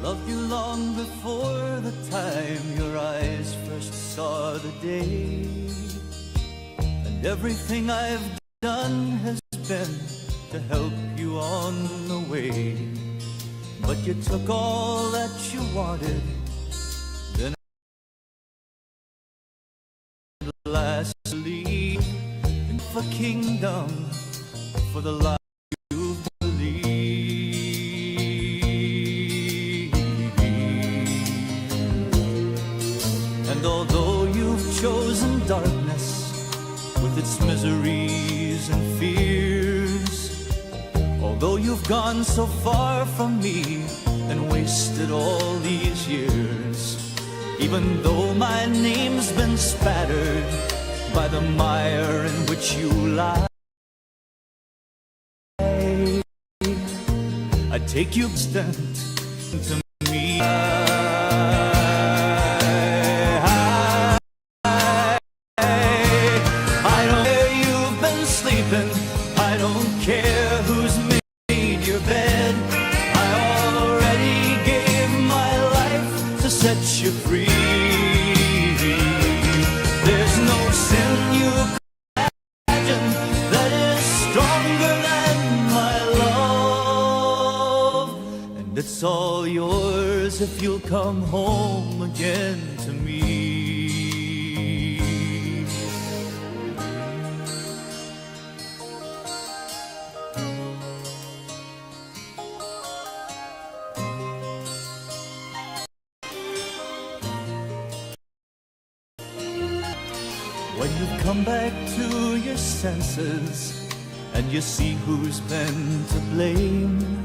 loved you long before the time your eyes first saw the day. And everything I've done has been to help you on the way. But you took all that you wanted, then lastly, and for kingdom, for the life you believe. And although you've chosen darkness with its miseries and fears, although you've gone so far from me and wasted all these years, even though my name's been spattered by the mire in which you lie, I take you distant to me. I don't care you've been sleeping, I don't care who's made your bed. I already gave my life to set you free. There's no sin you could imagine that is stronger than my love. And it's all yours if you'll come home again to me. When you've come back to your senses and you see who's been to blame,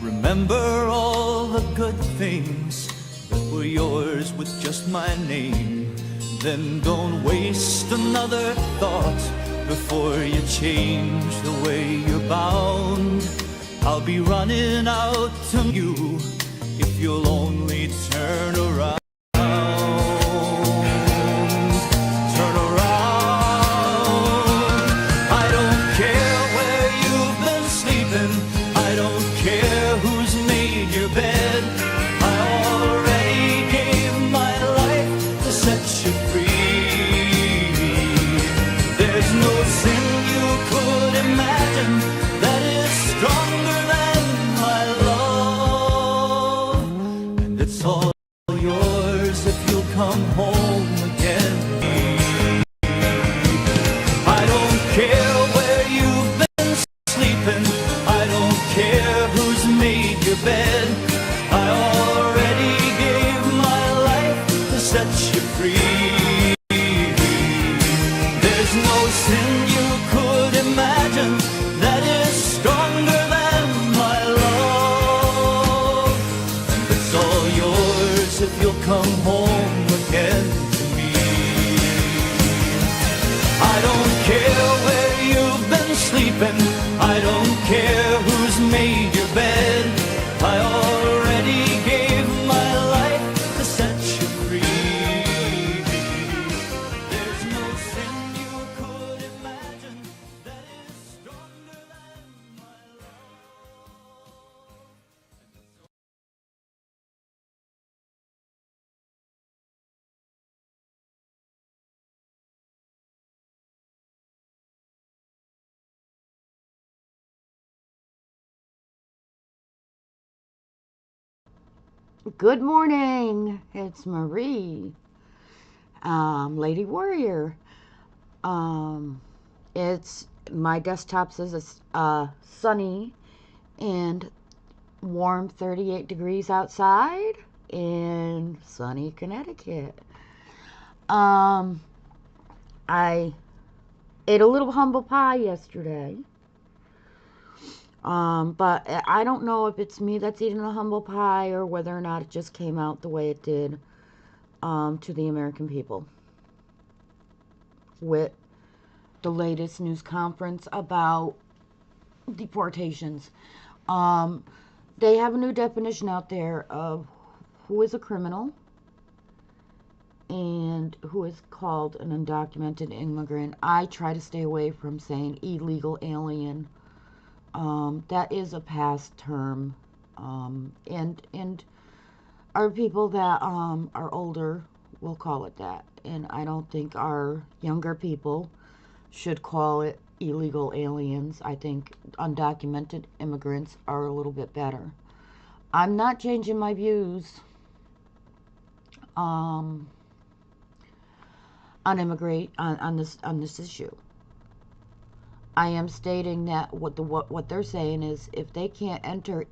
remember all the good things that were yours with just my name. Then don't waste another thought before you change the way you're bound. I'll be running out to you if you'll only turn around. Come home again. I don't care where you've been sleeping, I don't care who's made your bed. I already gave my life to set you free. There's no sin you could imagine that is stronger than my love. And it's all yours if you'll come home again to me. I don't care where you've been sleeping, I don't care who's made your bed. I already gave my life to set you free. There's no sin you could imagine that is stronger than my love. Good morning, it's Marie, Lady Warrior. It's my desktop says it's sunny and warm 38 degrees outside in sunny Connecticut. I ate a little humble pie yesterday. But I don't know if it's me that's eating the humble pie or whether or not it just came out the way it did to the American people with the latest news conference about deportations. They have a new definition out there of who is a criminal and who is called an undocumented immigrant. I try to stay away from saying illegal alien. That is a past term, and Our people that are older will call it that, and I don't think our younger people should call it illegal aliens. I think undocumented immigrants are a little bit better. I'm not changing my views um, on this issue. I am stating that what they're saying is if they can't enter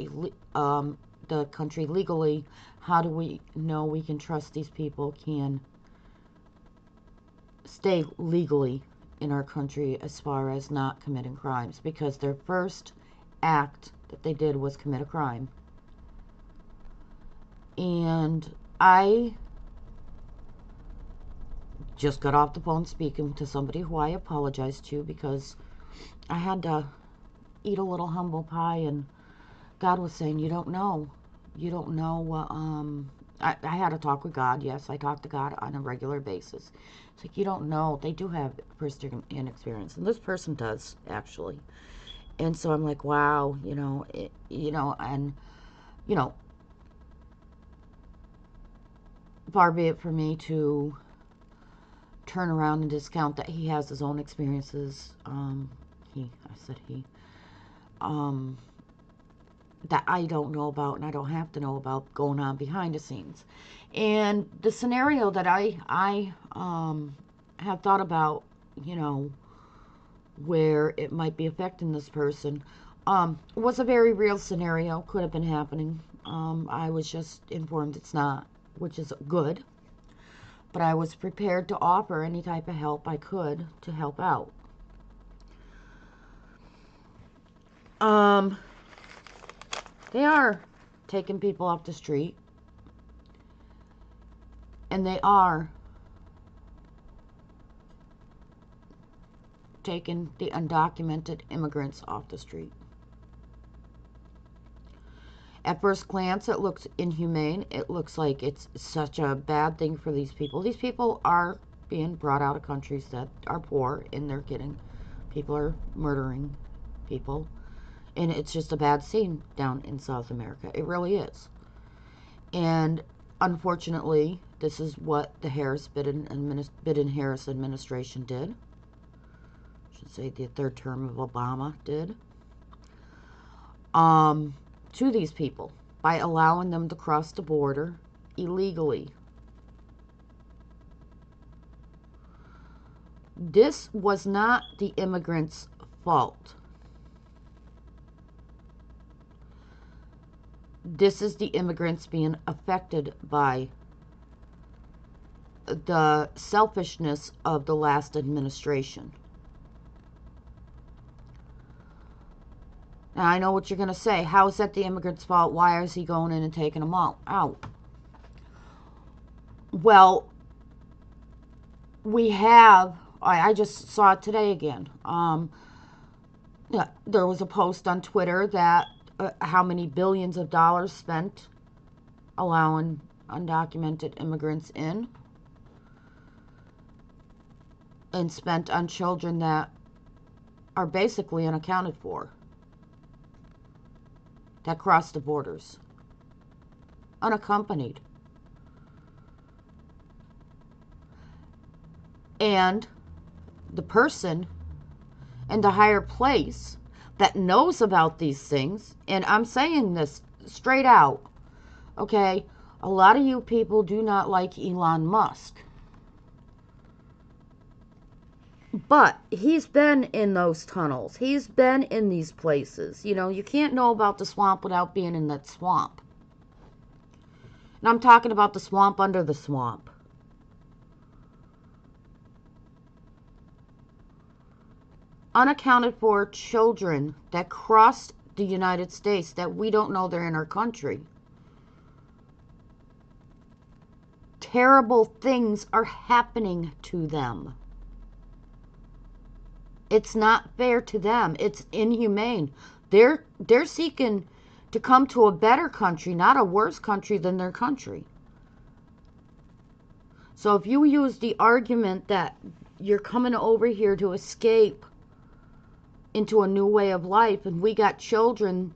the country legally, how do we know we can trust these people can stay legally in our country as far as not committing crimes? Because their first act that they did was commit a crime. And I just got off the phone speaking to somebody who I apologized to because I had to eat a little humble pie, and God was saying, you don't know. You don't know what, I had to talk with God. Yes, I talk to God on a regular basis. It's like, you don't know. They do have first-hand experience, and this person does, actually. And so I'm like, wow, and, far be it for me to turn around and discount that he has his own experiences. That I don't know about, and I don't have to know about, going on behind the scenes. And the scenario that I have thought about, where it might be affecting this person, was a very real scenario. Could have been happening. I was just informed it's not, which is good. But I was prepared to offer any type of help I could to help out. They are taking people off the street, and they are taking the undocumented immigrants off the street. At first glance, it looks inhumane. It looks like it's such a bad thing for these people. These people are being brought out of countries that are poor, and people are murdering people. And it's just a bad scene down in South America. It really is. And unfortunately, this is what the Biden-Harris administration did. I should say the third term of Obama did. To these people by allowing them to cross the border illegally. This was not the immigrants' fault. This is the immigrants being affected by the selfishness of the last administration. Now, I know what you're going to say. How is that the immigrants' fault? Why is he going in and taking them out? Well, we have, I just saw it today again. There was a post on Twitter that how many billions of dollars spent allowing undocumented immigrants in, and spent on children that are basically unaccounted for, that cross the borders unaccompanied. And the person in the higher place that knows about these things, and I'm saying this straight out, okay, a lot of you people do not like Elon Musk. But he's been in those tunnels. He's been in these places. You can't know about the swamp without being in that swamp. And I'm talking about the swamp under the swamp. Unaccounted for children that crossed the United States that we don't know they're in our country. Terrible things are happening to them. It's not fair to them. It's inhumane. They're seeking to come to a better country, not a worse country than their country. So if you use the argument that you're coming over here to escape into a new way of life, and we got children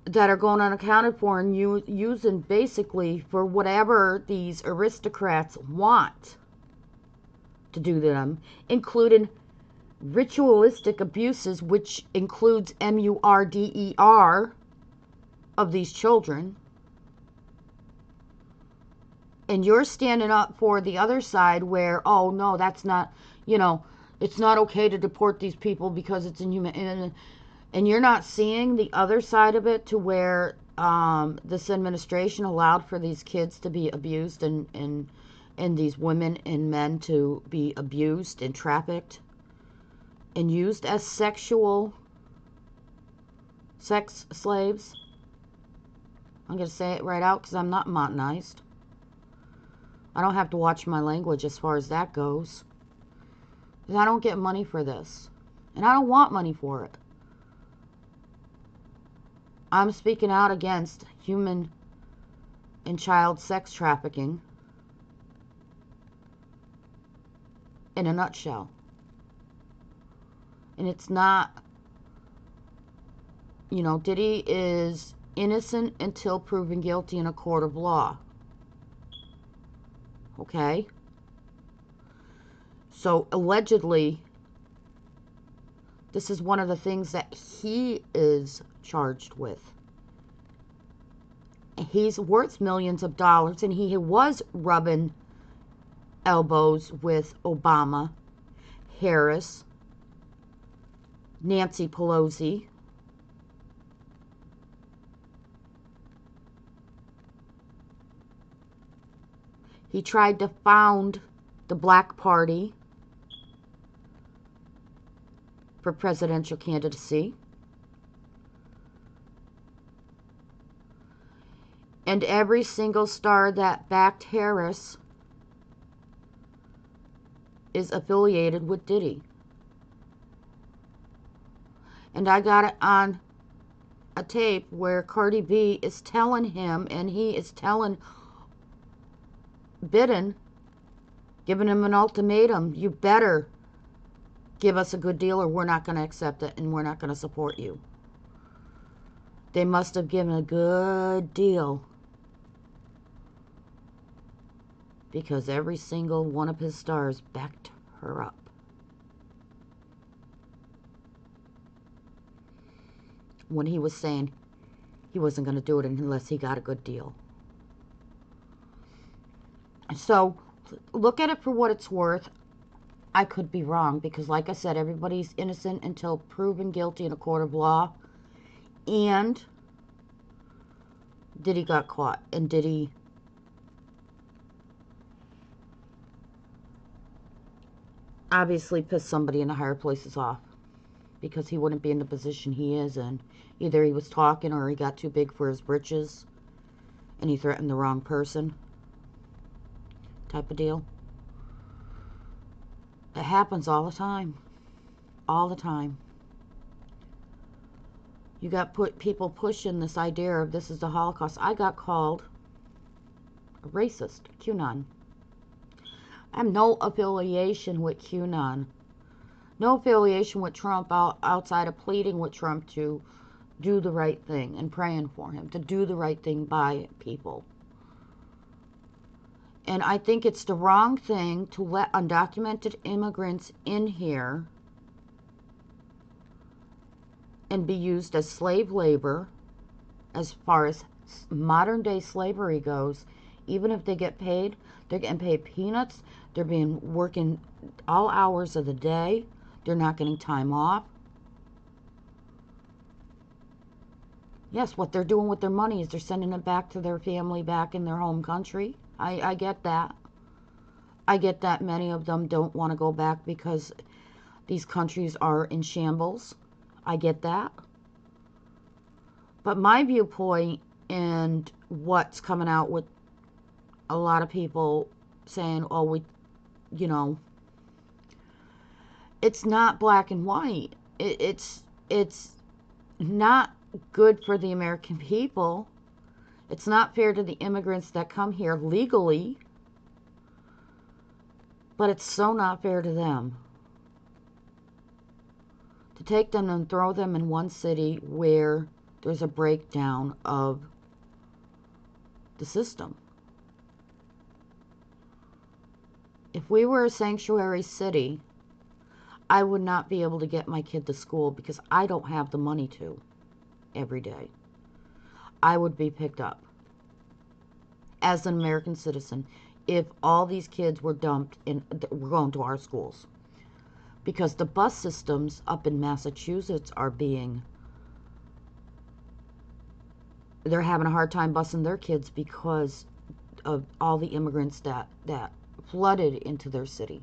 that are going unaccounted for and using basically for whatever these aristocrats want to do to them, including ritualistic abuses, which includes murder of these children. And you're standing up for the other side where, oh no, that's not, it's not okay to deport these people because it's inhuman. And you're not seeing the other side of it, to where this administration allowed for these kids to be abused, and these women and men to be abused and trafficked and used as sex slaves. I'm going to say it right out because I'm not Montanized. I don't have to watch my language as far as that goes. Because I don't get money for this. And I don't want money for it. I'm speaking out against human and child sex trafficking in a nutshell. And it's not, Diddy is innocent until proven guilty in a court of law. Okay? So allegedly, this is one of the things that he is charged with. He's worth millions of dollars, and he was rubbing elbows with Obama, Harris, Nancy Pelosi, he tried to found the Black Party for presidential candidacy. And every single star that backed Harris is affiliated with Diddy. And I got it on a tape where Cardi B is telling him, and he is telling Biden, giving him an ultimatum, you better give us a good deal or we're not going to accept it and we're not going to support you. They must have given a good deal, because every single one of his stars backed her up. When he was saying he wasn't going to do it unless he got a good deal. So look at it for what it's worth. I could be wrong, because like I said, everybody's innocent until proven guilty in a court of law. And Diddy got caught, and Diddy obviously pissed somebody in the higher places off, because he wouldn't be in the position he is in. Either he was talking or he got too big for his britches and he threatened the wrong person, type of deal. It happens all the time. All the time. You got people pushing this idea of this is the Holocaust. I got called a racist, QAnon. I have no affiliation with QAnon. No affiliation with Trump outside of pleading with Trump to do the right thing and praying for him to do the right thing by people. And I think it's the wrong thing to let undocumented immigrants in here and be used as slave labor. As far as modern day slavery goes, even if they get paid, they're getting paid peanuts. They're being working all hours of the day. They're not getting time off. Yes, what they're doing with their money is they're sending it back to their family back in their home country. I get that. I get that many of them don't want to go back because these countries are in shambles. I get that. But my viewpoint and what's coming out with a lot of people saying, oh, it's not black and white. It's not good for the American people. It's not fair to the immigrants that come here legally. But it's so not fair to them. To take them and throw them in one city where there's a breakdown of the system. If we were a sanctuary city, I would not be able to get my kid to school because I don't have the money to every day. I would be picked up as an American citizen if all these kids were dumped and were going to our schools. Because the bus systems up in Massachusetts they're having a hard time busing their kids because of all the immigrants that flooded into their city.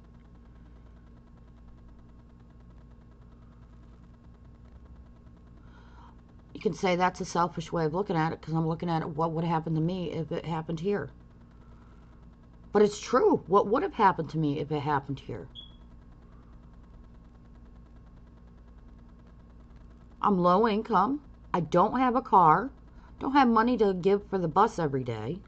You can say that's a selfish way of looking at it because I'm looking at it, what would happen to me if it happened here? But it's true. What would have happened to me if it happened here? I'm low income. I don't have a car. Don't have money to give for the bus every day.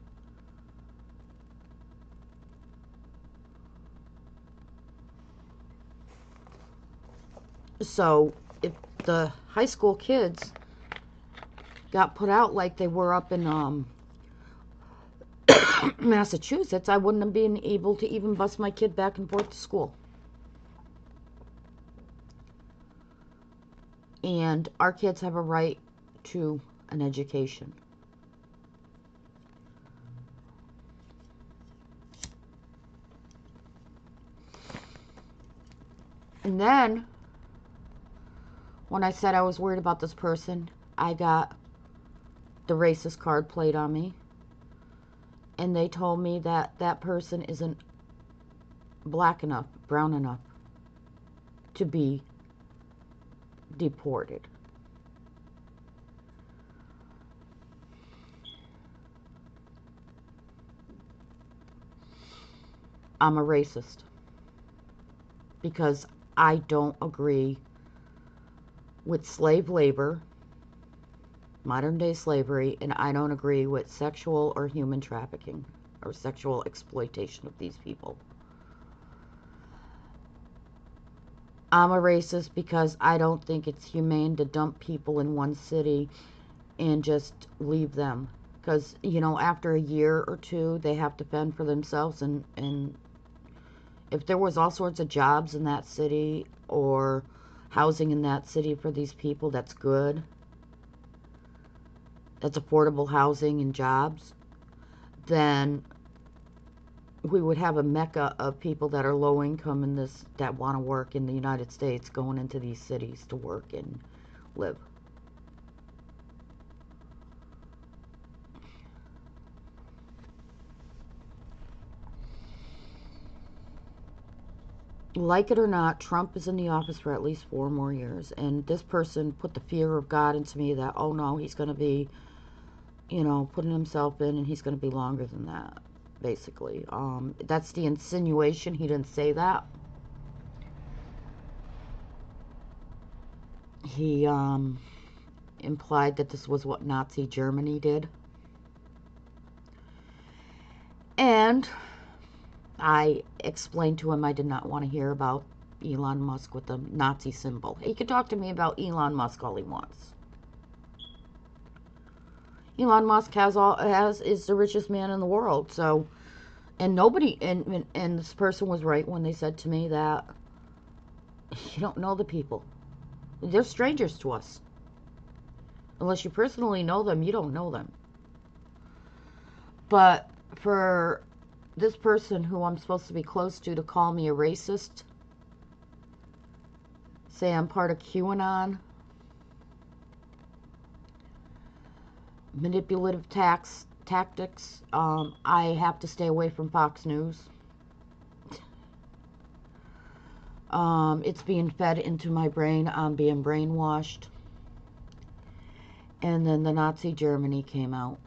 So if the high school kids got put out like they were up in Massachusetts, I wouldn't have been able to even bus my kid back and forth to school. And our kids have a right to an education. And then, when I said I was worried about this person, I got the racist card played on me. And they told me that that person isn't black enough, brown enough to be deported. I'm a racist because I don't agree with slave labor, modern day slavery, and I don't agree with sexual or human trafficking or sexual exploitation of these people. I'm a racist because I don't think it's humane to dump people in one city and just leave them. Because, you know, after a year or two, they have to fend for themselves. And if there was all sorts of jobs in that city or housing in that city for these people, that's good. That's affordable housing and jobs. Then we would have a mecca of people that are low income in this, that want to work in the United States, going into these cities to work and live. Like it or not, Trump is in the office for at least 4 more years, and this person put the fear of God into me that, oh no, he's going to be, you know, putting himself in, and he's going to be longer than that. Basically, that's the insinuation. He didn't say that. He implied that this was what Nazi Germany did. And I explained to him I did not want to hear about Elon Musk with the Nazi symbol. He could talk to me about Elon Musk all he wants. Elon Musk is the richest man in the world, so. And nobody, and this person was right when they said to me that you don't know the people. They're strangers to us. Unless you personally know them, you don't know them. But for this person who I'm supposed to be close to call me a racist, say I'm part of QAnon, manipulative tactics, I have to stay away from Fox News. It's being fed into my brain. I'm being brainwashed. And then the Nazi Germany came out.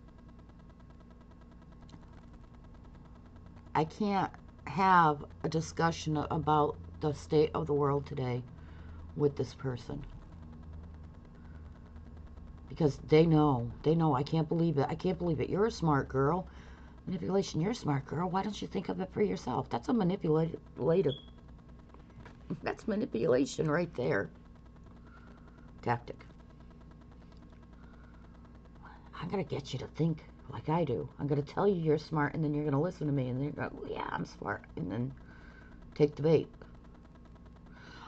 I can't have a discussion about the state of the world today with this person. Because they know. I can't believe it. You're a smart girl. Manipulation, you're a smart girl. Why don't you think of it for yourself? That's a manipulative. That's manipulation right there. Tactic. I'm going to get you to think like I do. I'm going to tell you you're smart, and then you're going to listen to me, and then you're going, oh, yeah, I'm smart, and then take the bait.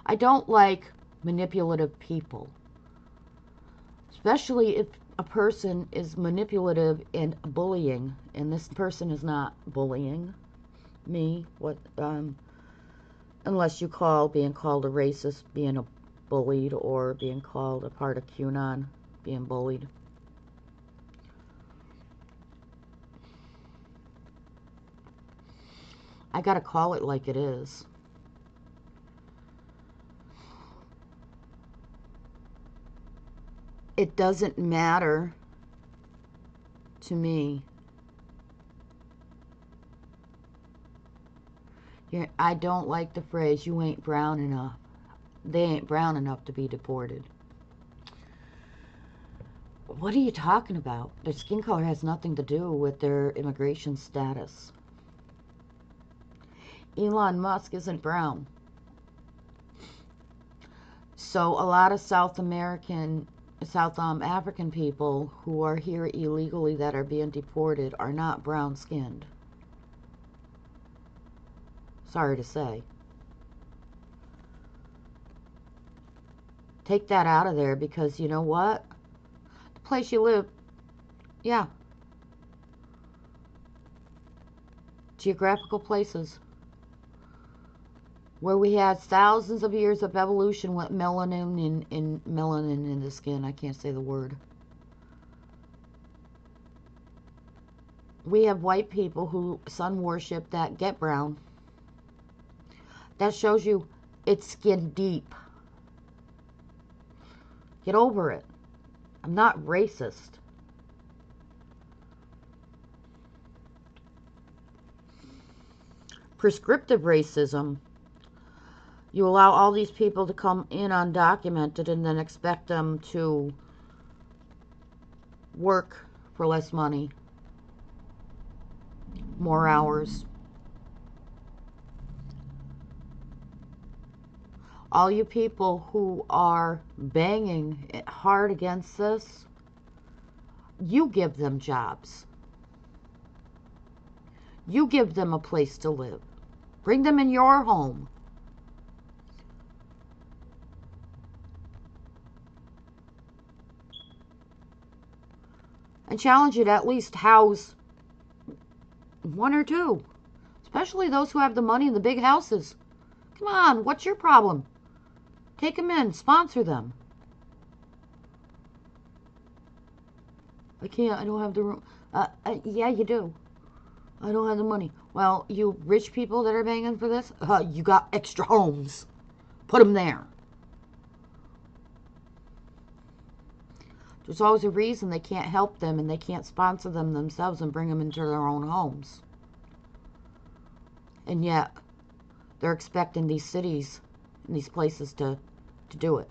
I don't like manipulative people, especially if a person is manipulative and bullying, and this person is not bullying me. Unless you call being called a racist being a bullied, or being called a part of QAnon being bullied. I gotta call it like it is. It doesn't matter to me. I don't like the phrase, you ain't brown enough. They ain't brown enough to be deported. What are you talking about? Their skin color has nothing to do with their immigration status. Elon Musk isn't brown. So a lot of South African people who are here illegally that are being deported are not brown skinned. Sorry to say. Take that out of there, because you know what? The place you live, yeah. Geographical places where we had thousands of years of evolution with melanin in the skin. I can't say the word. We have white people who sun worship that get brown. That shows you it's skin deep. Get over it. I'm not racist. Prescriptive racism. You allow all these people to come in undocumented and then expect them to work for less money, more hours. All you people who are banging hard against this, you give them jobs. You give them a place to live. Bring them in your home. And challenge you to at least house one or two. Especially those who have the money in the big houses. Come on, what's your problem? Take them in, sponsor them. I can't, I don't have the room. Yeah, you do. I don't have the money. Well, you rich people that are banging for this, you got extra homes. Put them there. There's always a reason they can't help them and they can't sponsor them themselves and bring them into their own homes. And yet, they're expecting these cities and these places to do it.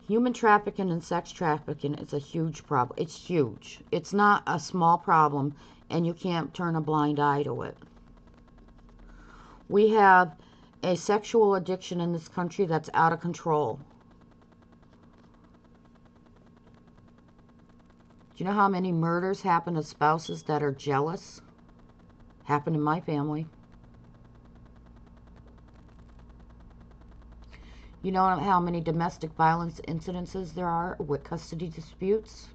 Human trafficking and sex trafficking is a huge problem. It's huge. It's not a small problem, and you can't turn a blind eye to it. We have a sexual addiction in this country that's out of control. Do you know how many murders happen to spouses that are jealous? Happened in my family. You know how many domestic violence incidences there are with custody disputes?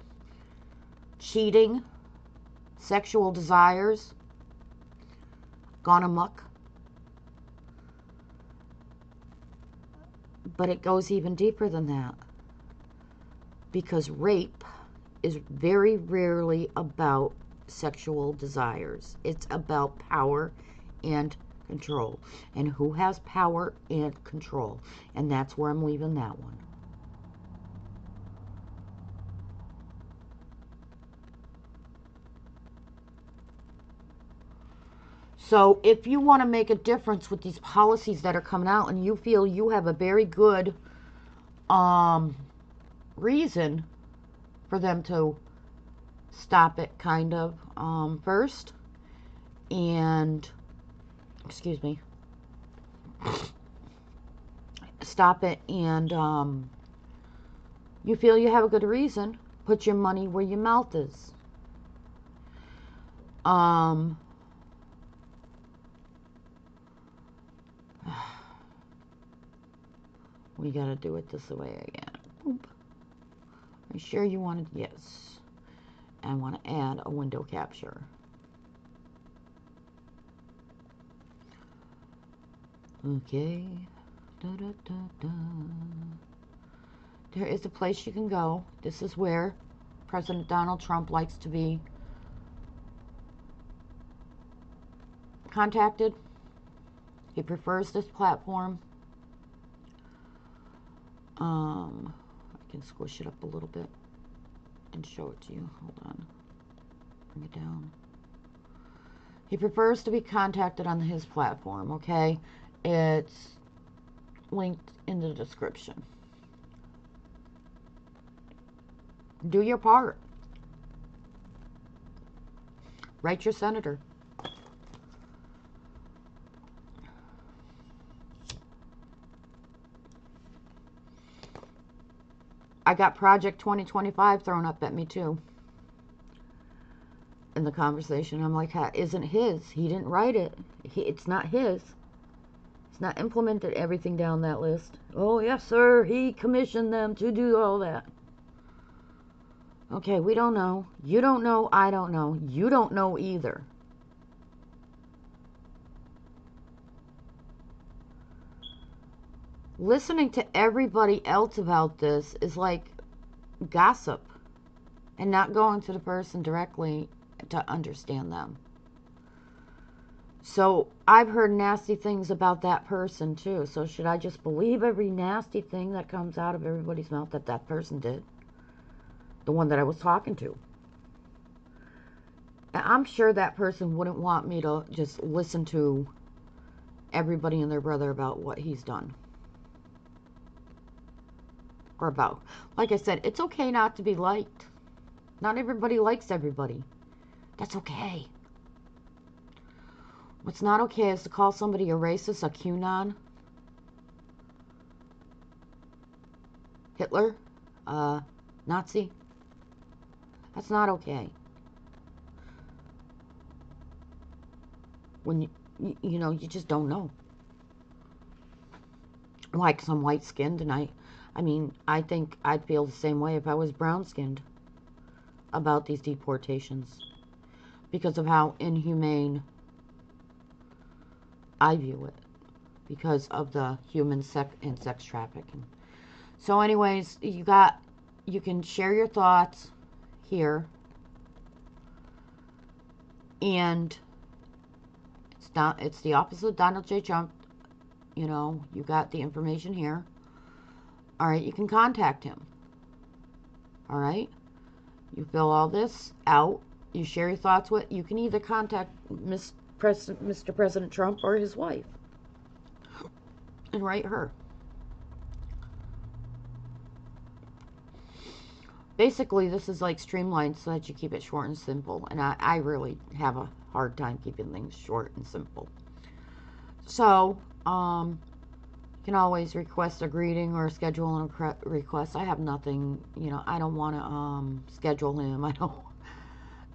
Cheating, sexual desires, gone amok. But it goes even deeper than that. Because rape is very rarely about sexual desires. It's about power and control. And who has power and control. And that's where I'm leaving that one. So if you want to make a difference with these policies that are coming out and you feel you have a very good reason for them to stop it, kind of, first, and excuse me, stop it, and you feel you have a good reason, put your money where your mouth is. We gotta do it this way again. Oop. Are you sure you wanted? Yes. I want to add a window capture. Okay. Da, da, da, da. There is a place you can go. This is where President Donald Trump likes to be contacted. He prefers this platform. I can squish it up a little bit and show it to you. Hold on. Bring it down. He prefers to be contacted on his platform, okay? It's linked in the description. Do your part. Write your senator. I got Project 2025 thrown up at me too in the conversation. I'm like, isn't his? He didn't write it. It's not his. He's not implemented everything down that list. Oh, yes, sir. He commissioned them to do all that. Okay, we don't know. You don't know. I don't know. You don't know either. Listening to everybody else about this is like gossip and not going to the person directly to understand them. So I've heard nasty things about that person too. So should I just believe every nasty thing that comes out of everybody's mouth that that person did? The one that I was talking to. And I'm sure that person wouldn't want me to just listen to everybody and their brother about what he's done. Or about. Like I said, it's okay not to be liked. Not everybody likes everybody. That's okay. What's not okay is to call somebody a racist, a QAnon, Hitler, Nazi. That's not okay. When you know, you just don't know. Like some white skinned, and I mean, I think I'd feel the same way if I was brown skinned about these deportations because of how inhumane I view it, because of the human sex trafficking. So anyways, you can share your thoughts here, and it's the opposite of Donald J. Trump. You know, you got the information here. All right, you can contact him. All right, you fill all this out. You share your thoughts with. You can either contact Mr. President Trump or his wife and write her. Basically, this is like streamlined so that you keep it short and simple. And I really have a hard time keeping things short and simple. So, you can always request a greeting or schedule a request. I have nothing, you know, I don't want to schedule him. I don't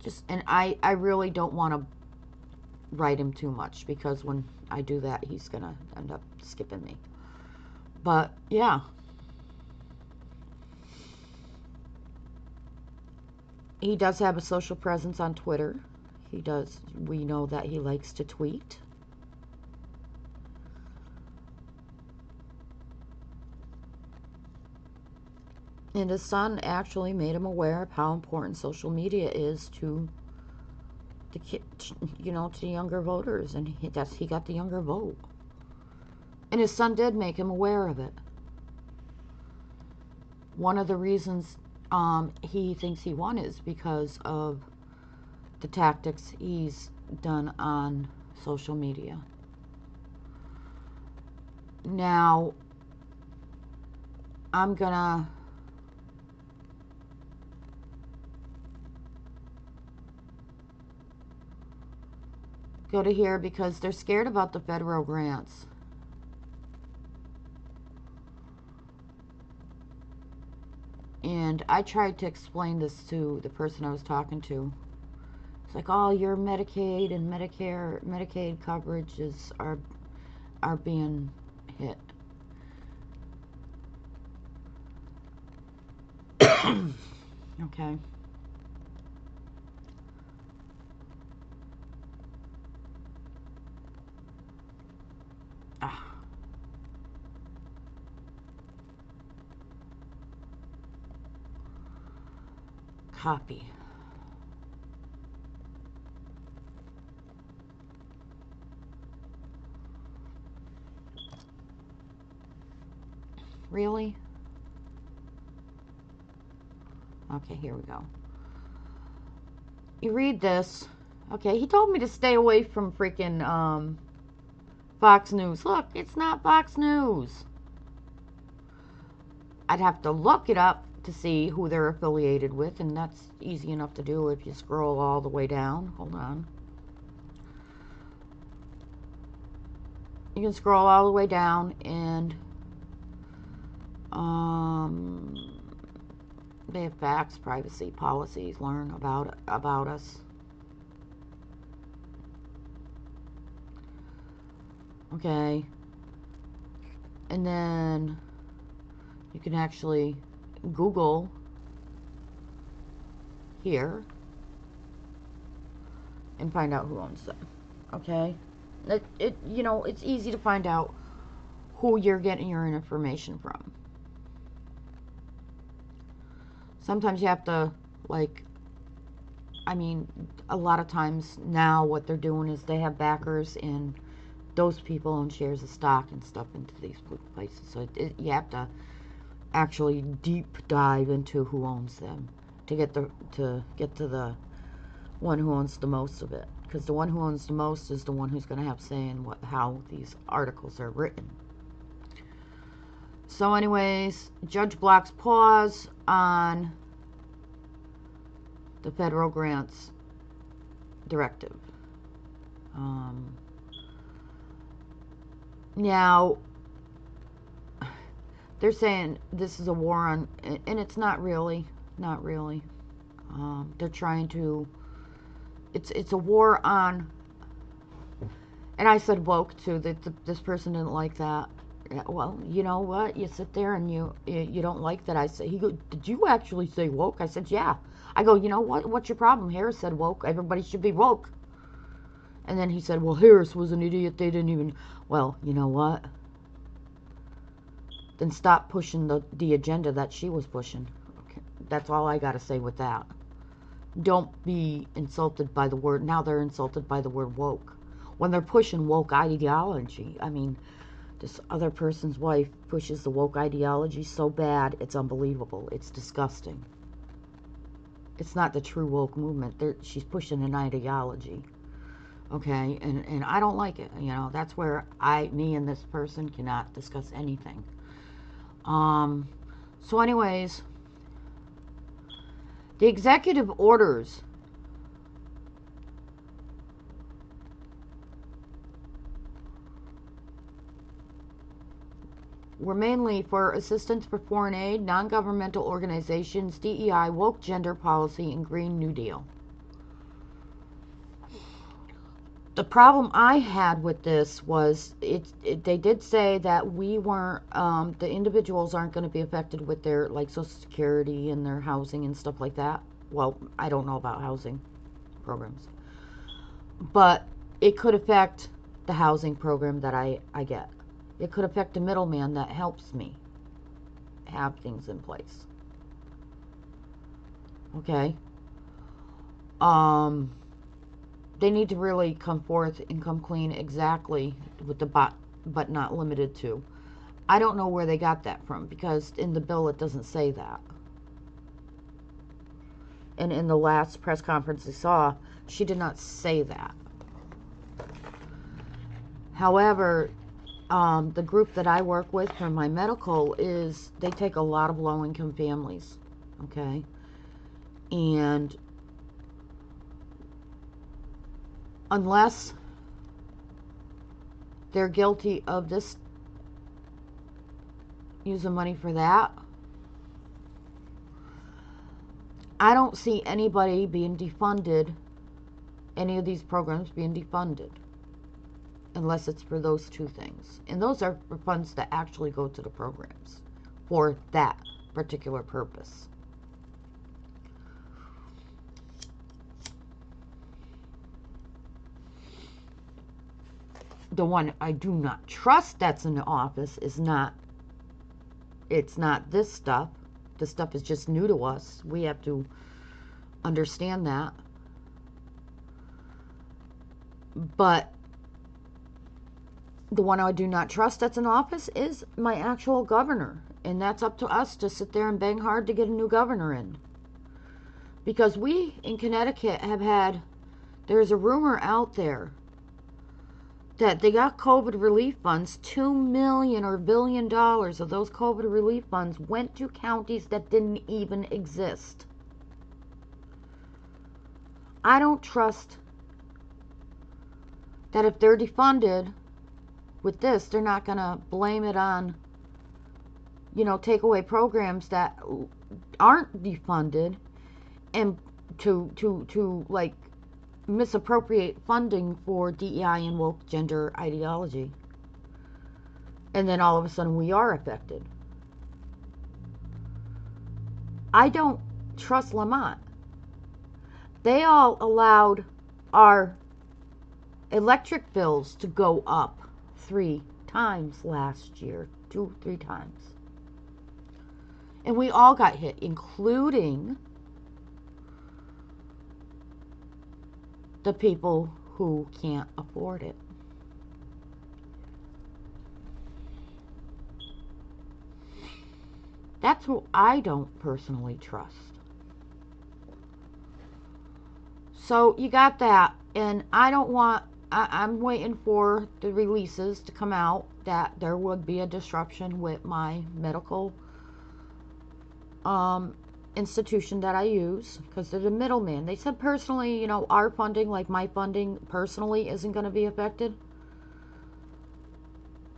just, and I really don't want to write him too much, because when I do that, he's going to end up skipping me. But, yeah. He does have a social presence on Twitter. He does. We know that he likes to tweet. And his son actually made him aware of how important social media is to the you know, to the younger voters, and he got the younger vote. And his son did make him aware of it. One of the reasons he thinks he won is because of the tactics he's done on social media. Now, I'm gonna go to here because they're scared about the federal grants. And I tried to explain this to the person I was talking to. It's like, oh, your Medicaid and Medicaid coverages are being hit. Okay. Ah. Copy. Really? Okay, here we go. You read this. Okay, he told me to stay away from freaking Fox News. Look, it's not Fox News. I'd have to look it up to see who they're affiliated with, and that's easy enough to do if you scroll all the way down. Hold on. You can scroll all the way down, and they have facts, privacy, policies, learn about us. Okay. And then you can actually Google here and find out who owns them. Okay? It's easy to find out who you're getting your information from. Sometimes you have to, a lot of times now what they're doing is they have backers, and those people own shares of stock and stuff into these places. So you have to actually deep dive into who owns them to get to the one who owns the most of it. Because the one who owns the most is the one who's going to have say in how these articles are written. So anyways, Judge blocks pause on the federal grants directive. Now, they're saying this is a war on, and it's not really. They're trying to, it's a war on, and I said woke too, that this person didn't like that. Well, you know what? You sit there and you don't like that. He go, did you actually say woke? I said, yeah. I go, you know what? What's your problem? Harris said woke. Everybody should be woke. And then he said, well, Harris was an idiot. They didn't even. Well, you know what? Then stop pushing the agenda that she was pushing. Okay. That's all I got to say with that. Don't be insulted by the word. Now they're insulted by the word woke. When they're pushing woke ideology, I mean, this other person's wife pushes the woke ideology so bad, it's unbelievable. It's disgusting. It's not the true woke movement. She's pushing an ideology. Okay, and I don't like it. That's where me and this person cannot discuss anything. So anyways, the executive orders were mainly for assistance for foreign aid, non-governmental organizations, DEI, woke gender policy, and Green New Deal. The problem I had with this was they did say that we weren't, the individuals aren't going to be affected with their Social Security and their housing and stuff like that. Well, I don't know about housing programs, but it could affect the housing program that I get. It could affect the middleman that helps me have things in place. Okay. They need to really come forth and come clean exactly with the but not limited to. I don't know where they got that from, because in the bill it doesn't say that. And in the last press conference I saw, she did not say that. However, the group that I work with for my medical they take a lot of low-income families, okay? And unless they're guilty of this, using money for that, I don't see anybody being defunded, any of these programs being defunded, unless it's for those two things. And those are for funds that actually go to the programs for that particular purpose. The one I do not trust that's in the office is not, it's not this stuff. This stuff is just new to us. We have to understand that. But the one I do not trust that's in office is my actual governor. And that's up to us to sit there and bang hard to get a new governor in. Because we in Connecticut have had, there's a rumor out there that they got COVID relief funds, $2 million or $1 billion of those COVID relief funds went to counties that didn't even exist. I don't trust that if they're defunded with this, they're not going to blame it on, take away programs that aren't defunded and to like misappropriate funding for DEI and woke gender ideology. And then all of a sudden we are affected. I don't trust Lamont. They all allowed our electric bills to go up 3 times last year, 2-3 times. And we all got hit, including the people who can't afford it. That's who I don't personally trust. So you got that, and I'm waiting for the releases to come out that there would be a disruption with my medical institution that I use, because they're the middleman. They said personally, our funding, like my funding personally, isn't going to be affected.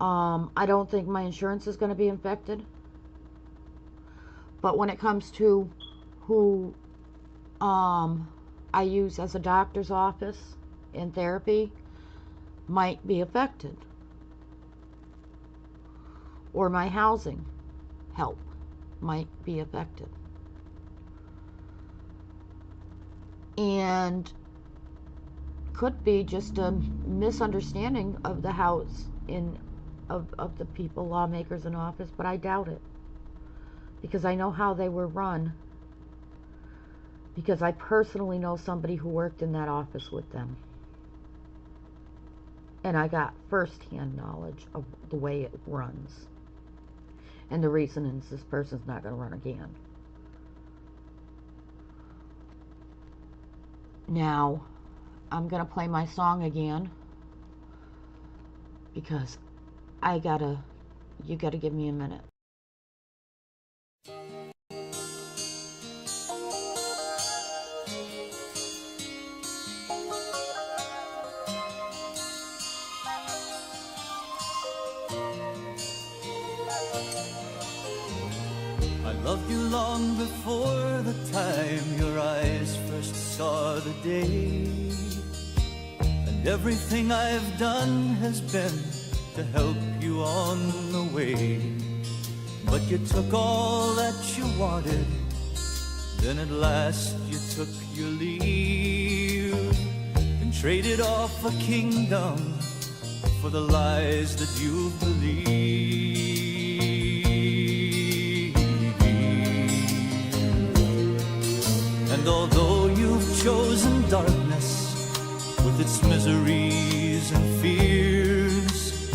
I don't think my insurance is going to be affected. But when it comes to who I use as a doctor's office in therapy, might be affected. Or my housing help might be affected. And could be just a misunderstanding of the House of the people, lawmakers in office, but I doubt it. Because I know how they were run. Because I personally know somebody who worked in that office with them. And I got first-hand knowledge of the way it runs. And the reason is this person's not going to run again. Now, I'm going to play my song again. Because you gotta give me a minute. I loved you long before the time your eyes first saw the day. And everything I've done has been to help you on the way. But you took all that you wanted, then at last you took your leave, and traded off a kingdom for the lies that you believe. And although you've chosen darkness with its miseries and fears,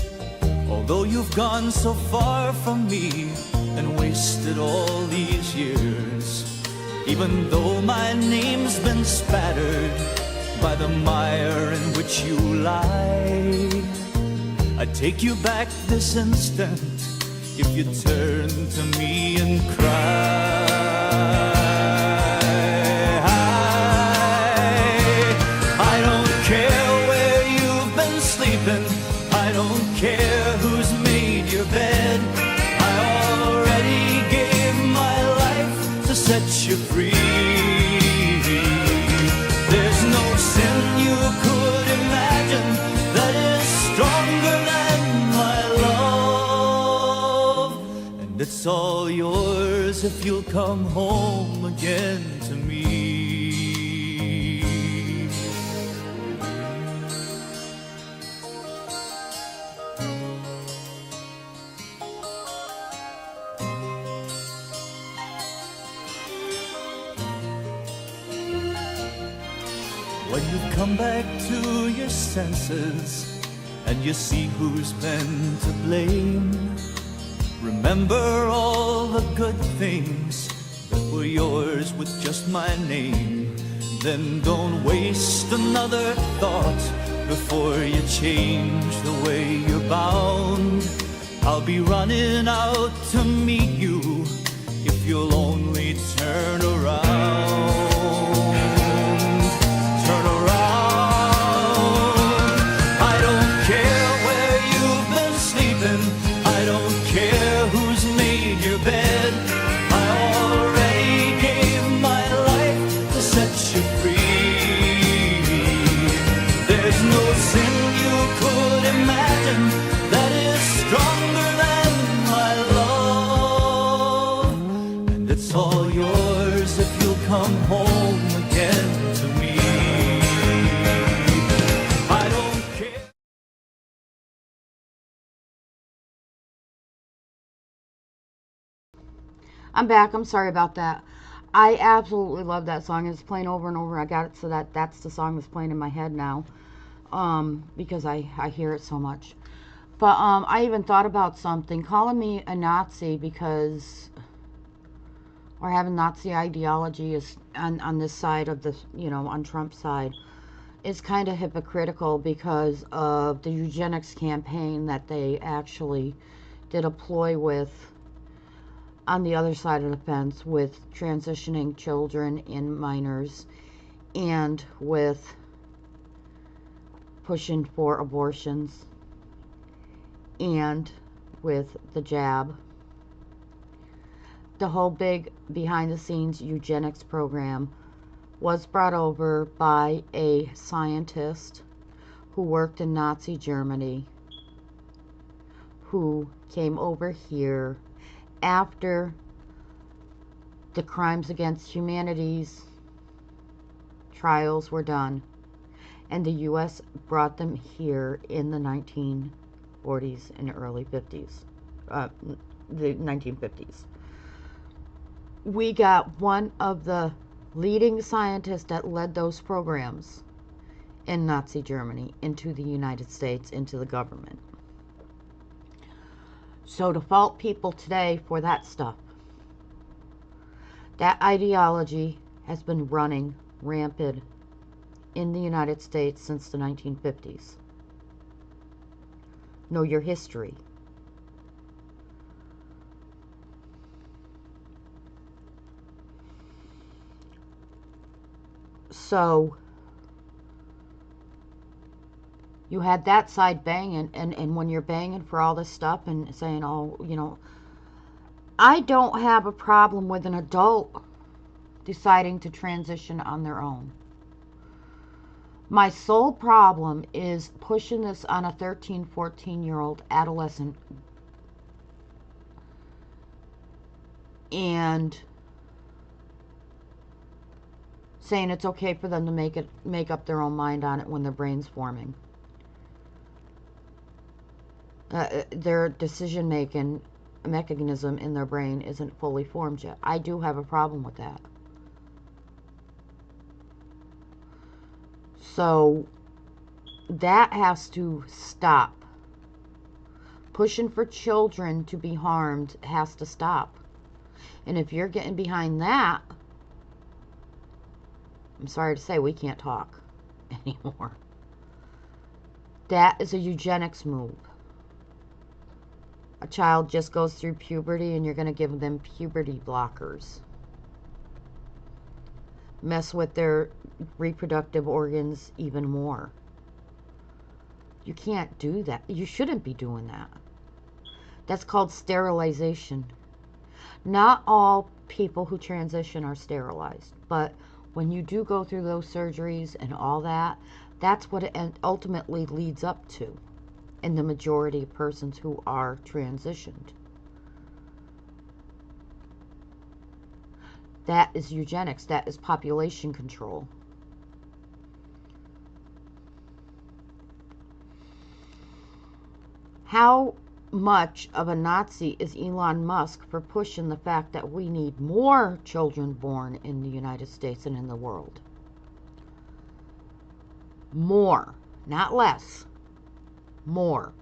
although you've gone so far from me and wasted all these years, even though my name's been spattered by the mire in which you lie, I take you back this instant if you turn to me and cry. I don't care where you've been sleeping, I don't care who's made your bed. I already gave my life to set you free. And it's all yours if you'll come home again to me. When you've come back to your senses and you see who's been to blame, remember all the good things that were yours with just my name. Then don't waste another thought before you change the way you're bound. I'll be running out to meet you if you'll only turn around. Turn around. I don't care where you've been sleeping. I don't care who's made your bed. I already gave my life to set you free. There's no sin you could imagine that is stronger than my love. And it's all yours if you'll come home again to me. I don't care. I'm back. I'm sorry about that. I absolutely love that song. It's playing over and over. I got it so that's the song that's playing in my head now, because I hear it so much. But I even thought about something, calling me a Nazi because, or having Nazi ideology is on this side of the, on Trump's side, is kind of hypocritical because of the eugenics campaign that they actually did a ploy with on the other side of the fence, with transitioning children and minors, and with pushing for abortions, and with the jab. The whole big behind the scenes eugenics program was brought over by a scientist who worked in Nazi Germany, who came over here after the crimes against humanity's trials were done, and the U.S. brought them here in the 1940s and early 50s, the 1950s. We got one of the leading scientists that led those programs in Nazi Germany into the United States, into the government. So to fault people today for that stuff, that ideology has been running rampant in the United States since the 1950s. Know your history. So you had that side banging, and when you're banging for all this stuff and saying, oh, I don't have a problem with an adult deciding to transition on their own. My sole problem is pushing this on a 13, 14-year-old adolescent and saying it's okay for them to make up their own mind on it when their brain's forming. Their decision-making mechanism in their brain isn't fully formed yet. I do have a problem with that. So that has to stop. Pushing for children to be harmed has to stop. And if you're getting behind that, I'm sorry to say, we can't talk anymore. That is a eugenics move. A child just goes through puberty and you're going to give them puberty blockers. Mess with their reproductive organs even more. You can't do that. You shouldn't be doing that. That's called sterilization. Not all people who transition are sterilized, but when you do go through those surgeries and all that, that's what it ultimately leads up to in the majority of persons who are transitioned. That is eugenics. That is population control. How much of a Nazi is Elon Musk for pushing the fact that we need more children born in the United States and in the world? More, not less. More.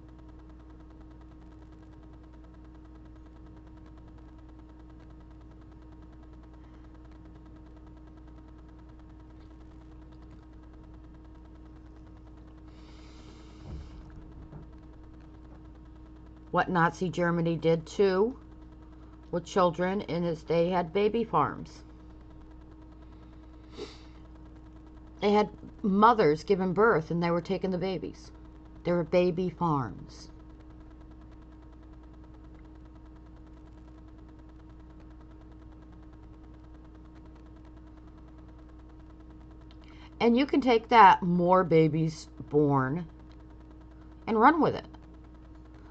What Nazi Germany did too with children is they had baby farms. They had mothers giving birth and they were taking the babies. They were baby farms. And you can take that more babies born and run with it.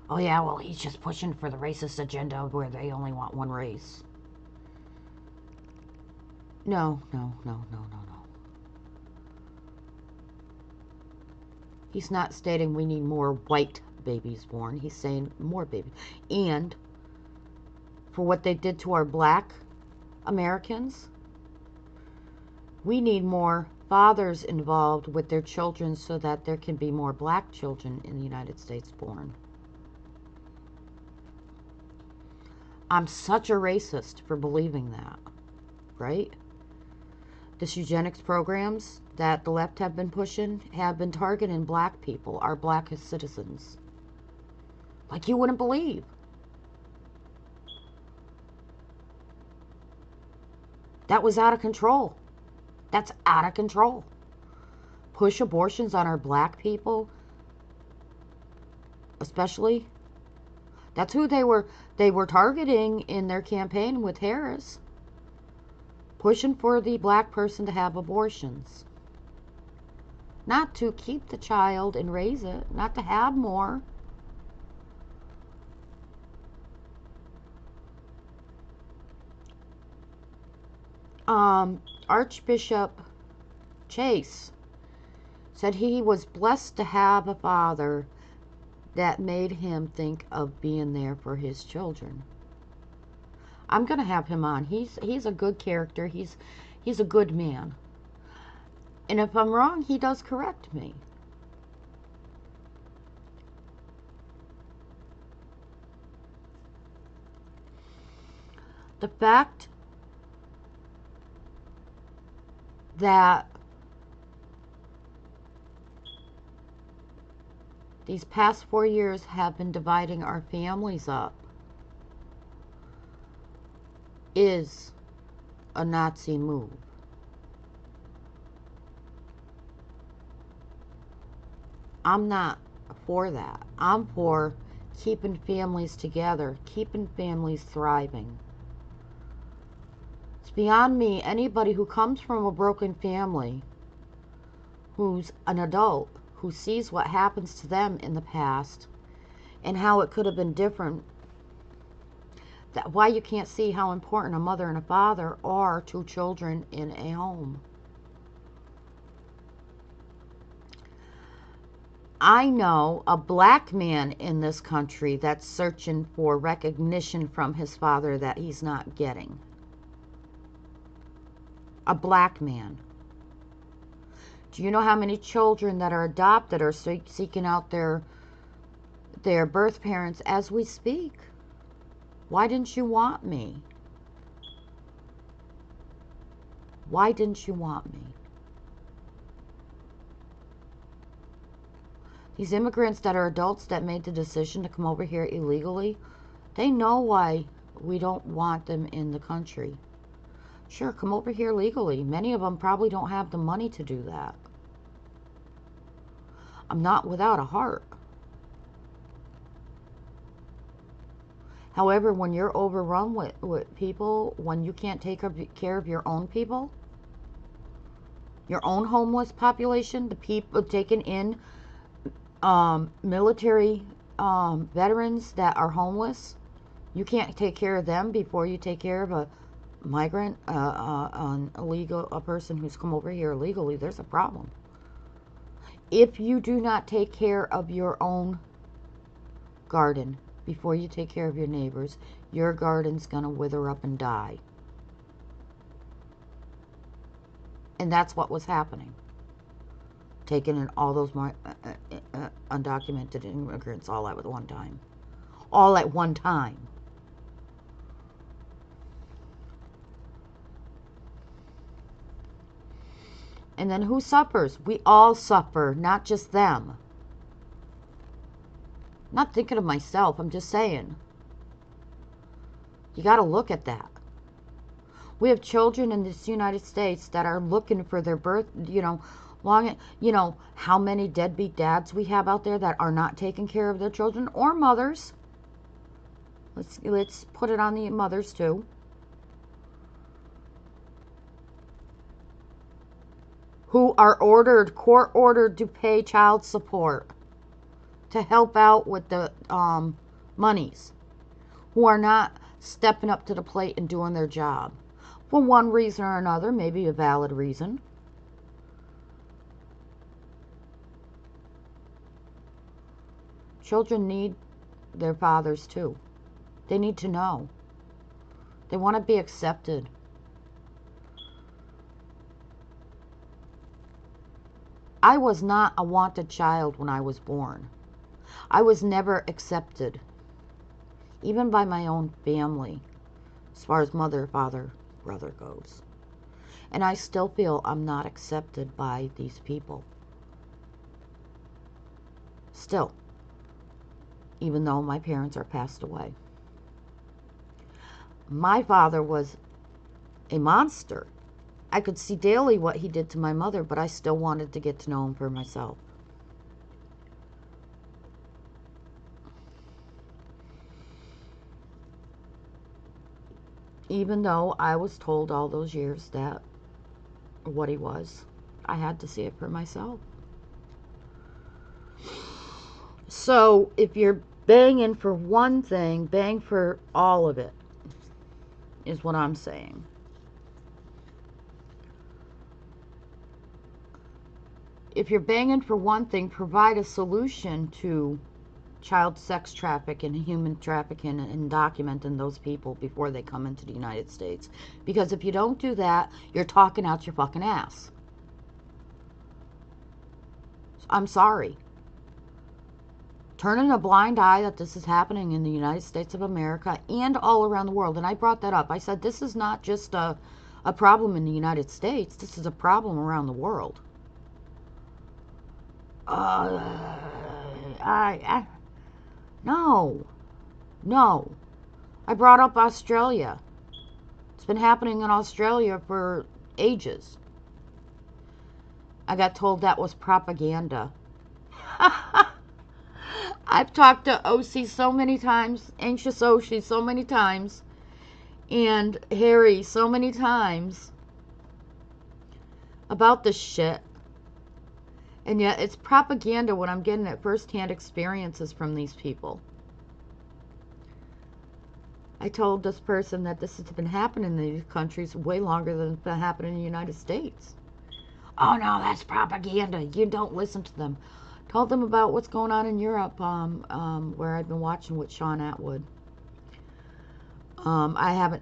Oh yeah, well he's just pushing for the racist agenda where they only want one race. No. He's not stating we need more white babies born. He's saying more babies. And for what they did to our black Americans, we need more fathers involved with their children so that there can be more black children in the United States born. I'm such a racist for believing that, right? This eugenics programs that the left have been pushing have been targeting black people, our black citizens. Like you wouldn't believe. That was out of control. That's out of control. Push abortions on our black people, especially. That's who they were targeting in their campaign with Harris. Pushing for the black person to have abortions. Not to keep the child and raise it, not to have more. Archbishop Chase said he was blessed to have a father that made him think of being there for his children. I'm gonna have him on. He's a good character. He's a good man. And if I'm wrong, he does correct me. The fact that these past 4 years have been dividing our families up is a Nazi move. I'm not for that. I'm for keeping families together, keeping families thriving. It's beyond me, anybody who comes from a broken family, who's an adult, who sees what happens to them in the past and how it could have been different, that why you can't see how important a mother and a father are to children in a home. I know a black man in this country that's searching for recognition from his father that he's not getting. A black man. Do you know how many children that are adopted are seeking out their birth parents as we speak? Why didn't you want me? Why didn't you want me? These immigrants that are adults that made the decision to come over here illegally, they know why we don't want them in the country. Sure, come over here legally. Many of them probably don't have the money to do that. I'm not without a heart. However, when you're overrun with people, when you can't take care of your own people, your own homeless population, the people taken in, military veterans that are homeless, you can't take care of them before you take care of migrant, an illegal, a person who's come over here illegally, there's a problem. If you do not take care of your own garden before you take care of your neighbors, your garden's gonna wither up and die. And that's what was happening. Taking in all those undocumented immigrants all at one time. All at one time. And then who suffers? We all suffer, not just them. Not thinking of myself, I'm just saying. You got to look at that. We have children in this United States that are looking for their birth, how many deadbeat dads we have out there that are not taking care of their children, or mothers. Let's put it on the mothers too. Who are court ordered to pay child support to help out with the monies, who are not stepping up to the plate and doing their job for one reason or another, maybe a valid reason. Children need their fathers too. They need to know. They want to be accepted. I was not a wanted child when I was born. I was never accepted, even by my own family, as far as mother, father, brother goes. And I still feel I'm not accepted by these people. Still, even though my parents are passed away. My father was a monster. I could see daily what he did to my mother, but I still wanted to get to know him for myself. Even though I was told all those years that what he was, I had to see it for myself. So if you're banging for one thing, bang for all of it, is what I'm saying. If you're banging for one thing, provide a solution to child sex trafficking and human trafficking and documenting those people before they come into the United States. Because if you don't do that, you're talking out your fucking ass. I'm sorry. Turning a blind eye that this is happening in the United States of America and all around the world. And I brought that up. I said this is not just a problem in the United States. This is a problem around the world. No. I brought up Australia. It's been happening in Australia for ages. I got told that was propaganda. I've talked to OC so many times, Anxious Oshi so many times, and Harry so many times about this shit. And yet it's propaganda when I'm getting at first-hand experiences from these people. I told this person that this has been happening in these countries way longer than it's been happening in the United States. Oh no, that's propaganda. You don't listen to them. Told them about what's going on in Europe, where I've been watching with Sean Atwood. I haven't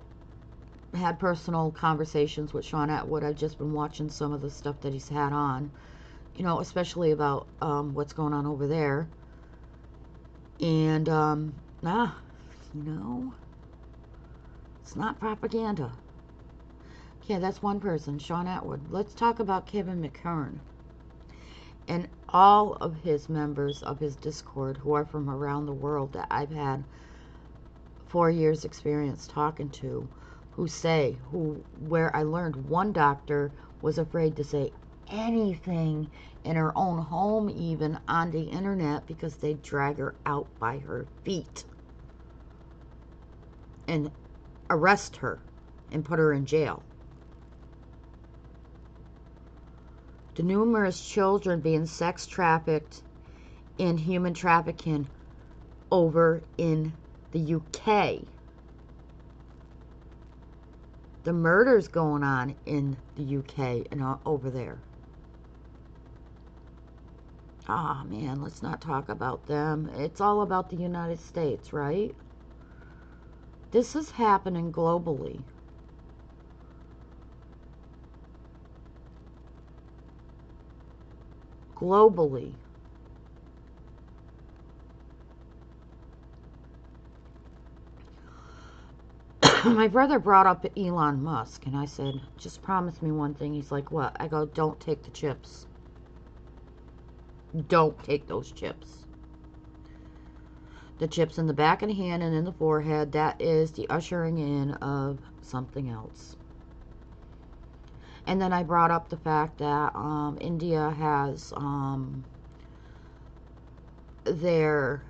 had personal conversations with Sean Atwood. I've just been watching some of the stuff that he's had on. Especially about what's going on over there. And, it's not propaganda. Okay, that's one person, Sean Atwood. Let's talk about Kevin McKern and all of his members of his Discord who are from around the world that I've had 4 years experience talking to, where I learned one doctor was afraid to say anything in her own home, even on the internet, because they'd drag her out by her feet and arrest her and put her in jail. The numerous children being sex trafficked and human trafficking over in the UK. the murders going on in the UK and over there. Ah, man, let's not talk about them. It's all about the United States, right? This is happening globally. Globally. My brother brought up Elon Musk, and I said, just promise me one thing. He's like, what? I go, don't take the chips. Don't take those chips. The chips in the back of the hand and in the forehead, that is the ushering in of something else. And then I brought up the fact that India has their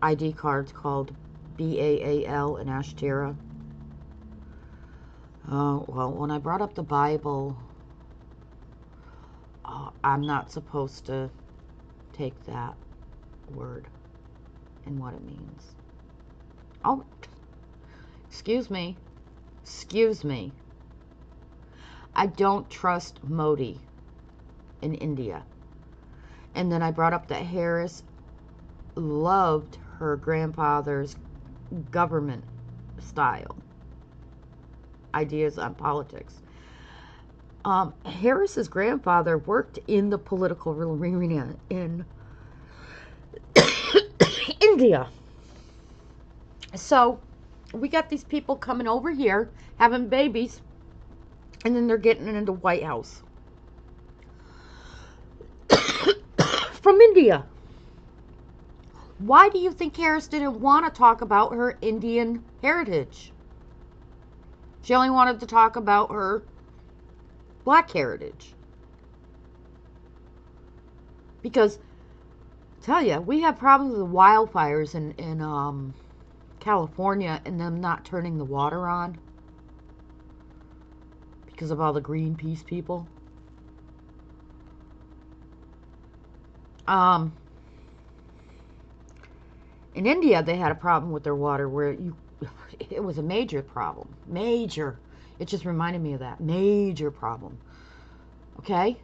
ID cards called BAAL and Ashtira. Well, when I brought up the Bible, I'm not supposed to take that word and what it means. Oh, excuse me. Excuse me. I don't trust Modi in India. And then I brought up that Harris loved her grandfather's government style ideas on politics. Harris's grandfather worked in the political arena in India. So we got these people coming over here having babies, and then they're getting into White House from India. Why do you think Harris didn't want to talk about her Indian heritage? She only wanted to talk about her black heritage. Because, I tell you, we have problems with wildfires in California and them not turning the water on because of all the Greenpeace people. In India, they had a problem with their water where it was a major problem. Major. It just reminded me of that. Major problem. Okay?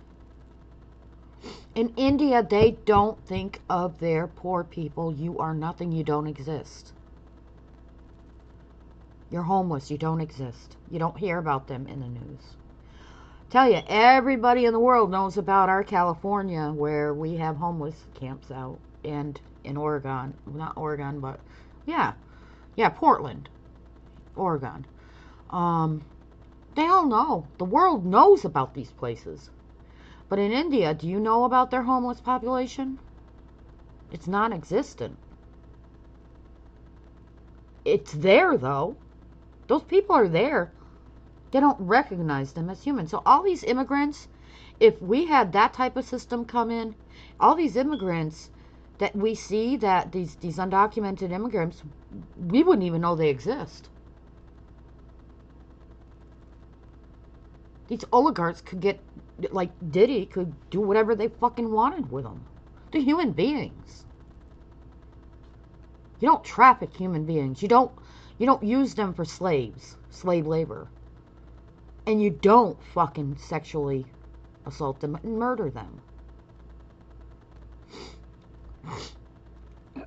In India, they don't think of their poor people. You are nothing. You don't exist. You're homeless. You don't exist. You don't hear about them in the news. Tell you, everybody in the world knows about our California where we have homeless camps out. And in Oregon. Not Oregon, but yeah, Portland, Oregon. They all know. The world knows about these places. But in India, do you know about their homeless population? It's non-existent. It's there, though. Those people are there. They don't recognize them as humans. So all these immigrants, if we had that type of system come in, all these immigrants that we see, that these undocumented immigrants, we wouldn't even know they exist. These oligarchs could get, like Diddy, could do whatever they fucking wanted with them. They're human beings. You don't traffic human beings. You don't use them for slaves, slave labor. And you don't fucking sexually assault them and murder them.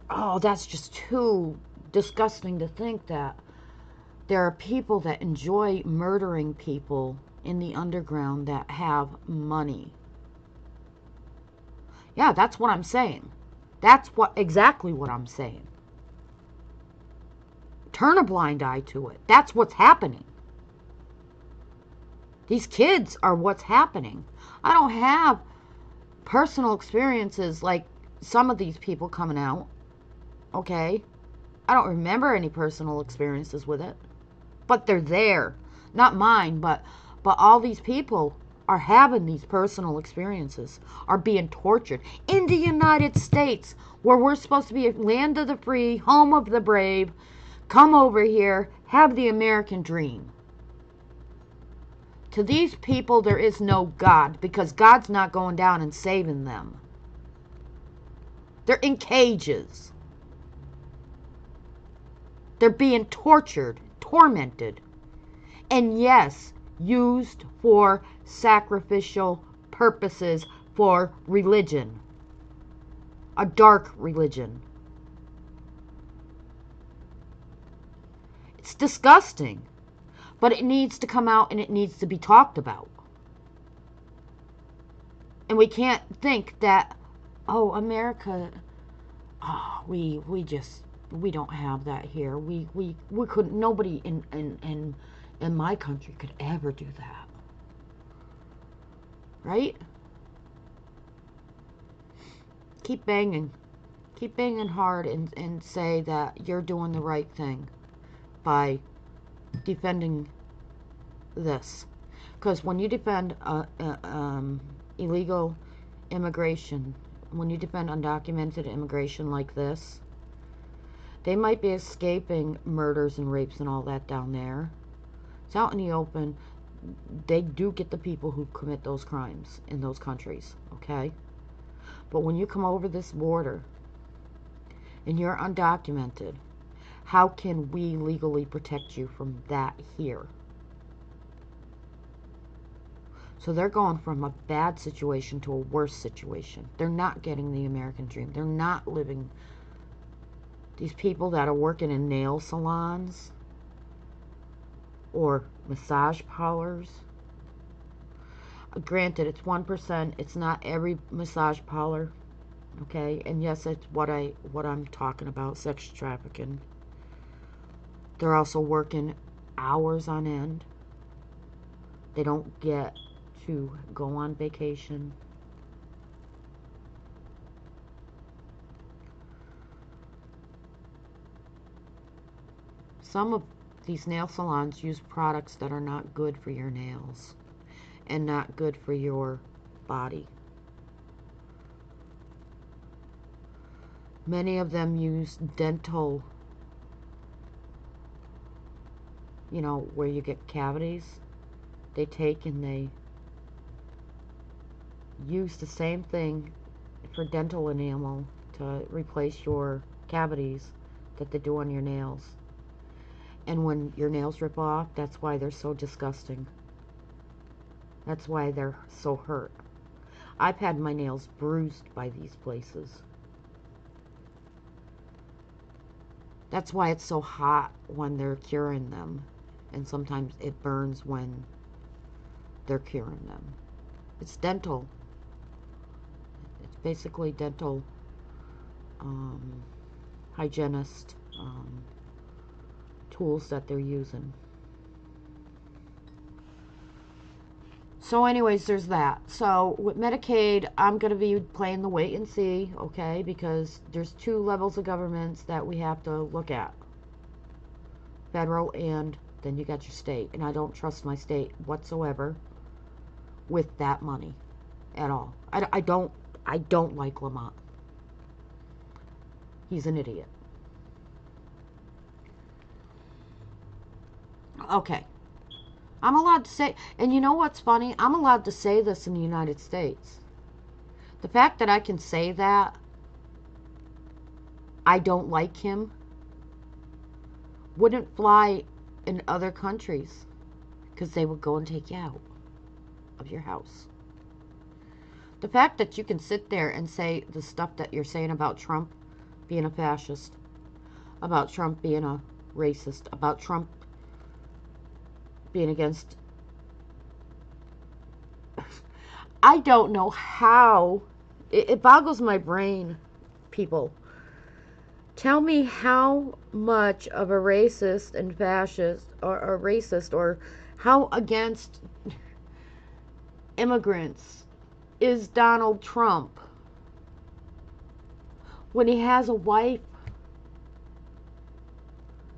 Oh, that's just too disgusting to think that there are people that enjoy murdering people in the underground that have money. Yeah, that's what I'm saying. That's exactly what I'm saying. Turn a blind eye to it. That's what's happening. These kids are what's happening. I don't have personal experiences like some of these people coming out. Okay? I don't remember any personal experiences with it. But they're there. Not mine, but all these people are having these personal experiences, are being tortured in the United States, where we're supposed to be a land of the free, home of the brave. Come over here, have the American dream. To these people, there is no God, because God's not going down and saving them. They're in cages. They're being tortured, tormented. And yes, used for sacrificial purposes for religion. A dark religion. It's disgusting. But it needs to come out and it needs to be talked about. And we can't think that, oh, America, oh, we don't have that here. We couldn't, nobody in my country could ever do that. Right? Keep banging. Keep banging hard and say that you're doing the right thing by defending this. Because when you defend illegal immigration, when you defend undocumented immigration like this, they might be escaping murders and rapes and all that down there. It's out in the open. They do get the people who commit those crimes in those countries, okay? But when you come over this border and you're undocumented, how can we legally protect you from that here? So they're going from a bad situation to a worse situation. They're not getting the American dream. They're not living. These people that are working in nail salons or massage parlors. Granted, it's 1%. It's not every massage parlor. Okay? And yes, it's what I'm talking about, sex trafficking. They're also working hours on end. They don't get to go on vacation. Some of these nail salons use products that are not good for your nails and not good for your body. Many of them use dental, you know, where you get cavities. They take and they use the same thing for dental enamel to replace your cavities that they do on your nails. And when your nails rip off, that's why they're so disgusting. That's why they're so hurt. I've had my nails bruised by these places. That's why it's so hot when they're curing them. And sometimes it burns when they're curing them. It's dental. It's basically dental hygienist tools that they're using. So anyways, there's that. So with Medicaid, I'm going to be playing the wait and see, okay, because there's two levels of governments that we have to look at. Federal and then you got your state. And I don't trust my state whatsoever with that money at all. I don't like Lamont. He's an idiot. Okay. I'm allowed to say, and you know what's funny? I'm allowed to say this in the United States. The fact that I can say that I don't like him wouldn't fly in other countries because they would go and take you out of your house. The fact that you can sit there and say the stuff that you're saying about Trump being a fascist, about Trump being a racist, about Trump being against... I don't know how. It boggles my brain, people. Tell me how much of a racist and fascist, or racist, or how against immigrants is Donald Trump when he has a wife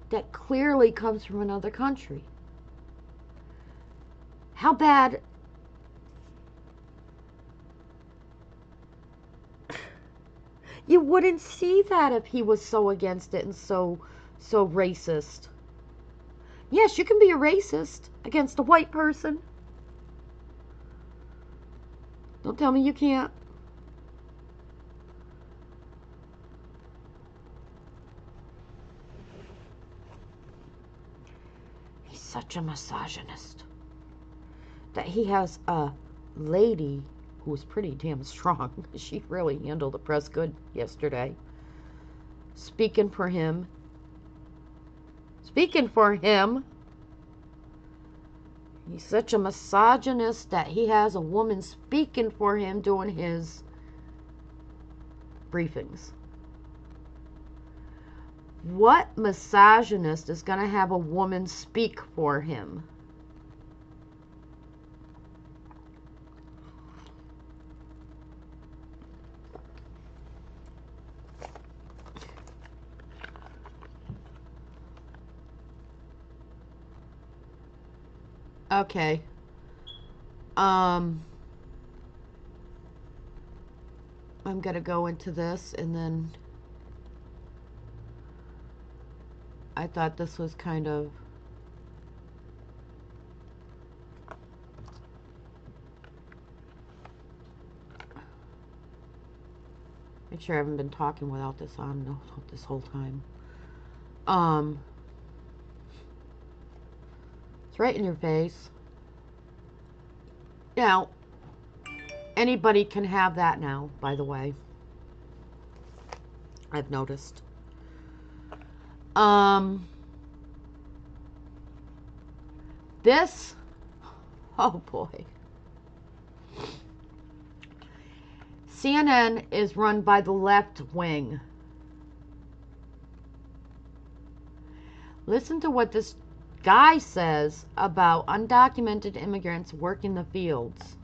that clearly comes from another country. How bad... You wouldn't see that if he was so against it and so racist. Yes, you can be a racist against a white person. Don't tell me you can't. He's such a misogynist that he has a lady who was pretty damn strong. She really handled the press good yesterday. Speaking for him. He's such a misogynist that he has a woman speaking for him doing his briefings. What misogynist is going to have a woman speak for him? Okay. I'm going to go into this, and then I thought this was kind of make sure I haven't been talking without this on this whole time. It's right in your face. Now, anybody can have that now, by the way. I've noticed. This, oh boy. CNN is run by the left wing. Listen to what this guy says about undocumented immigrants working the fields.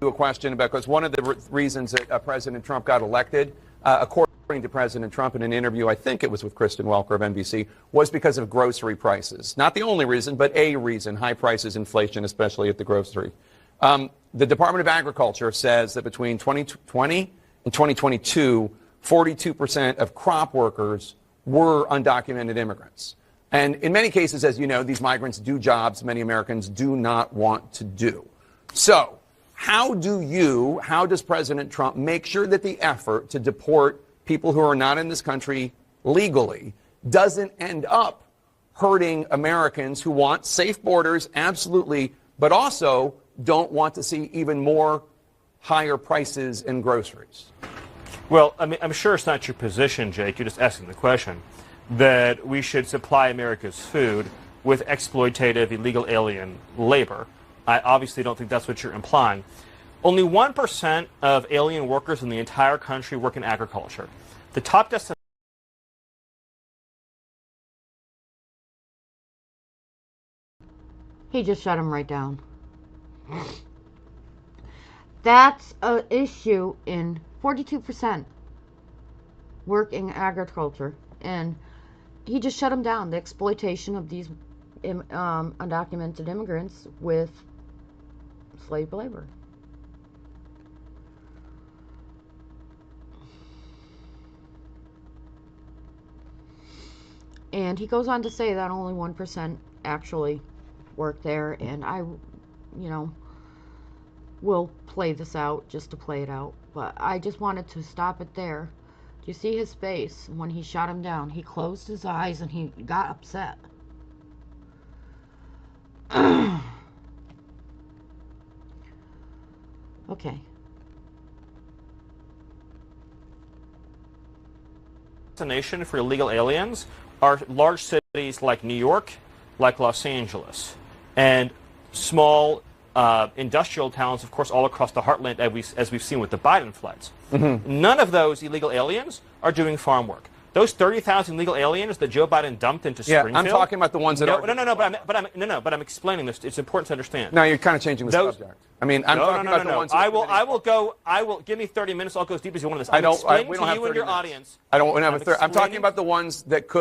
A question about, because one of the reasons that President Trump got elected, according to President Trump in an interview, I think it was with Kristen Welker of NBC, was because of grocery prices. Not the only reason, but a reason: high prices, inflation, especially at the grocery. The Department of Agriculture says that between 2020 and 2022, 42% of crop workers were undocumented immigrants. And in many cases, as you know, these migrants do jobs many Americans do not want to do. So, how does President Trump make sure that the effort to deport people who are not in this country legally doesn't end up hurting Americans who want safe borders, absolutely, but also don't want to see even more higher prices in groceries? Well, I mean, I'm sure it's not your position, Jake, you're just asking the question, that we should supply America's food with exploitative illegal alien labor. I obviously don't think that's what you're implying. Only 1% of alien workers in the entire country work in agriculture. The top destination. He just shut him right down. That's an issue in 42% work in agriculture. And he just shut him down. The exploitation of these undocumented immigrants with slave labor. And he goes on to say that only 1% actually work there, and I, will play this out just to play it out, but I just wanted to stop it there. Do you see his face when he shot him down? He closed his eyes and he got upset. Okay. Destination for illegal aliens are large cities like New York, like Los Angeles, and small industrial towns, of course, all across the heartland, as we've seen with the Biden floods. Mm-hmm. None of those illegal aliens are doing farm work. Those 30,000 illegal aliens that Joe Biden dumped into Springfield. I'm talking about the ones that are. But I'm explaining this. It's important to understand. No, you're kind of changing the subject. I mean, I'm talking about the ones. I will give me 30 minutes. I'll go as deep as you want on this. We don't have 30 your audience. I don't have a 30. I'm talking about the ones that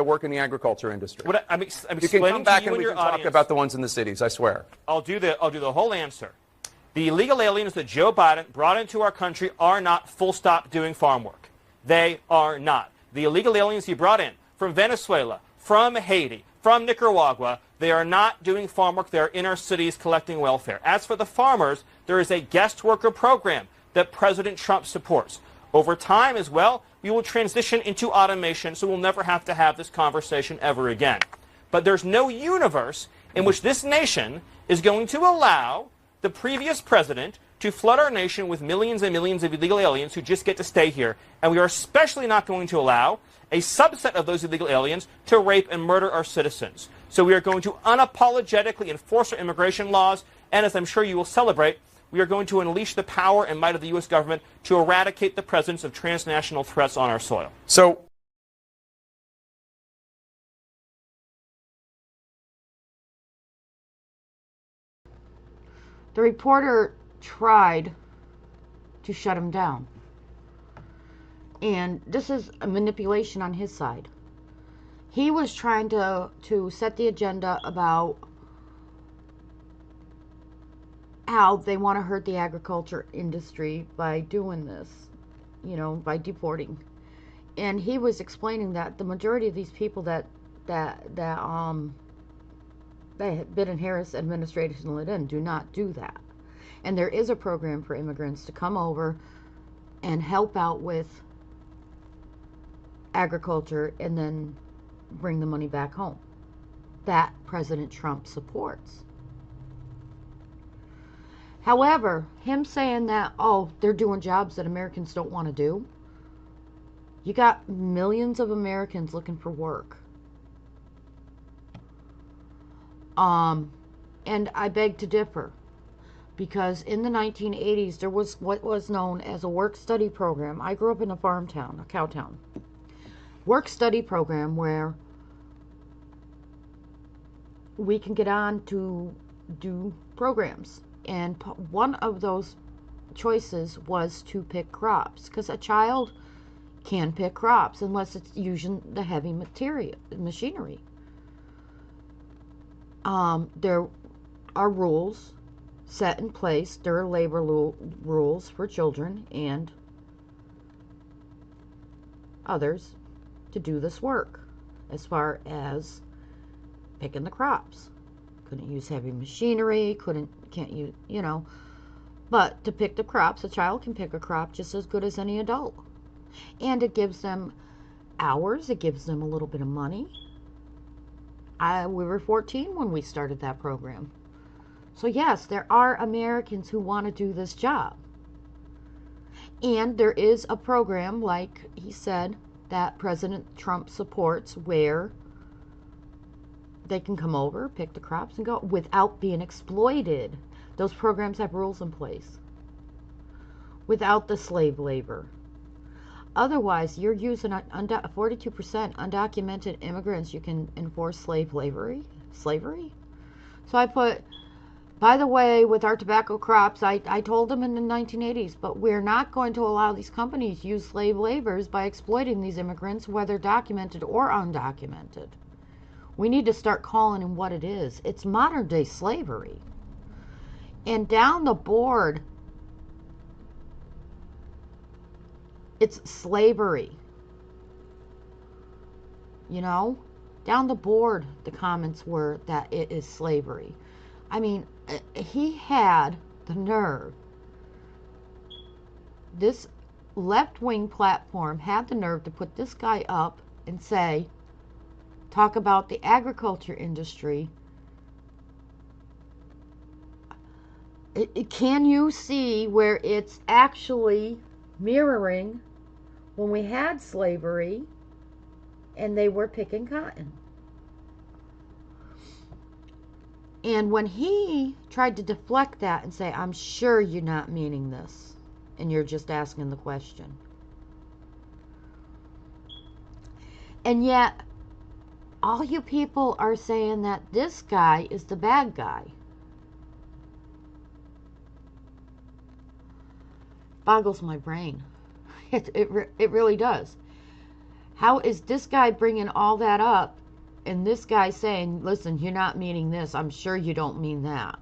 work in the agriculture industry. I'm you can come back and we can audience. talk about the ones in the cities. I swear. I'll do the whole answer. The illegal aliens that Joe Biden brought into our country are not full stop doing farm work. They are not. The illegal aliens he brought in from Venezuela, from Haiti, from Nicaragua. They are not doing farm work. They are in our cities collecting welfare. As for the farmers, there is a guest worker program that President Trump supports. Over time as well, we will transition into automation, so we'll never have to have this conversation ever again. But there's no universe in which this nation is going to allow the previous president to flood our nation with millions and millions of illegal aliens who just get to stay here. And we are especially not going to allow a subset of those illegal aliens to rape and murder our citizens. So we are going to unapologetically enforce our immigration laws, and as I'm sure you will celebrate, we are going to unleash the power and might of the U.S. government to eradicate the presence of transnational threats on our soil. So The reporter tried to shut him down. And this is a manipulation on his side. He was trying to set the agenda about how they want to hurt the agriculture industry by doing this, you know, by deporting. And he was explaining that the majority of these people that Biden-Harris administration let in do not do that. And there is a program for immigrants to come over and help out with agriculture and then bring the money back home. That President Trump supports. However, him saying that, oh, they're doing jobs that Americans don't want to do, you got millions of Americans looking for work. And I beg to differ, because in the 1980s there was what was known as a work-study program. I grew up in a farm town, a cow town. Work-study program where we can get on to do programs. And one of those choices was to pick crops, because a child can pick crops unless it's using the heavy machinery. There are rules set in place. There are labor rules for children and others to do this work, as far as picking the crops. Couldn't use heavy machinery, can't use, you know. But to pick the crops, a child can pick a crop just as good as any adult. And it gives them hours, it gives them a little bit of money. We were 14 when we started that program. So yes, there are Americans who want to do this job. And there is a program, like he said, that President Trump supports, where they can come over, pick the crops, and go without being exploited. Those programs have rules in place. Without the slave labor. Otherwise, you're using 42% undocumented immigrants. You can enforce slavery. So I put, by the way, with our tobacco crops, I told them in the 1980s, but we're not going to allow these companies to use slave laborers by exploiting these immigrants, whether documented or undocumented. We need to start calling it what it is. It's modern day slavery. And down the board, it's slavery. You know, down the board, the comments were that it is slavery. I mean, he had the nerve. This left-wing platform had the nerve to put this guy up and say, talk about the agriculture industry. Can you see where it's actually mirroring when we had slavery and they were picking cotton? And when he tried to deflect that and say, I'm sure you're not meaning this, and you're just asking the question. And yet, all you people are saying that this guy is the bad guy. Boggles my brain. It really does. How is this guy bringing all that up, and this guy saying, listen, you're not meaning this, I'm sure you don't mean that?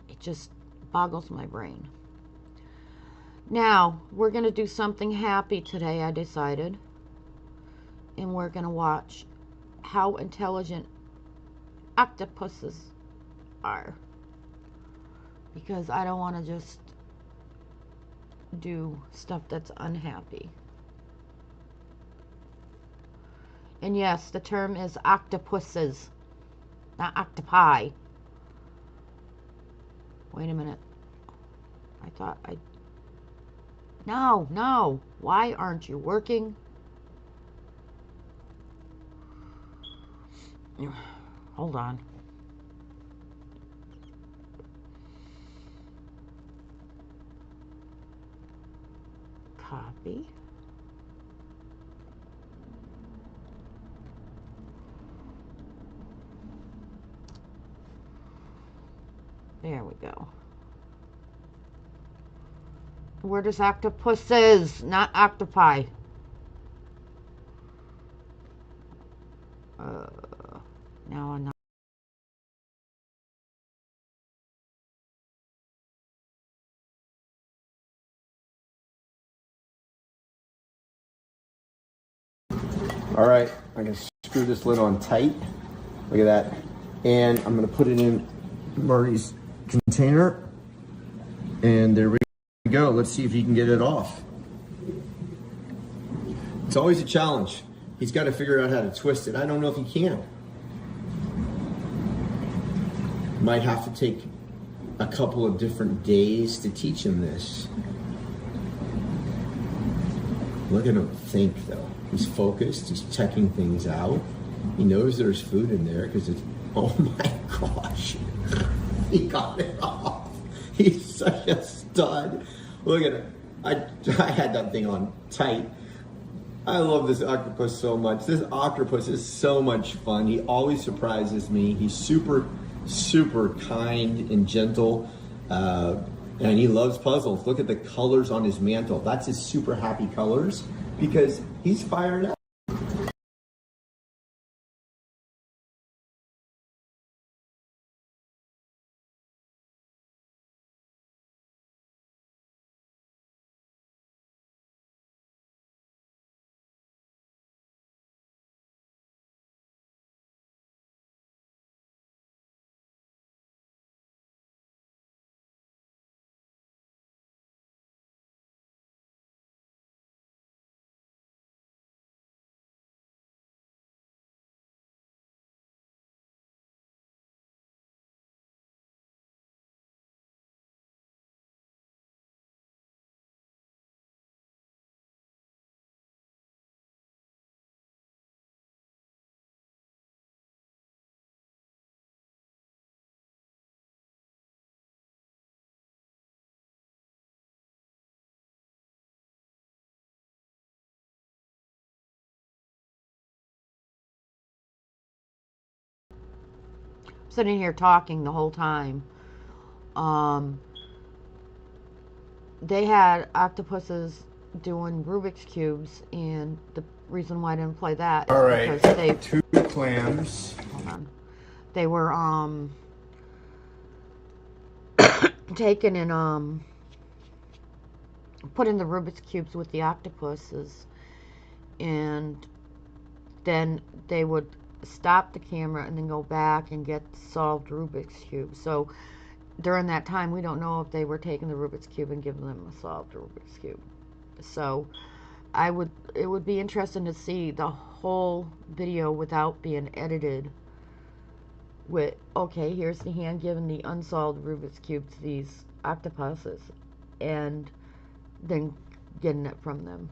It just boggles my brain. Now, we're going to do something happy today, I decided. And we're going to watch how intelligent octopuses are. Because I don't want to just do stuff that's unhappy. And yes, the term is octopuses, not octopi. Wait a minute. I thought I... No, no. Why aren't you working? Hold on. Copy. There we go. Where does octopuses, not octopi. Now I'm not. All right, I can screw this lid on tight. Look at that. And I'm gonna put it in Marty's container. And there we go. Let's see if he can get it off. It's always a challenge. He's got to figure out how to twist it. I don't know if he can. Might have to take a couple of different days to teach him this. Look at him think, though. He's focused. He's checking things out. He knows there's food in there because it's... Oh my gosh. He got it off. He's such a stud. Look at him. I had that thing on tight. I love this octopus so much. This octopus is so much fun. He always surprises me. He's super, super kind and gentle. And he loves puzzles. Look at the colors on his mantle. That's his super happy colors because he's fired up. Sitting here talking the whole time. They had octopuses doing Rubik's Cubes, and the reason why I didn't play that is All right, because they... 2 clams. Hold on. They were, taken and, put in the Rubik's Cubes with the octopuses, and then they would stop the camera and then go back and get solved Rubik's Cube. So during that time, we don't know if they were taking the Rubik's Cube and giving them a solved Rubik's Cube. So it would be interesting to see the whole video without being edited with, okay, here's the hand giving the unsolved Rubik's Cube to these octopuses and then getting it from them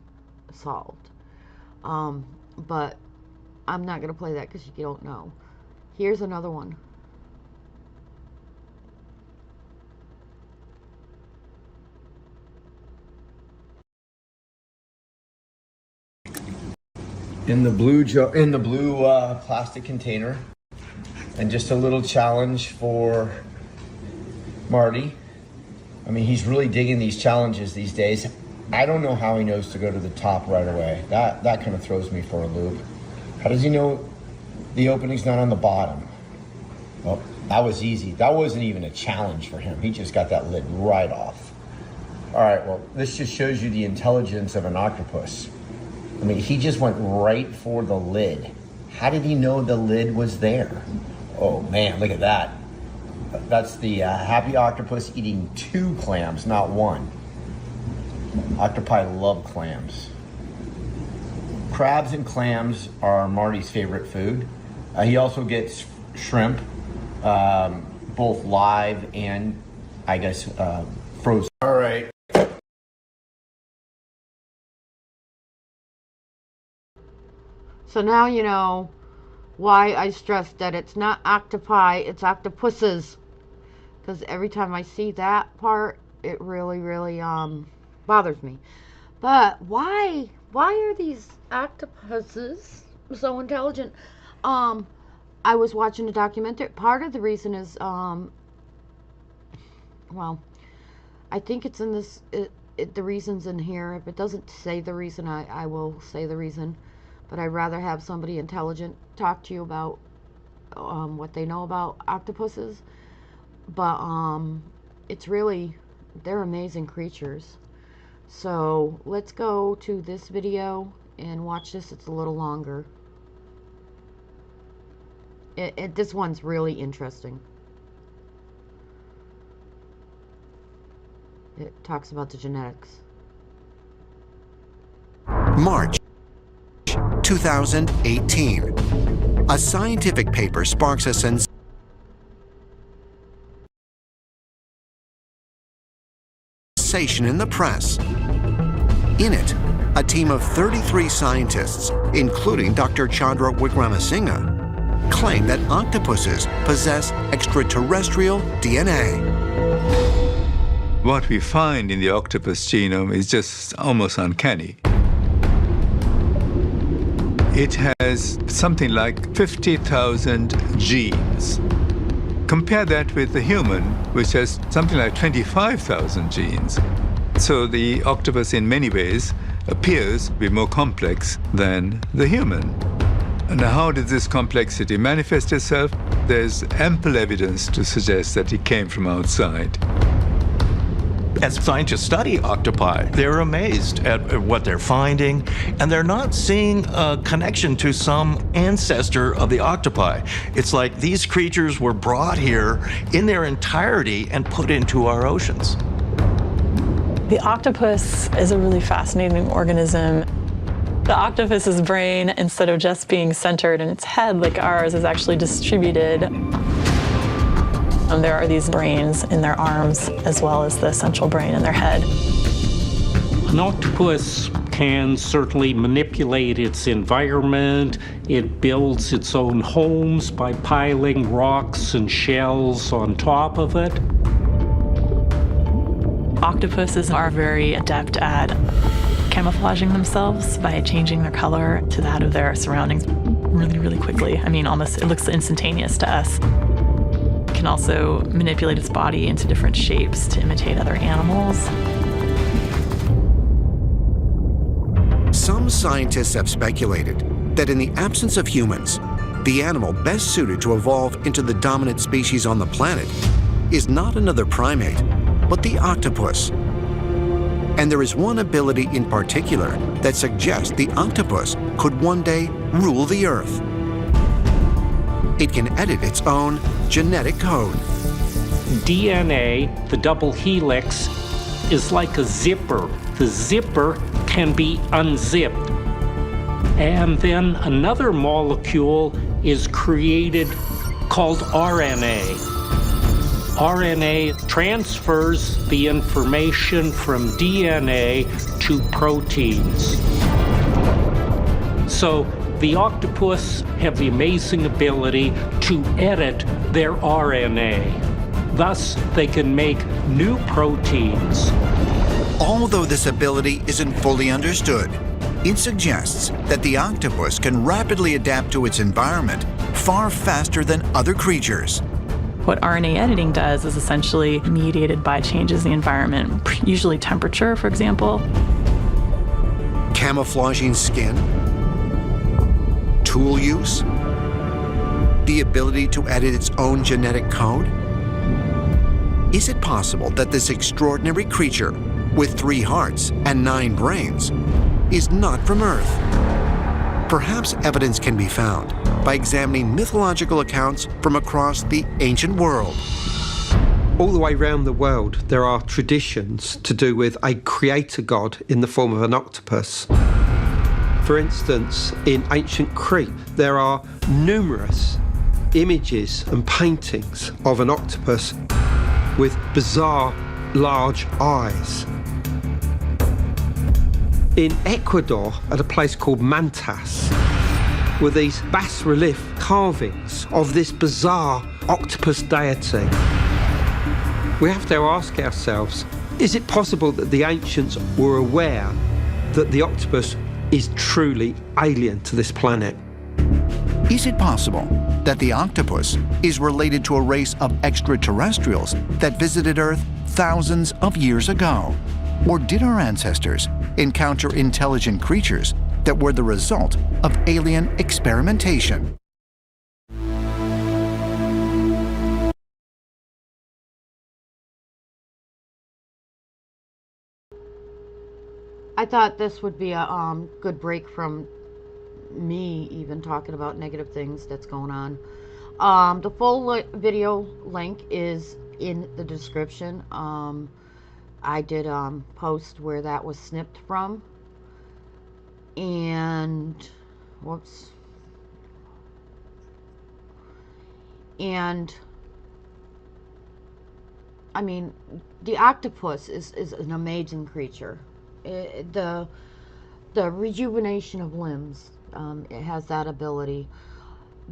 solved. But I'm not going to play that because you don't know. Here's another one. In the blue plastic container. And just a little challenge for Marty. I mean, he's really digging these challenges these days. I don't know how he knows to go to the top right away. That kind of throws me for a loop. How does he know the opening's not on the bottom? Well, that was easy. That wasn't even a challenge for him. He just got that lid right off. All right, well, this just shows you the intelligence of an octopus. I mean, he just went right for the lid. How did he know the lid was there? Oh man, look at that. That's the happy octopus eating 2 clams, not 1. Octopi love clams. Crabs and clams are Marty's favorite food. He also gets shrimp, both live and, I guess, frozen. All right. So now you know why I stress that it's not octopi, it's octopuses. Because every time I see that part, it really, really bothers me. But why are these octopuses so intelligent? I was watching a documentary. Part of the reason is, well, I think it's in this, the reason's in here. If it doesn't say the reason, I will say the reason. But I'd rather have somebody intelligent talk to you about what they know about octopuses. But it's really, they're amazing creatures. So let's go to this video and watch this. It's a little longer. This one's really interesting. It talks about the genetics. March 2018. A scientific paper sparks a sensation in the press. In it, a team of 33 scientists, including Dr. Chandra Wickramasinghe, claim that octopuses possess extraterrestrial DNA. What we find in the octopus genome is just almost uncanny. It has something like 50,000 genes. Compare that with the human, which has something like 25,000 genes. So the octopus, in many ways, appears to be more complex than the human. And how did this complexity manifest itself? There's ample evidence to suggest that it came from outside. As scientists study octopi, they're amazed at what they're finding, and they're not seeing a connection to some ancestor of the octopi. It's like these creatures were brought here in their entirety and put into our oceans. The octopus is a really fascinating organism. The octopus's brain, instead of just being centered in its head like ours, is actually distributed. There are these brains in their arms as well as the central brain in their head. An octopus can certainly manipulate its environment. It builds its own homes by piling rocks and shells on top of it. Octopuses are very adept at camouflaging themselves by changing their color to that of their surroundings really, really quickly. I mean, almost it looks instantaneous to us. Can also manipulate its body into different shapes to imitate other animals. Some scientists have speculated that in the absence of humans, the animal best suited to evolve into the dominant species on the planet is not another primate, but the octopus. And there is one ability in particular that suggests the octopus could one day rule the Earth. It can edit its own genetic code. DNA, the double helix, is like a zipper. The zipper can be unzipped. And then another molecule is created called RNA. RNA transfers the information from DNA to proteins. So the octopus have the amazing ability to edit their RNA. Thus, they can make new proteins. Although this ability isn't fully understood, it suggests that the octopus can rapidly adapt to its environment far faster than other creatures. What RNA editing does is essentially mediated by changes in the environment, usually temperature, for example. Camouflaging skin, tool use, the ability to edit its own genetic code? Is it possible that this extraordinary creature with 3 hearts and 9 brains, is not from Earth. Perhaps evidence can be found by examining mythological accounts from across the ancient world. All the way around the world, there are traditions to do with a creator god in the form of an octopus. For instance, in ancient Crete, there are numerous images and paintings of an octopus with bizarre large eyes. In Ecuador, at a place called Mantas, were these bas-relief carvings of this bizarre octopus deity. We have to ask ourselves, is it possible that the ancients were aware that the octopus is truly alien to this planet? Is it possible that the octopus is related to a race of extraterrestrials that visited Earth thousands of years ago? Or did our ancestors encounter intelligent creatures that were the result of alien experimentation? I thought this would be a good break from me even talking about negative things that's going on. The full video link is in the description. I did post where that was snipped from, and whoops, and I mean, the octopus is an amazing creature. The rejuvenation of limbs, it has that ability.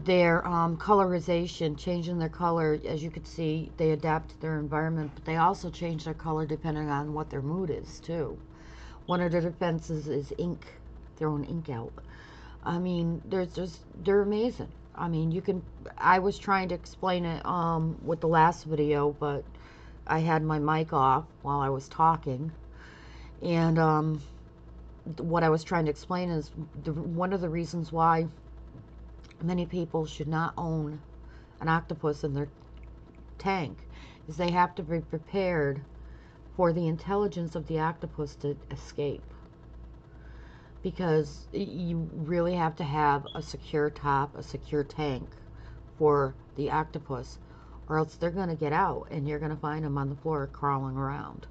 Their colorization, changing their color, as you can see, they adapt to their environment, but they also change their color depending on what their mood is too. One of their defenses is ink, throwing ink out. I mean, they're amazing. I mean, you can. I was trying to explain it with the last video, but I had my mic off while I was talking, and what I was trying to explain is one of the reasons why many people should not own an octopus in their tank is they have to be prepared for the intelligence of the octopus to escape, because you really have to have a secure top, a secure tank for the octopus, or else they're going to get out and you're going to find them on the floor crawling around,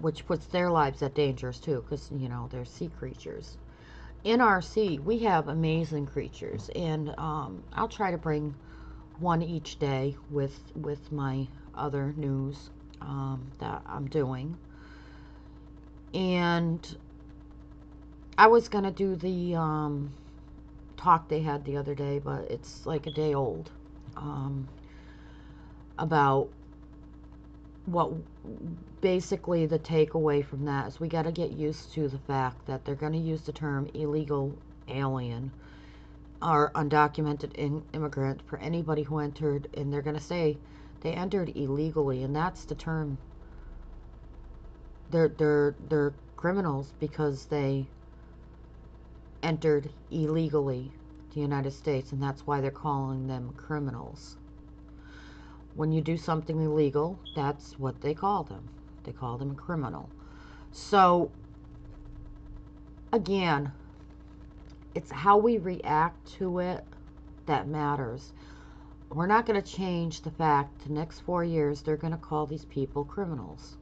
which puts their lives at danger too, because you know they're sea creatures. In our sea, we have amazing creatures, and I'll try to bring one each day with my other news that I'm doing. And I was gonna do the talk they had the other day, but it's like a day old, about what basically the takeaway from that is we got to get used to the fact that they're going to use the term illegal alien or undocumented immigrant for anybody who entered, and they're going to say they entered illegally, and that's the term. They're criminals because they entered illegally the United States, and that's why they're calling them criminals. When you do something illegal, that's what they call them. They call them a criminal. So, again, it's how we react to it that matters. We're not going to change the fact the next 4 years they're going to call these people criminals.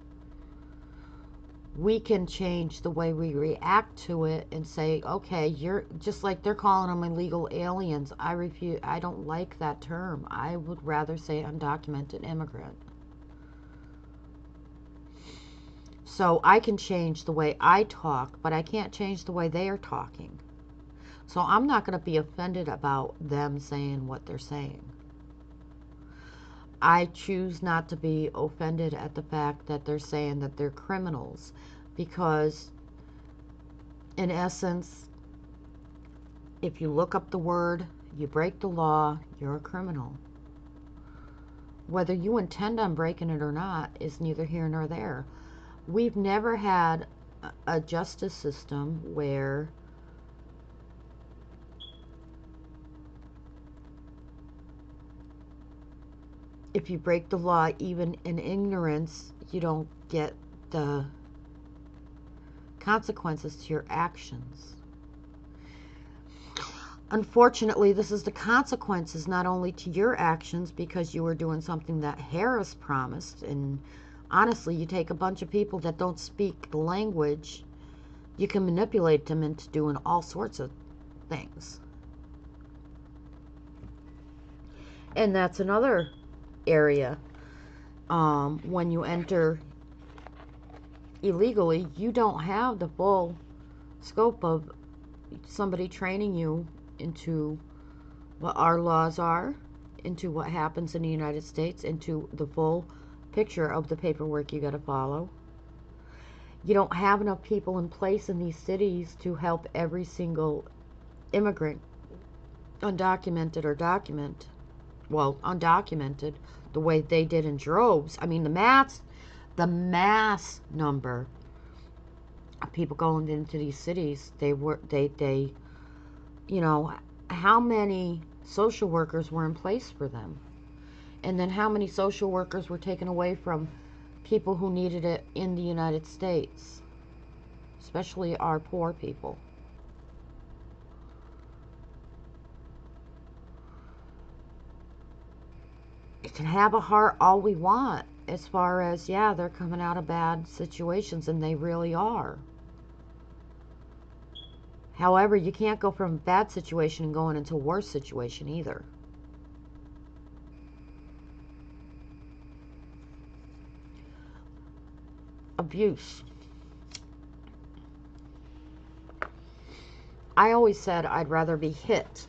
We can change the way we react to it and say, okay, you're just like they're calling them illegal aliens. I refuse. I don't like that term. I would rather say undocumented immigrant. So I can change the way I talk, but I can't change the way they are talking. So I'm not going to be offended about them saying what they're saying. I choose not to be offended at the fact that they're saying that they're criminals, because in essence, if you look up the word, you break the law, you're a criminal. Whether you intend on breaking it or not is neither here nor there. We've never had a justice system where if you break the law, even in ignorance, you don't get the consequences to your actions. Unfortunately, this is the consequences not only to your actions because you were doing something that Harris promised, and honestly, you take a bunch of people that don't speak the language, you can manipulate them into doing all sorts of things. And that's another area. When you enter illegally, you don't have the full scope of somebody training you into what our laws are, into what happens in the United States, into the full picture of the paperwork you got to follow. You don't have enough people in place in these cities to help every single immigrant, undocumented or undocumented, the way they did in droves. I mean, the mass number of people going into these cities, how many social workers were in place for them? And then how many social workers were taken away from people who needed it in the United States, especially our poor people? We can have a heart all we want as far as, yeah, they're coming out of bad situations, and they really are. However, you can't go from a bad situation and going into a worse situation either. Abuse. I always said I'd rather be hit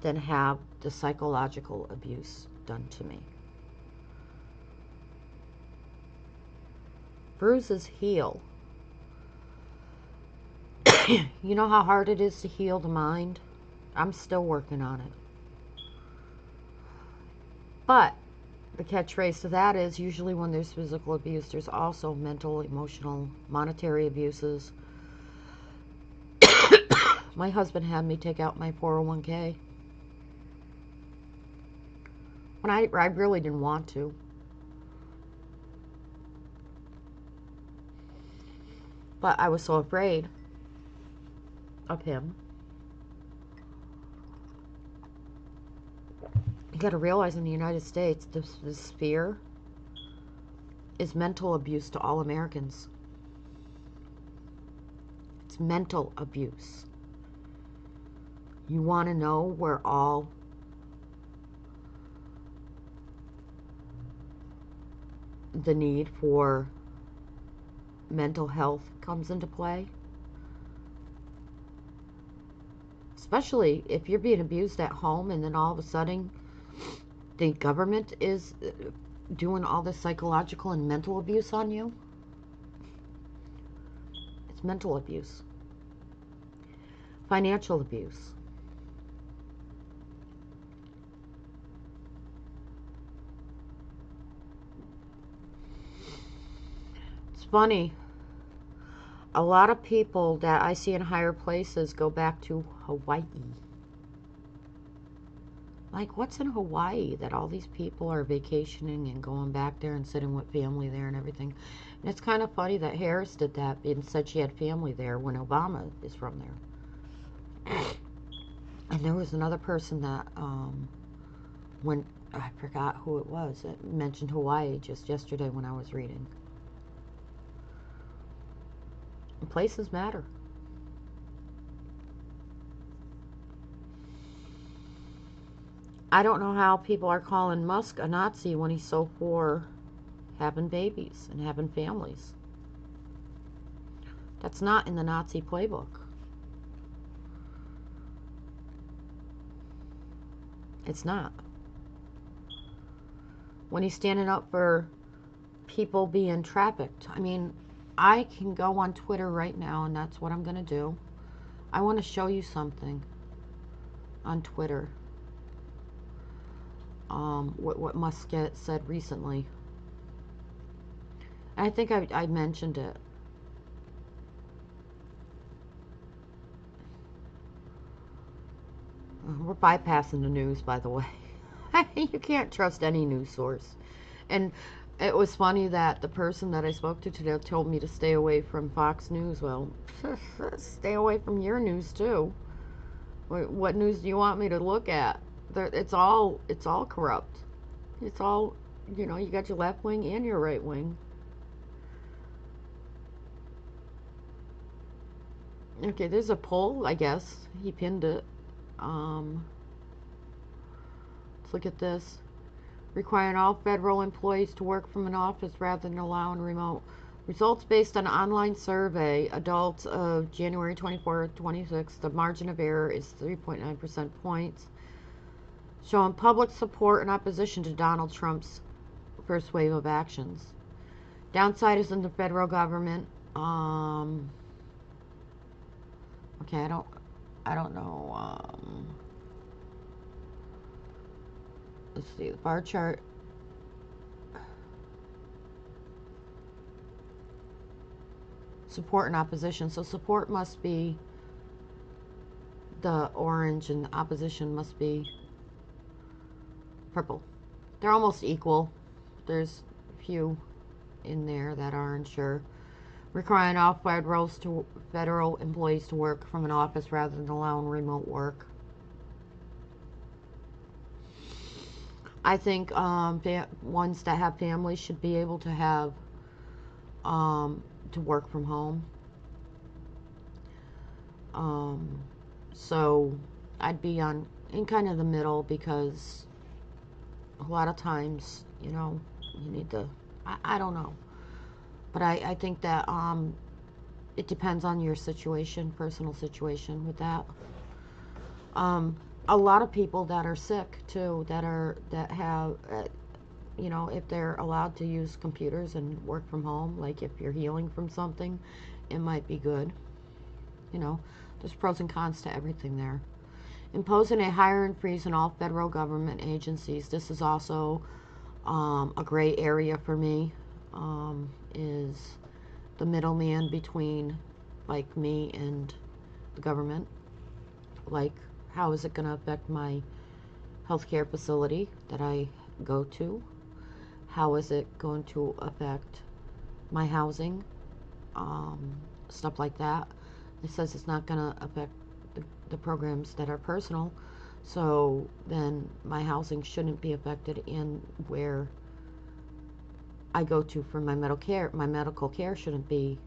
than have the psychological abuse done to me. Bruises heal. You know how hard it is to heal the mind? I'm still working on it. But the catchphrase to that is usually when there's physical abuse, there's also mental, emotional, monetary abuses. My husband had me take out my 401k when I really didn't want to. But I was so afraid of him. You got to realize in the United States, this fear is mental abuse to all Americans. It's mental abuse. You want to know where all the need for mental health comes into play? Especially if you're being abused at home and then all of a sudden the government is doing all this psychological and mental abuse on you. It's mental abuse. Financial abuse. It's funny. A lot of people that I see in higher places go back to Hawaii. Like, what's in Hawaii that all these people are vacationing and going back there and sitting with family there and everything? And it's kind of funny that Harris did that and said she had family there when Obama is from there. And there was another person that, when I forgot who it was, that mentioned Hawaii just yesterday when I was reading. Places matter. I don't know how people are calling Musk a Nazi when he's so for having babies and having families. That's not in the Nazi playbook. It's not. When he's standing up for people being trafficked. I mean, I can go on Twitter right now, and that's what I'm going to do. I want to show you something on Twitter. What Musk said recently. I think I mentioned it. We're bypassing the news, by the way. You can't trust any news source. And it was funny that the person that I spoke to today told me to stay away from Fox News. Well, stay away from your news too. What news do you want me to look at? It's all corrupt. It's all, you know, you got your left wing and your right wing. Okay, there's a poll, I guess. He pinned it. Let's look at this. Requiring all federal employees to work from an office rather than allowing remote. Results based on online survey, adults of January 24, 26. The margin of error is 3.9% points, showing public support and opposition to Donald Trump's first wave of actions. Downside is in the federal government. Okay, I don't know. Let's see the bar chart. Support and opposition. So support must be the orange and the opposition must be purple. They're almost equal. There's a few in there that are unsure. Requiring all federal employees to work from an office rather than allowing remote work. I think ones that have families should be able to have to work from home. So I'd be in kind of the middle, because a lot of times, you know, you need to, I don't know. But I think that it depends on your situation, personal situation with that. A lot of people that are sick too, that have, you know, if they're allowed to use computers and work from home, like if you're healing from something, it might be good. You know, there's pros and cons to everything there. Imposing a hiring freeze on all federal government agencies. This is also a gray area for me. Is the middleman between, like, me and the government. Like, how is it going to affect my healthcare facility that I go to? How is it going to affect my housing? Stuff like that. It says it's not going to affect the programs that are personal, so then my housing shouldn't be affected, in where I go to for my medical care shouldn't be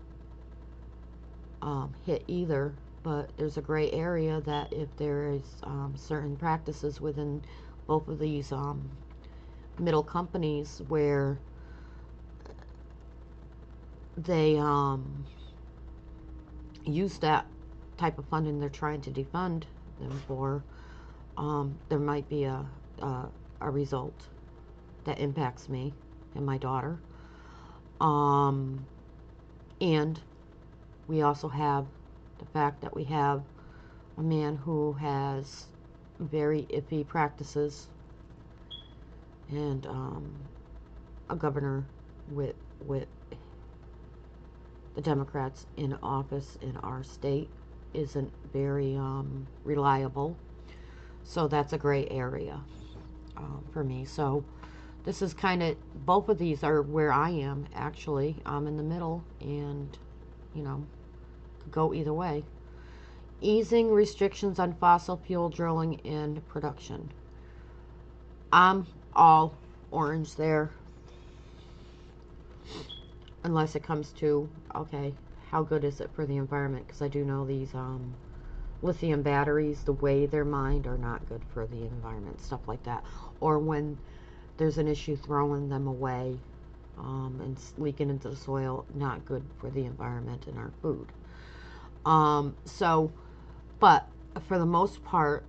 hit either. But there's a gray area that if there is certain practices within both of these middle companies where they use that type of funding they're trying to defund them for, there might be a result that impacts me and my daughter. And we also have the fact that we have a man who has very iffy practices, and a governor with the Democrats in office in our state isn't very reliable. So that's a gray area for me. So this is kind of, both of these are where I am, actually. I'm in the middle, and, you know, could go either way. Easing restrictions on fossil fuel drilling and production. I'm all orange there. Unless it comes to, okay, how good is it for the environment? Because I do know these lithium batteries, the way they're mined, are not good for the environment, stuff like that. Or when there's an issue, throwing them away and leaking into the soil, not good for the environment and our food. So, but for the most part,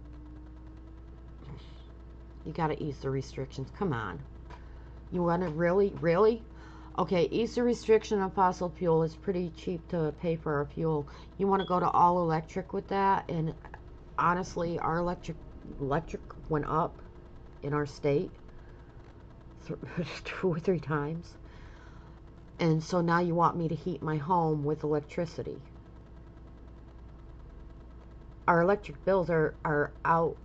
you got to ease the restrictions. Come on. You want to really? Okay, ease the restriction on fossil fuel. Is pretty cheap to pay for our fuel. You want to go to all electric with that? And honestly, our electric went up in our state 2 or 3 times. And so now you want me to heat my home with electricity. Our electric bills are out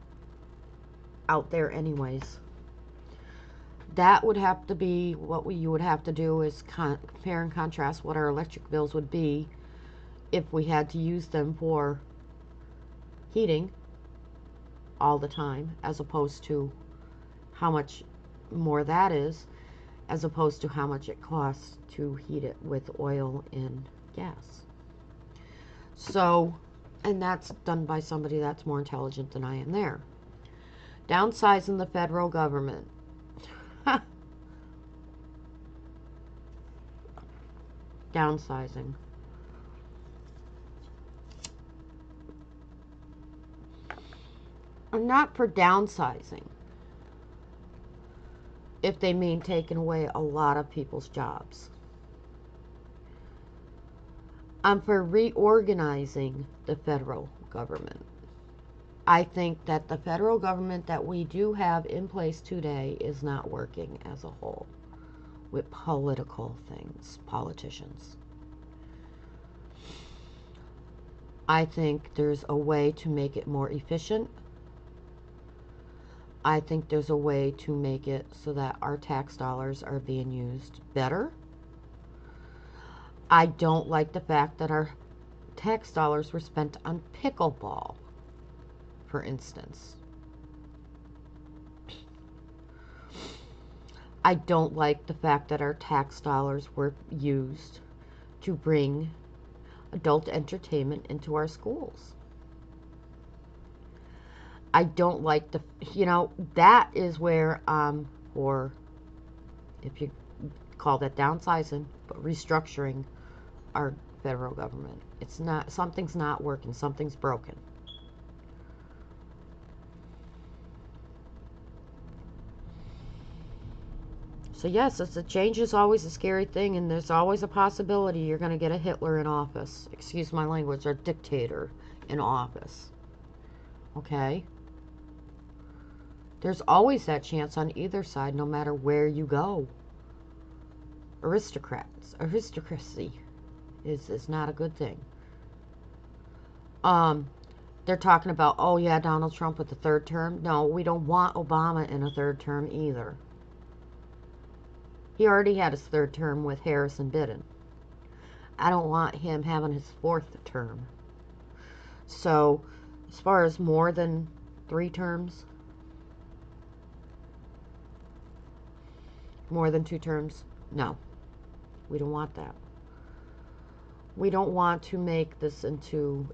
there anyways. that would have to be what you would have to do is compare and contrast what our electric bills would be if we had to use them for heating all the time, as opposed to how much more that is, as opposed to how much it costs to heat it with oil and gas. So, and that's done by somebody that's more intelligent than I am there. Downsizing the federal government. Downsizing. I'm not for downsizing if they mean taking away a lot of people's jobs. I'm for reorganizing the federal government. I think that the federal government that we do have in place today is not working as a whole with political things, politicians. I think there's a way to make it more efficient. I think there's a way to make it so that our tax dollars are being used better. I don't like the fact that our tax dollars were spent on pickleball, for instance. I don't like the fact that our tax dollars were used to bring adult entertainment into our schools. I don't like that is where or if you call that downsizing, but restructuring our federal government. It's not, something's not working, something's broken. So yes, it's a change is always a scary thing, and there's always a possibility you're going to get a Hitler in office. Excuse my language, or dictator in office. Okay? There's always that chance on either side, no matter where you go. Aristocracy is not a good thing. They're talking about, oh yeah, Donald Trump with the third term. No, we don't want Obama in a third term either. He already had his third term with Harris and Biden. I don't want him having his fourth term. So, as far as more than 3 terms, more than 2 terms, no. We don't want that. We don't want to make this into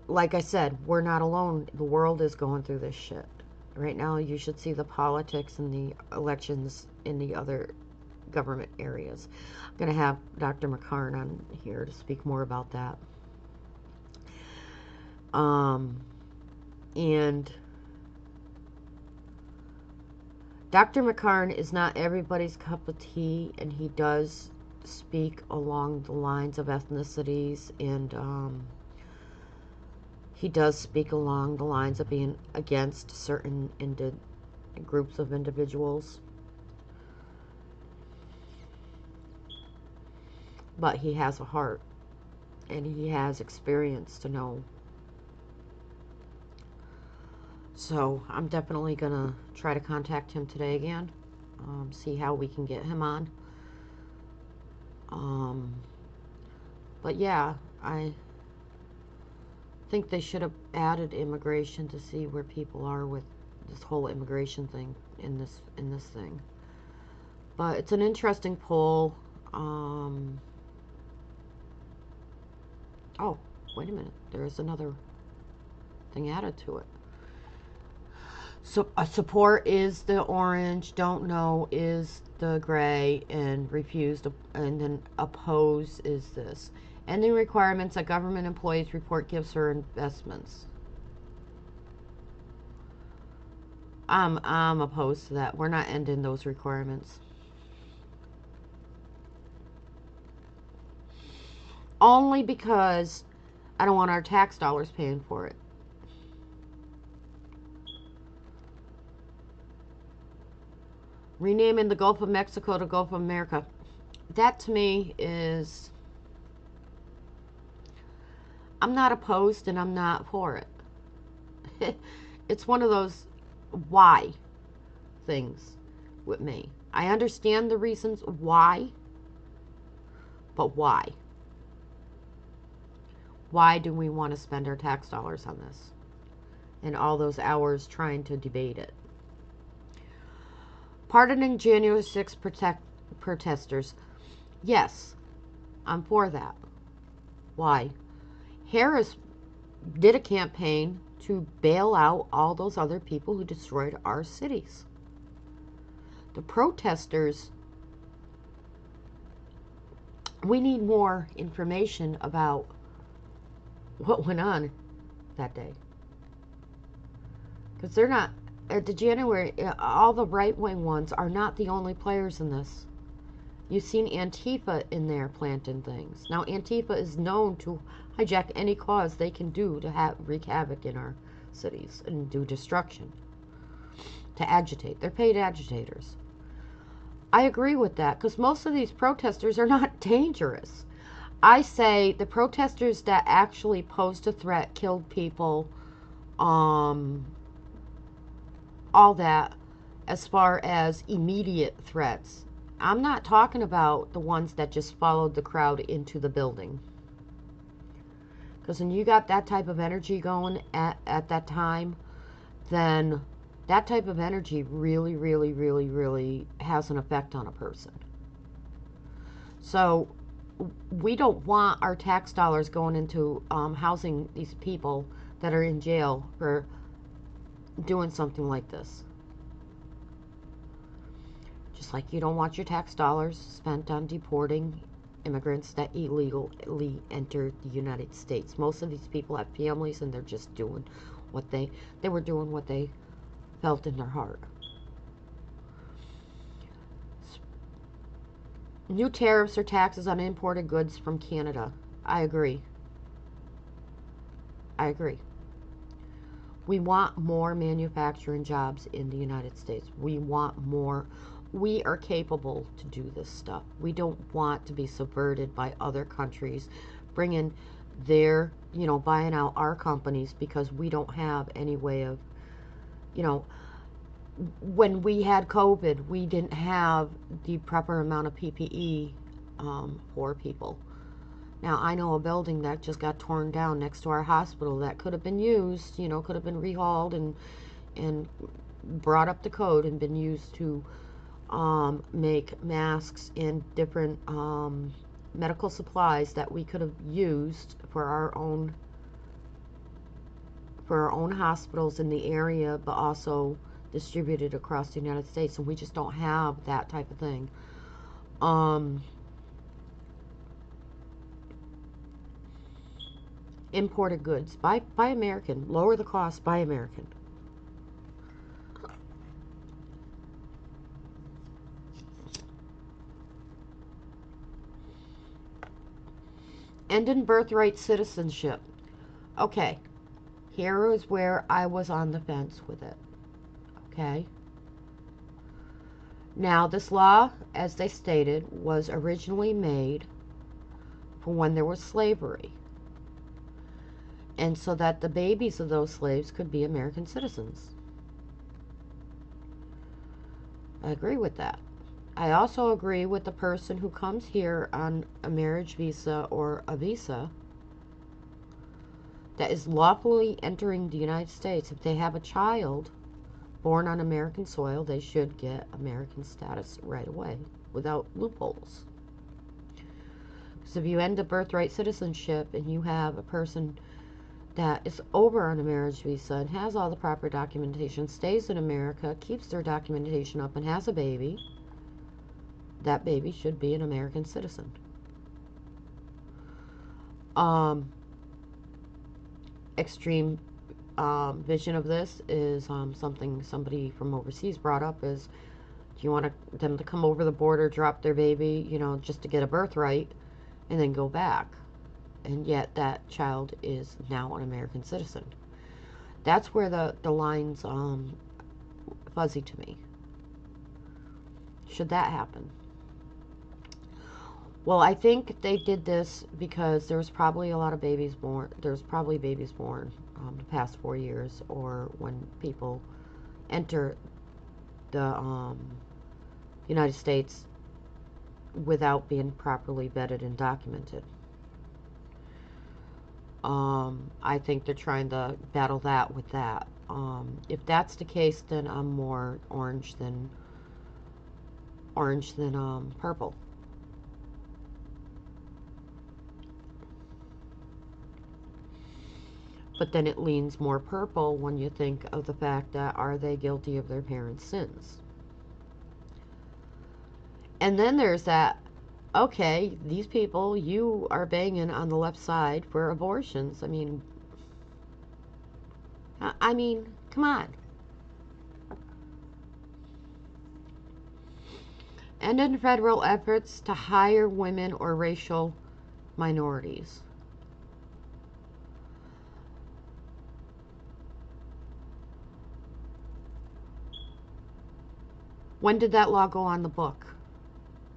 like I said, we're not alone. The world is going through this shit. Right now, you should see the politics and the elections in the other government areas. I'm going to have Dr. McCarn on here to speak more about that. And Dr. McCarn is not everybody's cup of tea, and he does speak along the lines of ethnicities, and he does speak along the lines of being against certain groups of individuals. But he has a heart, and he has experience to know. So I'm definitely going to try to contact him today again, see how we can get him on. But yeah, I think they should have added immigration to see where people are with this whole immigration thing in this thing. But it's an interesting poll. Oh, wait a minute. There is another thing added to it. So support is the orange, don't know is the gray, and refused, and then oppose is this. Ending requirements that government employees report gifts or investments. I'm opposed to that. We're not ending those requirements. Only because I don't want our tax dollars paying for it. Renaming the Gulf of Mexico to Gulf of America. That to me is, I'm not opposed and I'm not for it. it's one of those why things with me. I understand the reasons why, but why? Why do we want to spend our tax dollars on this? And all those hours trying to debate it. Pardoning January 6 protesters. Yes, I'm for that. Why? Harris did a campaign to bail out all those other people who destroyed our cities. The protesters, we need more information about what went on that day. Because they're not, at the January, all the right-wing ones are not the only players in this. You've seen Antifa in there planting things. Now, Antifa is known to hijack any cause they can do to wreak havoc in our cities and do destruction. To agitate. They're paid agitators. I agree with that, because most of these protesters are not dangerous. I say the protesters that actually posed a threat, killed people, all that, as far as immediate threats. I'm not talking about the ones that just followed the crowd into the building. Because when you got that type of energy going at that time, then that type of energy really, really, really, really has an effect on a person. So we don't want our tax dollars going into housing these people that are in jail for doing something like this. Just like you don't want your tax dollars spent on deporting immigrants that illegally entered the United States. Most of these people have families and they're just doing what they were doing what they felt in their heart. New tariffs or taxes on imported goods from Canada. I agree. I agree. We want more manufacturing jobs in the United States. We want more. We are capable to do this stuff. We don't want to be subverted by other countries bringing their, buying out our companies because we don't have any way of, when we had COVID, we didn't have the proper amount of PPE for people. Now, I know a building that just got torn down next to our hospital that could have been used, could have been rehauled and brought up to code and been used to make masks and different medical supplies that we could have used for our own hospitals in the area, but also distributed across the United States, and we just don't have that type of thing. Imported goods, buy American, lower the cost, buy American. End in birthright citizenship. Okay, here is where I was on the fence with it. Okay. Now, this law, as they stated, was originally made for when there was slavery. And so that the babies of those slaves could be American citizens. I agree with that. I also agree with the person who comes here on a marriage visa or a visa that is lawfully entering the United States. If they have a child born on American soil, they should get American status right away without loopholes. Because if you end up birthright citizenship and you have a person that is over on a marriage visa and has all the proper documentation, stays in America, keeps their documentation up, and has a baby, that baby should be an American citizen. Extreme vision of this is something somebody from overseas brought up is, do you want them to come over the border, drop their baby, just to get a birthright, and then go back? And yet that child is now an American citizen. That's where the line's fuzzy to me. Should that happen? Well, I think they did this because there was probably a lot of babies born. There's probably babies born the past 4 years, or when people enter the United States without being properly vetted and documented. I think they're trying to battle that with that. If that's the case, then I'm more orange than purple. But then it leans more purple when you think of the fact that are they guilty of their parents' sins? And then there's that, okay, these people, you are banging on the left side for abortions. I mean, come on. And in federal efforts to hire women or racial minorities. When did that law go on the book?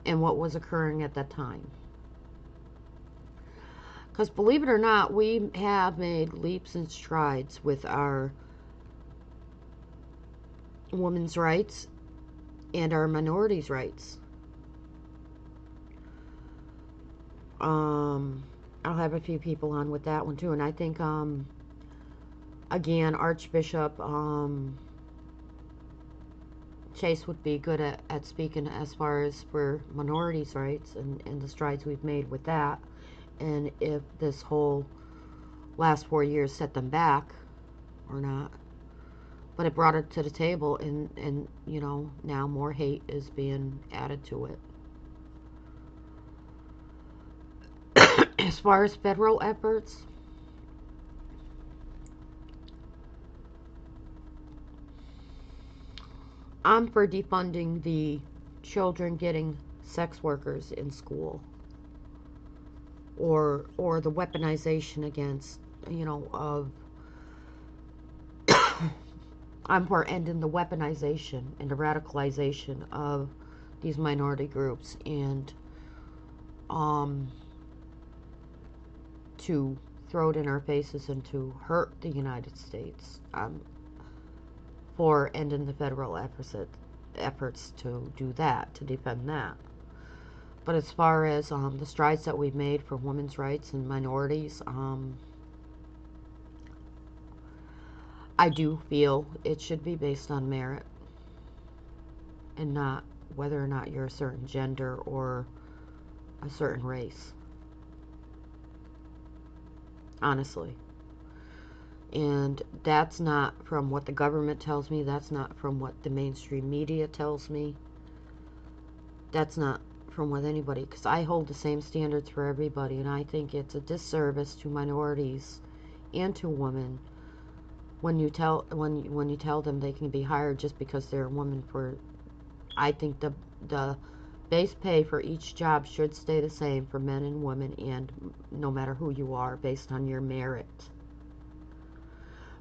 And what was occurring at that time? Because believe it or not, we have made leaps and strides with our women's rights and our minorities' rights. I'll have a few people on with that one too. And I think, again, Archbishop Chase would be good at speaking as far as for minorities' rights and the strides we've made with that. And if this whole last 4 years set them back or not. But it brought it to the table, and you know, now more hate is being added to it. As far as federal efforts, I'm for defunding the children getting sex workers in school, or the weaponization against, you know, of I'm for ending the weaponization and the radicalization of these minority groups, and to throw it in our faces and to hurt the United States. For ending the federal efforts to do that, to defend that. But as far as the strides that we've made for women's rights and minorities, I do feel it should be based on merit and not whether or not you're a certain gender or a certain race. Honestly. And that's not from what the government tells me. That's not from what the mainstream media tells me. That's not from what anybody, because I hold the same standards for everybody, and I think it's a disservice to minorities and to women when you tell them they can be hired just because they're a woman. For I think the base pay for each job should stay the same for men and women, and no matter who you are, based on your merit.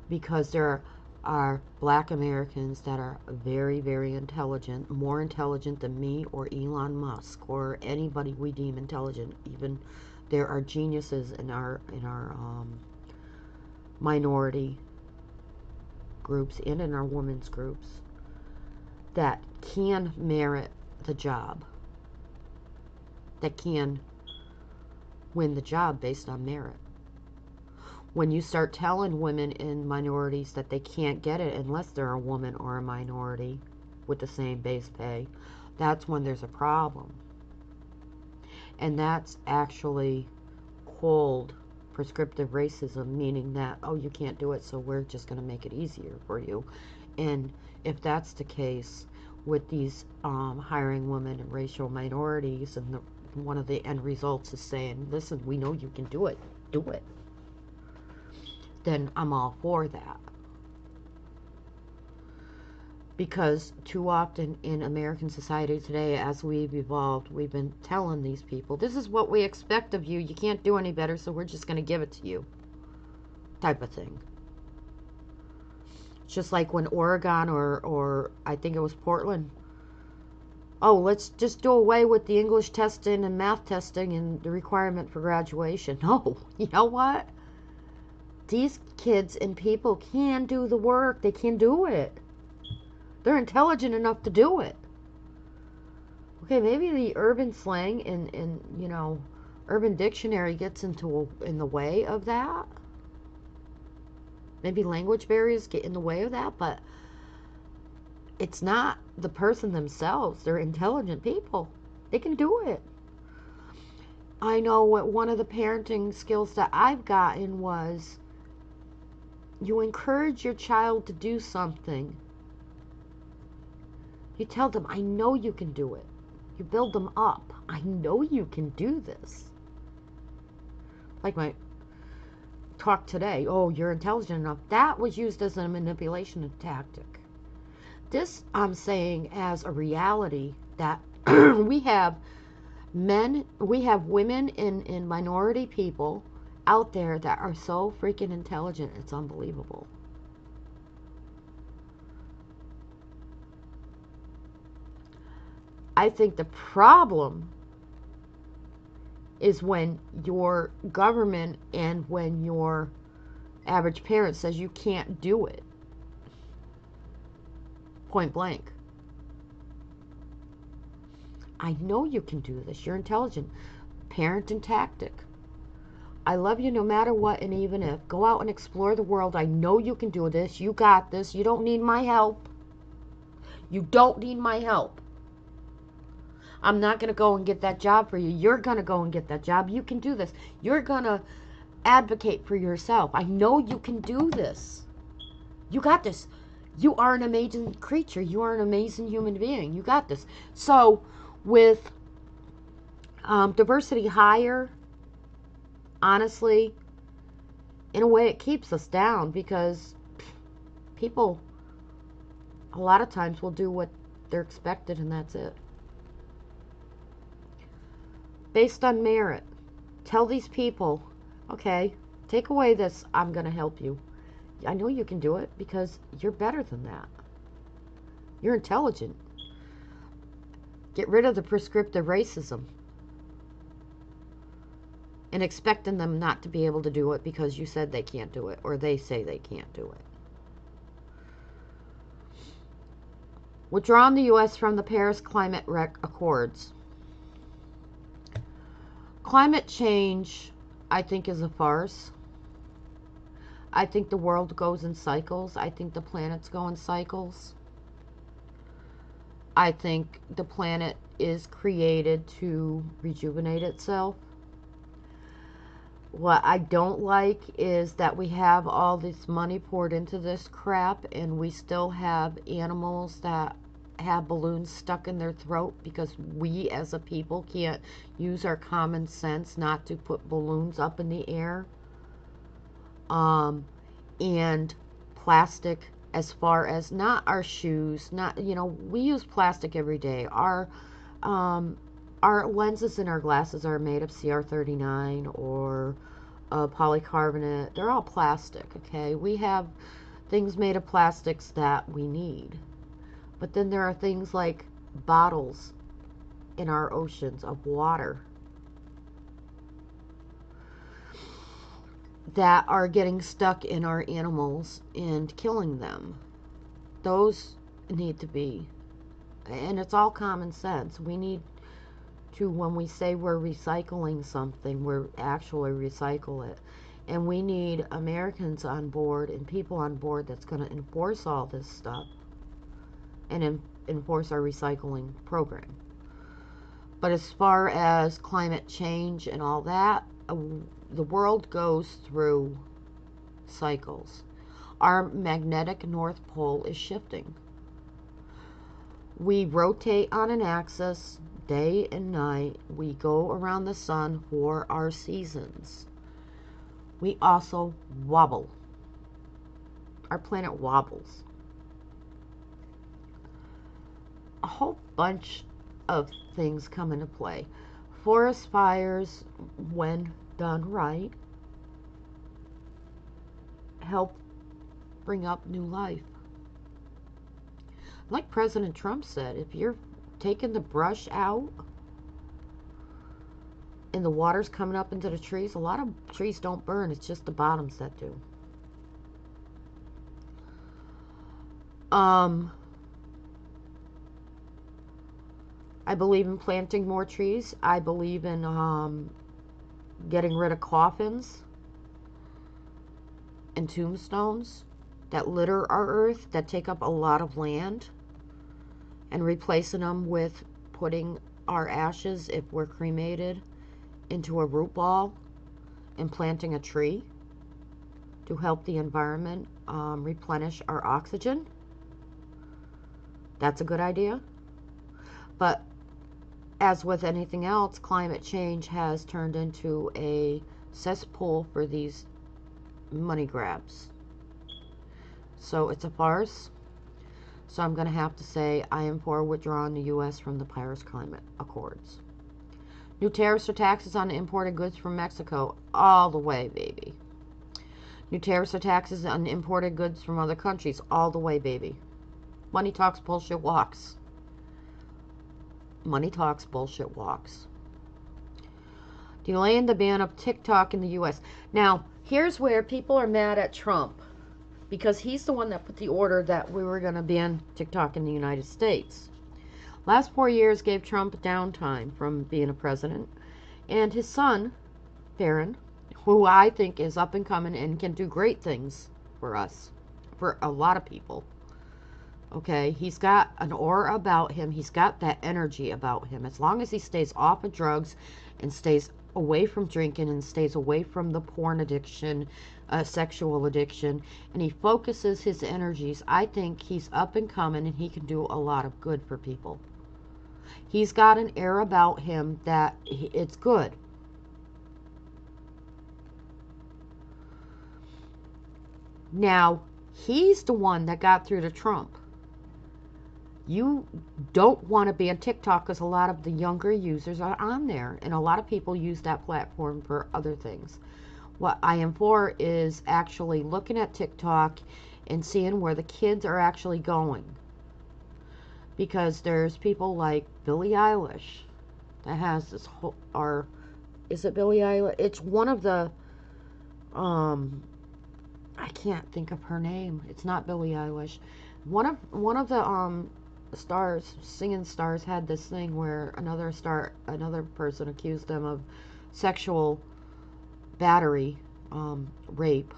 Because there are black Americans that are very, very intelligent, more intelligent than me or Elon Musk or anybody we deem intelligent. Even there are geniuses in our minority groups and in our women's groups that can merit the job, that can win the job based on merit. When you start telling women in minorities that they can't get it unless they're a woman or a minority with the same base pay, that's when there's a problem. And that's actually cold prescriptive racism, meaning that, oh, you can't do it, so we're just going to make it easier for you. And if that's the case with these hiring women and racial minorities, and one of the end results is saying, listen, we know you can do it, do it, then I'm all for that. Because too often in American society today, as we've evolved, we've been telling these people, this is what we expect of you, you can't do any better, so we're just going to give it to you, type of thing. Just like when Oregon or I think it was Portland oh, let's just do away with the English testing and math testing and the requirement for graduation. No, you know what? These kids and people can do the work. They can do it. They're intelligent enough to do it. Okay, maybe the urban slang and you know, Urban Dictionary gets in the way of that. Maybe language barriers get in the way of that, but it's not the person themselves. They're intelligent people. They can do it. I know what one of the parenting skills that I've gotten was you encourage your child to do something. You tell them, I know you can do it. You build them up. I know you can do this. Like my talk today, oh, you're intelligent enough. That was used as a manipulation tactic. This I'm saying as a reality that we have women and minority people out there that are so freaking intelligent, it's unbelievable. I think the problem is when your government and when your average parent says you can't do it. Point blank. I know you can do this. You're intelligent. Parenting tactic. I love you no matter what and even if. Go out and explore the world. I know you can do this. You got this. You don't need my help. You don't need my help. I'm not going to go and get that job for you. You're going to go and get that job. You can do this. You're going to advocate for yourself. I know you can do this. You got this. You are an amazing creature. You are an amazing human being. You got this. So with diversity higher, honestly, in a way it keeps us down because people a lot of times will do what they're expected and that's it. Based on merit. Tell these people, okay, take away this, I'm going to help you. I know you can do it because you're better than that. You're intelligent. Get rid of the prescriptive racism and expecting them not to be able to do it because you said they can't do it or they say they can't do it. Withdrawn the U.S. from the Paris Climate Accords. Climate change, I think, is a farce. I think the world goes in cycles. I think the planets go in cycles. I think the planet is created to rejuvenate itself. What I don't like is that we have all this money poured into this crap and we still have animals that have balloons stuck in their throat because we as a people can't use our common sense not to put balloons up in the air. And plastic, as far as not our shoes, not, you know, we use plastic every day. Our lenses in our glasses are made of CR39 or polycarbonate. They're all plastic, okay? We have things made of plastics that we need. But then there are things like bottles in our oceans of water that are getting stuck in our animals and killing them. Those need to be, and it's all common sense. We need to, when we say we're recycling something, we're actually recycle it. And we need Americans on board and people on board that's going to enforce all this stuff and enforce our recycling program. But as far as climate change and all that, the world goes through cycles. Our magnetic North Pole is shifting. We rotate on an axis day and night. We go around the sun for our seasons. We also wobble. Our planet wobbles. A whole bunch of things come into play. Forest fires, when done right, help bring up new life. Like President Trump said, if you're taking the brush out and the water's coming up into the trees, a lot of trees don't burn. It's just the bottoms that do. I believe in planting more trees. I believe in getting rid of coffins and tombstones that litter our earth, that take up a lot of land, and replacing them with putting our ashes, if we're cremated, into a root ball and planting a tree to help the environment replenish our oxygen. That's a good idea. But as with anything else, climate change has turned into a cesspool for these money grabs. So it's a farce. So I'm going to have to say I am for withdrawing the U.S. from the Paris Climate Accords. New tariffs or taxes on imported goods from Mexico. All the way, baby. New tariffs or taxes on imported goods from other countries. All the way, baby. Money talks, bullshit walks. Money talks, bullshit walks. Delaying the ban of TikTok in the U.S. Now, here's where people are mad at Trump, because he's the one that put the order that we were going to ban TikTok in the United States. Last 4 years gave Trump downtime from being a president, and his son, Barron, who I think is up and coming and can do great things for us, for a lot of people. Okay, he's got an aura about him. He's got that energy about him. As long as he stays off of drugs and stays away from drinking and stays away from the porn addiction, sexual addiction, and he focuses his energies, I think he's up and coming and he can do a lot of good for people. He's got an air about him that it's good. Now, he's the one that got through to Trump. You don't want to be on TikTok because a lot of the younger users are on there, and a lot of people use that platform for other things. What I am for is actually looking at TikTok and seeing where the kids are actually going. Because there's people like Billie Eilish that has this whole, or is it Billie Eilish? It's one of the, I can't think of her name. It's not Billie Eilish. One of the stars, singing stars, had this thing where another person accused them of sexual battery, rape,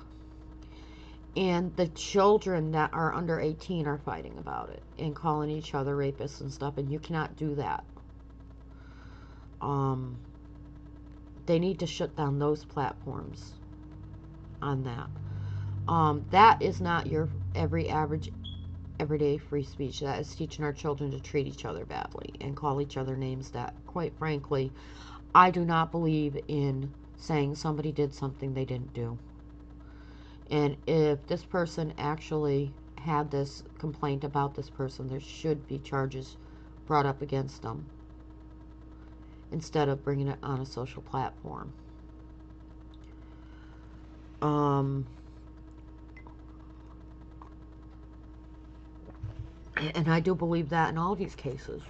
and the children that are under 18 are fighting about it and calling each other rapists and stuff, and you cannot do that. They need to shut down those platforms on that. That is not your everyday free speech. That is teaching our children to treat each other badly and call each other names that, quite frankly, I do not believe in saying somebody did something they didn't do. And if this person actually had this complaint about this person, there should be charges brought up against them instead of bringing it on a social platform. And I do believe that in all these cases,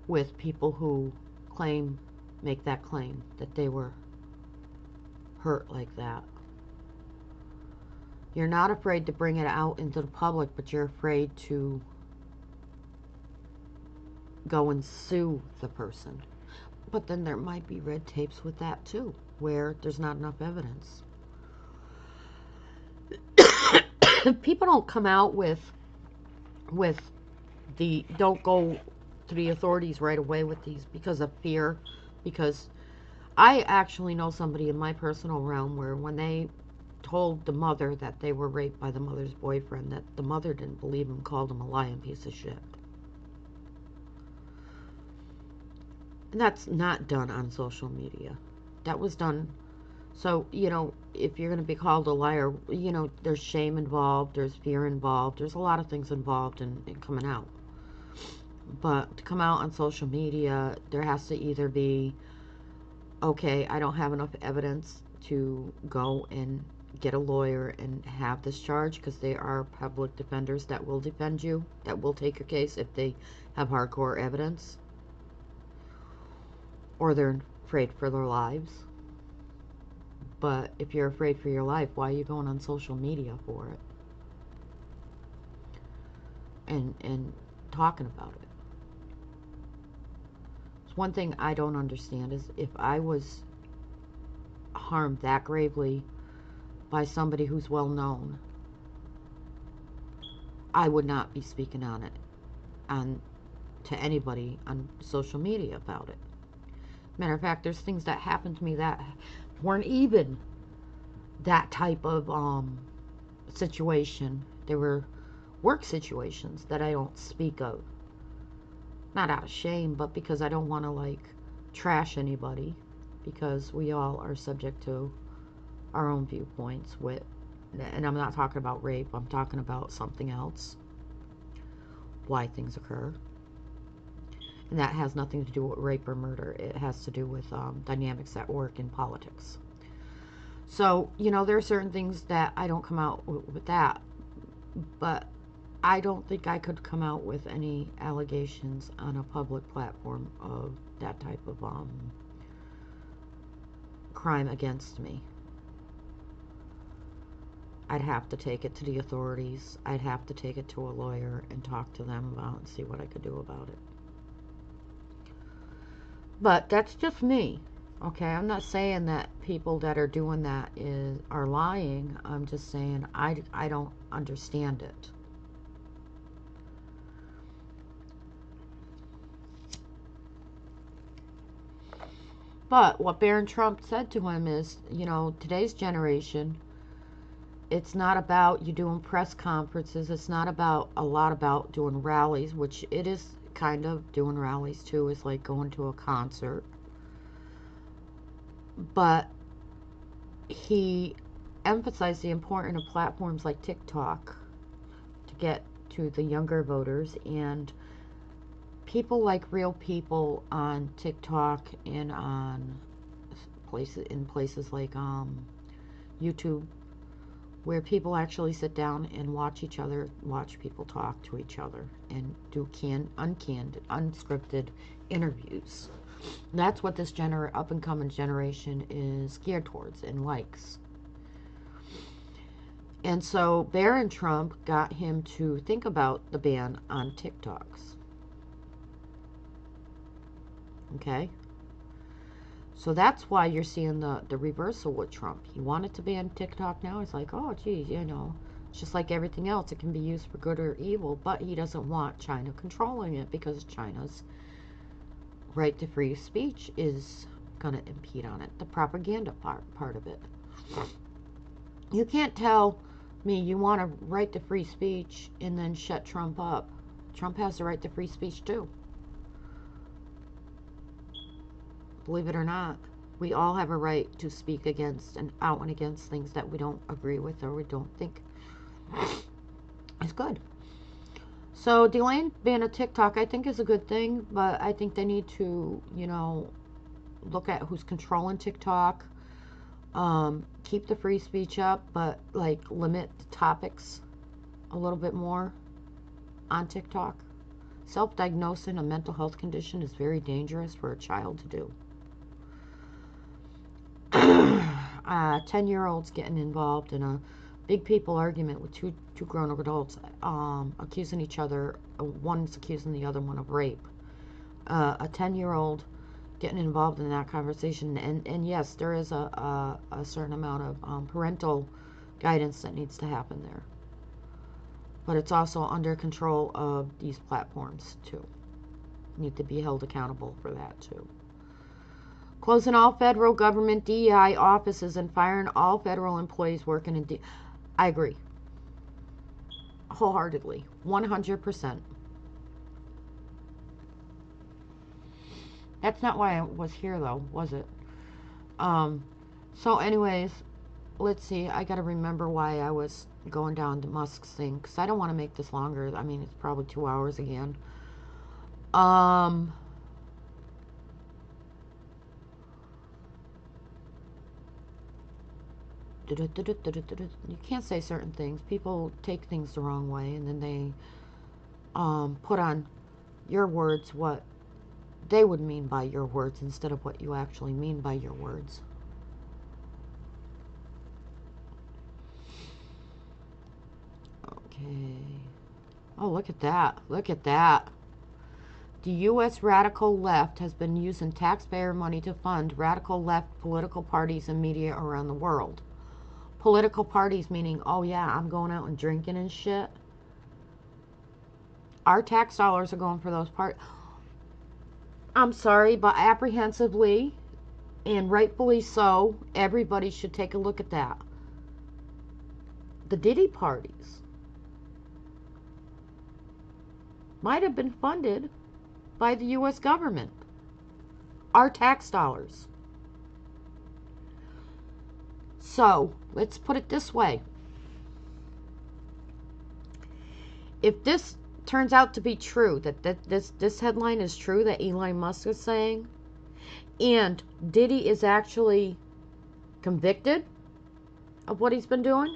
with people who make that claim that they were hurt like that. You're not afraid to bring it out into the public, but you're afraid to go and sue the person. But then there might be red tapes with that too, where there's not enough evidence. People don't come out with don't go to the authorities right away with these because of fear. Because I actually know somebody in my personal realm where when they told the mother that they were raped by the mother's boyfriend, that the mother didn't believe him, called him a lying piece of shit. And that's not done on social media. That was done. So, if you're going to be called a liar, there's shame involved, there's fear involved, there's a lot of things involved in coming out. But to come out on social media, there has to either be, okay, I don't have enough evidence to go and get a lawyer and have this charge, because they are public defenders that will defend you, that will take your case if they have hardcore evidence, or they're afraid for their lives. But if you're afraid for your life, why are you going on social media for it and talking about it? It's one thing I don't understand is, if I was harmed that gravely by somebody who's well known, I would not be speaking on it to anybody on social media about it. Matter of fact, there's things that happened to me that weren't even that type of situation. They were work situations that I don't speak of. Not out of shame, but because I don't want to like trash anybody, because we all are subject to our own viewpoints with, and I'm not talking about rape, I'm talking about something else, why things occur. And that has nothing to do with rape or murder. It has to do with dynamics at work in politics. So, you know, there are certain things that I don't come out with that, but I don't think I could come out with any allegations on a public platform of that type of crime against me. I'd have to take it to the authorities. I'd have to take it to a lawyer and talk to them about it and see what I could do about it. But that's just me. Okay, I'm not saying that people that are doing that are lying. I'm just saying I don't understand it. But what Barron Trump said to him is, you know, today's generation, it's not about you doing press conferences. It's not about a lot about doing rallies, which it is kind of doing rallies too. It's like going to a concert. But he emphasized the importance of platforms like TikTok to get to the younger voters, and people like real people on TikTok and on places like YouTube, where people actually sit down and watch people talk to each other and do uncanned, unscripted interviews. That's what this up and coming generation is geared towards and likes. And so Barron Trump got him to think about the ban on TikToks. Okay? So that's why you're seeing the reversal with Trump. He wanted to ban TikTok now. He's like, oh, geez, you know, it's just like everything else. It can be used for good or evil, but he doesn't want China controlling it, because China's right to free speech is going to impede on it. The propaganda part of it. You can't tell me you want a right to free speech and then shut Trump up. Trump has the right to free speech too. Believe it or not, we all have a right to speak against and out and against things that we don't agree with or we don't think is good. So delaying ban of TikTok, I think, is a good thing, but I think they need to, you know, look at who's controlling TikTok. Keep the free speech up, but like limit the topics a little bit more on TikTok. Self-diagnosing a mental health condition is very dangerous for a child to do. 10-year-olds getting involved in a big people argument with two grown-up adults, accusing each other. One's accusing the other one of rape. A 10-year-old getting involved in that conversation, and yes, there is a certain amount of parental guidance that needs to happen there, but it's also under control of these platforms too. Need to be held accountable for that too. Closing all federal government DEI offices and firing all federal employees working in I agree wholeheartedly, 100%. That's not why I was here, though, was it? So anyways, let's see. I got to remember why I was going down to Musk's thing, because I don't want to make this longer. I mean, it's probably 2 hours again. You can't say certain things. People take things the wrong way, and then they put on your words what they would mean by your words instead of what you actually mean by your words. Okay. Oh, look at that. Look at that. The U.S. radical left has been using taxpayer money to fund radical left political parties and media around the world. Political parties meaning, oh yeah, I'm going out and drinking and shit. Our tax dollars are going for those parties. I'm sorry, but apprehensively, and rightfully so, everybody should take a look at that. The Diddy parties might have been funded by the U.S. government. Our tax dollars. So, let's put it this way. If this turns out to be true, that this headline is true that Elon Musk is saying, and Diddy is actually convicted of what he's been doing,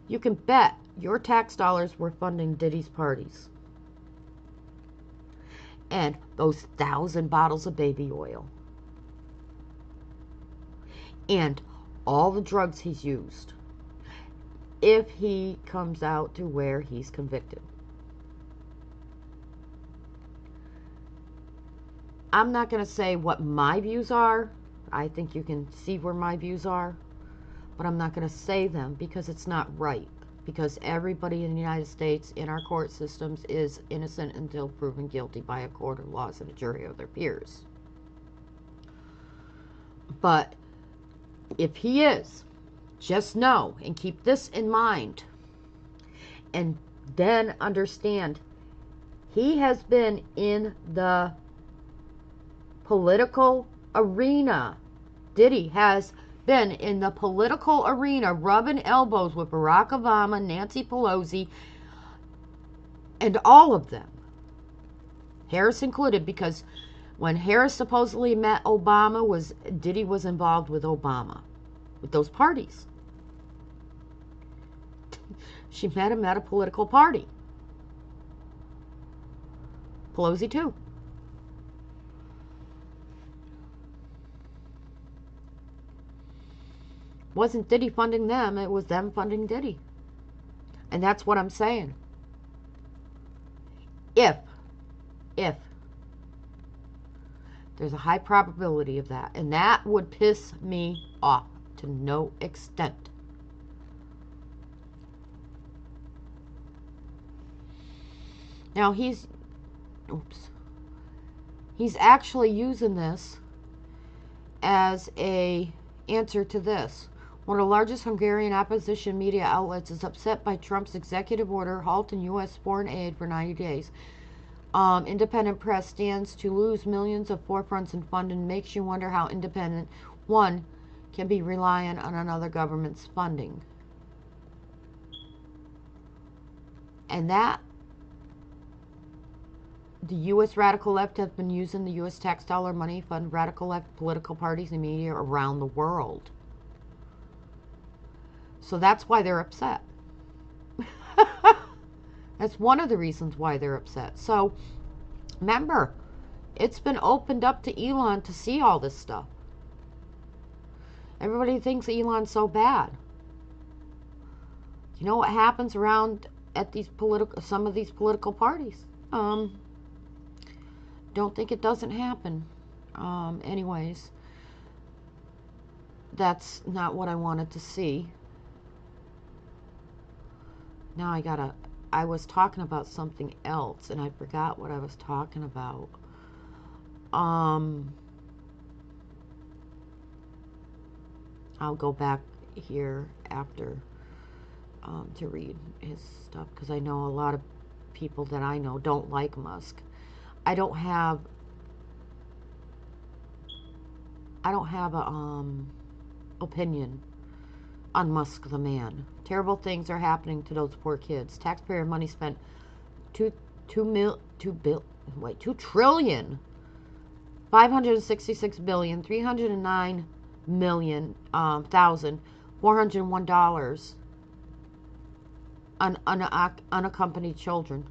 you can bet your tax dollars were funding Diddy's parties. And those 1,000 bottles of baby oil. And all the drugs he's used. If he comes out to where he's convicted. I'm not going to say what my views are. I think you can see where my views are. But I'm not going to say them because it's not right. Because everybody in the United States in our court systems is innocent until proven guilty by a court of laws and a jury of their peers. But if he is, just know and keep this in mind. And then understand, he has been in the political arena. Diddy has been in the political arena rubbing elbows with Barack Obama, Nancy Pelosi, and all of them. Harris included, because when Harris supposedly met Obama, Diddy was involved with Obama, with those parties. She met him at a political party. Pelosi too. Wasn't Diddy funding them, it was them funding Diddy. And that's what I'm saying. If there's a high probability of that, and that would piss me off to no extent. Now he's actually using this as a answer to this. One of the largest Hungarian opposition media outlets is upset by Trump's executive order halting U.S. foreign aid for 90 days. Independent press stands to lose millions of forefronts in funding. Makes you wonder how independent one can be reliant on another government's funding. And that the U.S. radical left has been using the U.S. tax dollar money to fund radical left political parties and media around the world. So that's why they're upset. That's one of the reasons why they're upset. So, remember, it's been opened up to Elon to see all this stuff. Everybody thinks Elon's so bad. You know what happens around at these some of these political parties? Don't think it doesn't happen. Anyways, that's not what I wanted to see. Now I was talking about something else and I forgot what I was talking about. I'll go back here after to read his stuff, because I know a lot of people that I know don't like Musk. I don't have a opinion on Musk the man. Terrible things are happening to those poor kids. Taxpayer money spent $2 trillion, 566 billion, 309 million, $401 on unaccompanied children.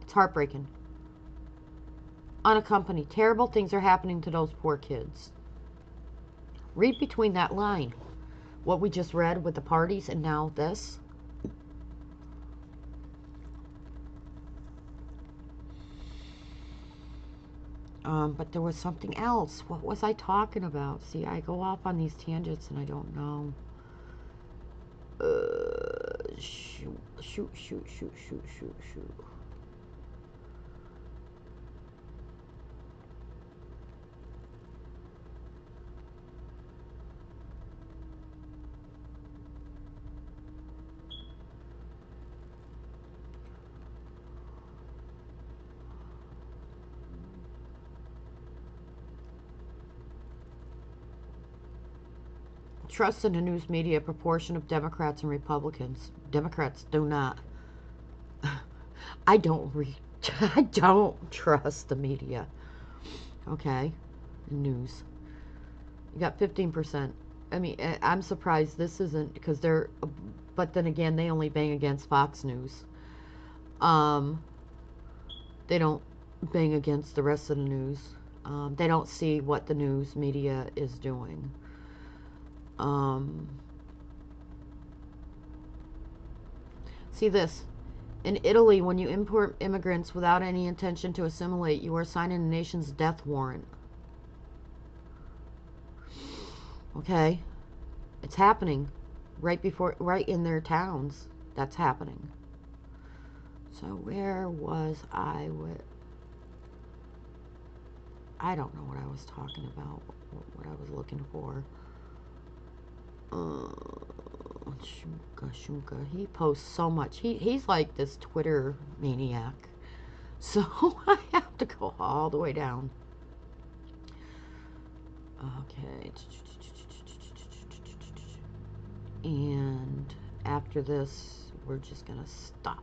It's heartbreaking. Unaccompanied. Terrible things are happening to those poor kids. Read between that line. What we just read with the parties and now this. But there was something else. What was I talking about? See, I go off on these tangents and I don't know. Shoot. Trust in the news media, proportion of Democrats and Republicans. Democrats do not. I don't trust the media. Okay, news. You got 15%. I mean, I'm surprised this isn't, because they're, but then again, they only bang against Fox News. They don't bang against the rest of the news. They don't see what the news media is doing. See this. In Italy, when you import immigrants without any intention to assimilate, you are signing the nation's death warrant. Okay? It's happening right in their towns. That's happening. So where was I with? I don't know what I was talking about, what I was looking for. Shunka. He posts so much. He's like this Twitter maniac. So I have to go all the way down. Okay. And after this, we're just gonna stop.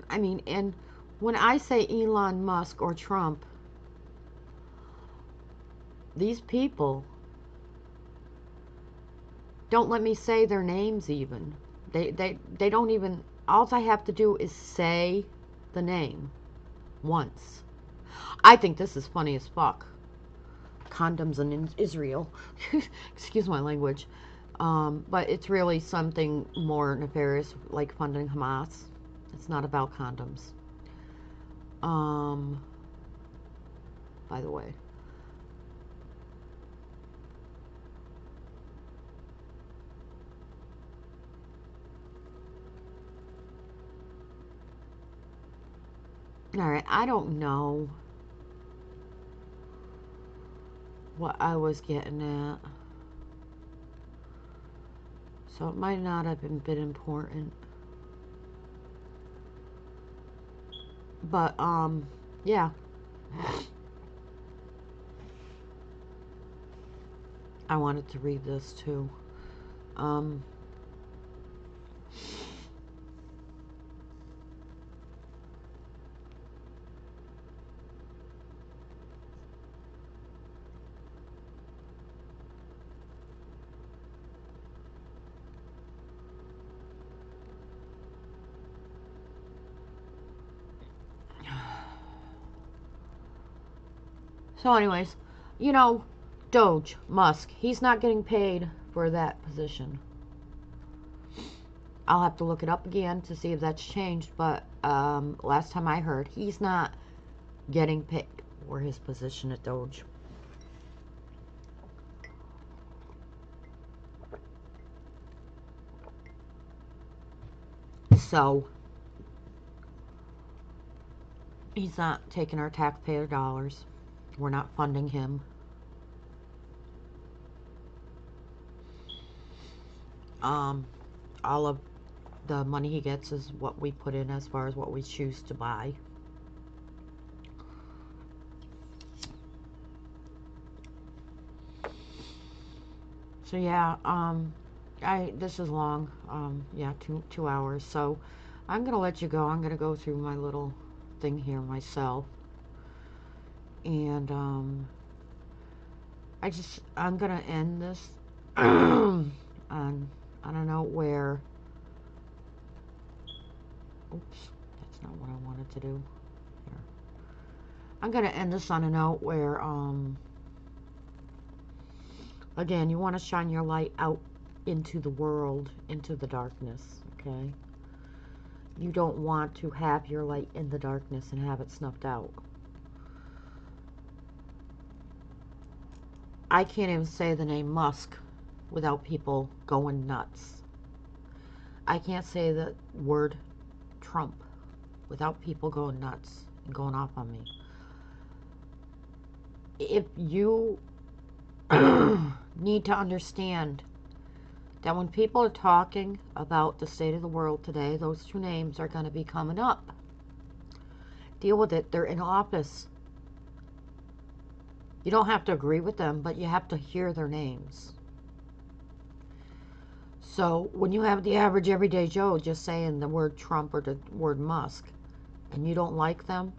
I mean, and when I say Elon Musk or Trump, these people don't let me say their names even. They don't even, all I have to do is say the name once. I think this is funny as fuck. Condoms in Israel. Excuse my language. But it's really something more nefarious, like funding Hamas. It's not about condoms. By the way. Alright, I don't know what I was getting at. So it might not have been important. But, yeah. I wanted to read this too. So anyways, you know, Doge, Musk, he's not getting paid for that position. I'll have to look it up again to see if that's changed, but last time I heard, he's not getting paid for his position at Doge. So, he's not taking our taxpayer dollars. We're not funding him. All of the money he gets is what we put in as far as what we choose to buy. So yeah, this is long. Yeah, 2 hours. So I'm gonna let you go. I'm gonna go through my little thing here myself, and I'm gonna end this on I don't know where. Oops, that's not what I wanted to do. Here. I'm gonna end this on a note where again, you want to shine your light out into the world, into the darkness, okay? You don't want to have your light in the darkness and have it snuffed out. I can't even say the name Musk without people going nuts. I can't say the word Trump without people going nuts and going off on me. If you need to understand that when people are talking about the state of the world today, those two names are going to be coming up. Deal with it. They're in office. You don't have to agree with them, but you have to hear their names. So when you have the average everyday Joe just saying the word Trump or the word Musk, and you don't like them,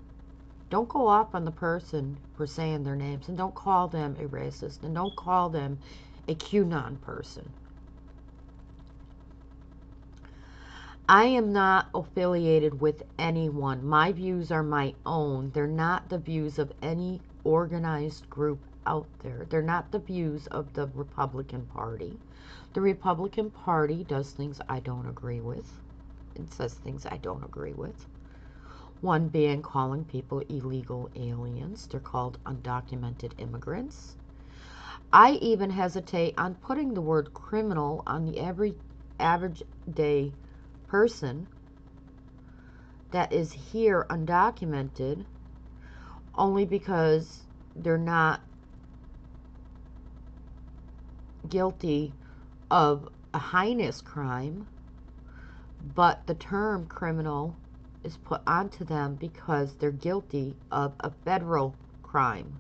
don't go off on the person for saying their names, and don't call them a racist, and don't call them a QAnon person. I am not affiliated with anyone. My views are my own. They're not the views of any organized group out there. They're not the views of the Republican Party. The Republican Party does things I don't agree with. It says things I don't agree with. One being calling people illegal aliens. They're called undocumented immigrants. I even hesitate on putting the word criminal on the average day person that is here undocumented, only because they're not guilty of a heinous crime, but the term criminal is put onto them because they're guilty of a federal crime.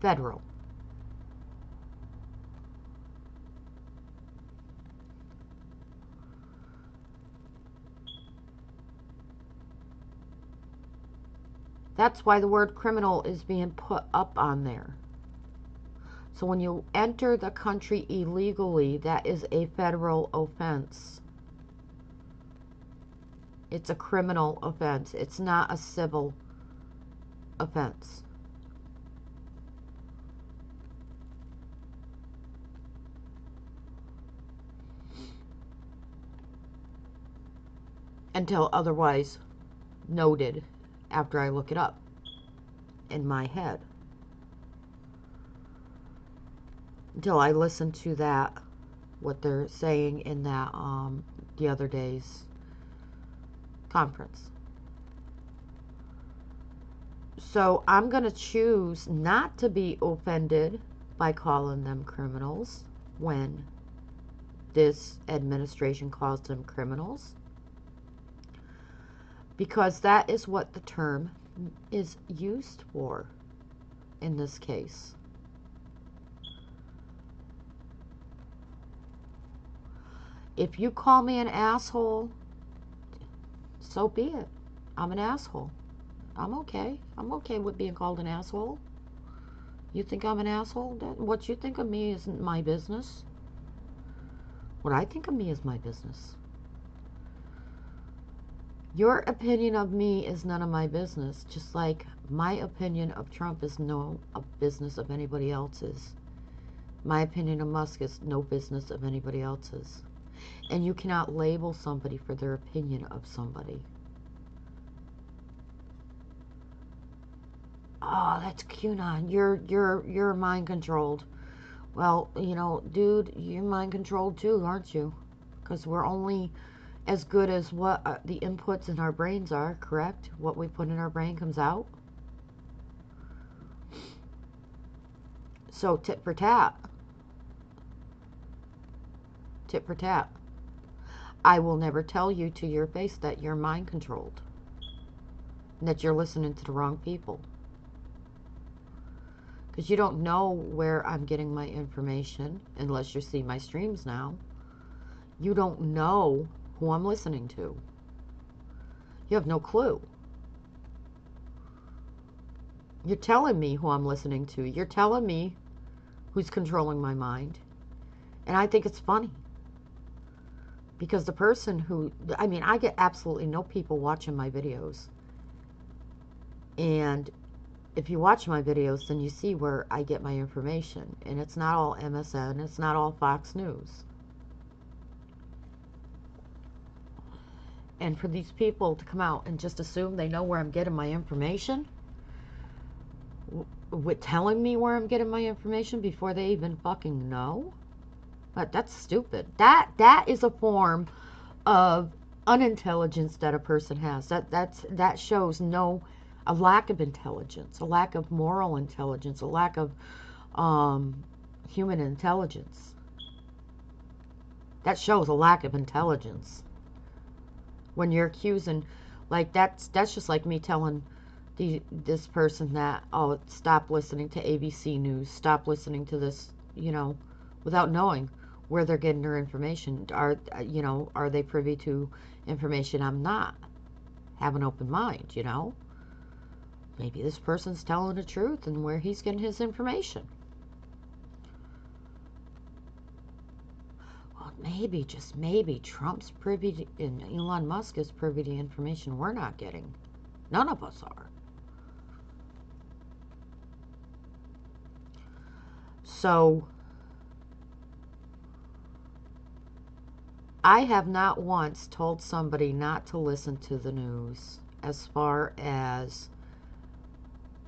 Federal. That's why the word criminal is being put up on there. So when you enter the country illegally, that is a federal offense. It's a criminal offense. It's not a civil offense. Until otherwise noted after I look it up in my head. Until I listen to that, what they're saying in that the other day's conference. So I'm going to choose not to be offended by calling them criminals when this administration calls them criminals, because that is what the term is used for in this case. If you call me an asshole, so be it. I'm an asshole. I'm okay. I'm okay with being called an asshole. You think I'm an asshole? What you think of me isn't my business. What I think of me is my business. Your opinion of me is none of my business, just like my opinion of Trump is no business of anybody else's. My opinion of Musk is no business of anybody else's. And you cannot label somebody for their opinion of somebody. Oh, that's QAnon. You're mind controlled. Well, you know, dude, you're mind controlled too, aren't you? Because we're only as good as what the inputs in our brains are, correct? What we put in our brain comes out. So tit for tat. Tit for tat. I will never tell you to your face that you're mind controlled. And that you're listening to the wrong people. because you don't know where I'm getting my information unless you see my streams now. You don't know who I'm listening to. You have no clue. You're telling me who I'm listening to. You're telling me who's controlling my mind. And I think it's funny. Because the person who, I mean, I get absolutely no people watching my videos. And if you watch my videos, then you see where I get my information. And it's not all MSN. It's not all Fox News. And for these people to come out and just assume they know where I'm getting my information, with telling me where I'm getting my information before they even fucking know, but that's stupid. That is a form of unintelligence that a person has. That shows a lack of intelligence, a lack of moral intelligence, a lack of human intelligence. That shows a lack of intelligence. When you're accusing, like that's just like me telling this person that, oh, stop listening to ABC News, stop listening to this, without knowing where they're getting their information. Are they privy to information I'm not? Have an open mind, Maybe this person's telling the truth and where he's getting his information. Well, maybe, just maybe, Trump's privy to, and Elon Musk is privy to information we're not getting. None of us are. So, I have not once told somebody not to listen to the news as far as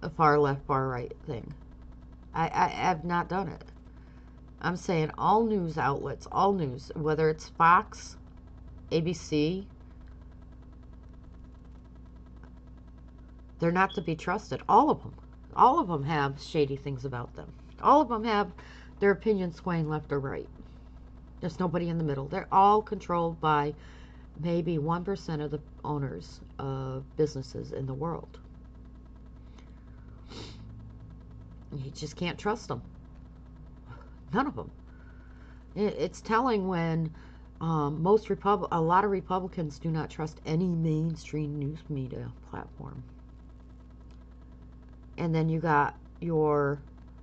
a far left, far right thing. I have not done it. I'm saying all news outlets, all news, whether it's Fox, ABC, they're not to be trusted. All of them. All of them have shady things about them. All of them have their opinions swaying left or right. There's nobody in the middle. They're all controlled by maybe 1% of the owners of businesses in the world. You just can't trust them. None of them. It's telling when a lot of Republicans do not trust any mainstream news media platform. And then you got your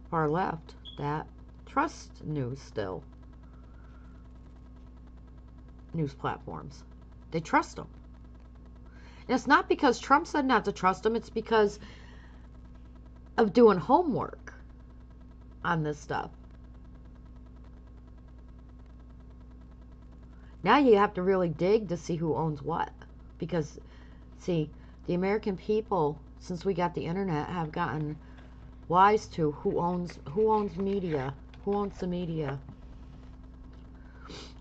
far left that trust news still. News platforms. They trust them. And it's not because Trump said not to trust them. It's because of doing homework on this stuff. Now you have to really dig to see who owns what. Because, see, the American people, since we got the internet, have gotten wise to who owns media, who owns the media.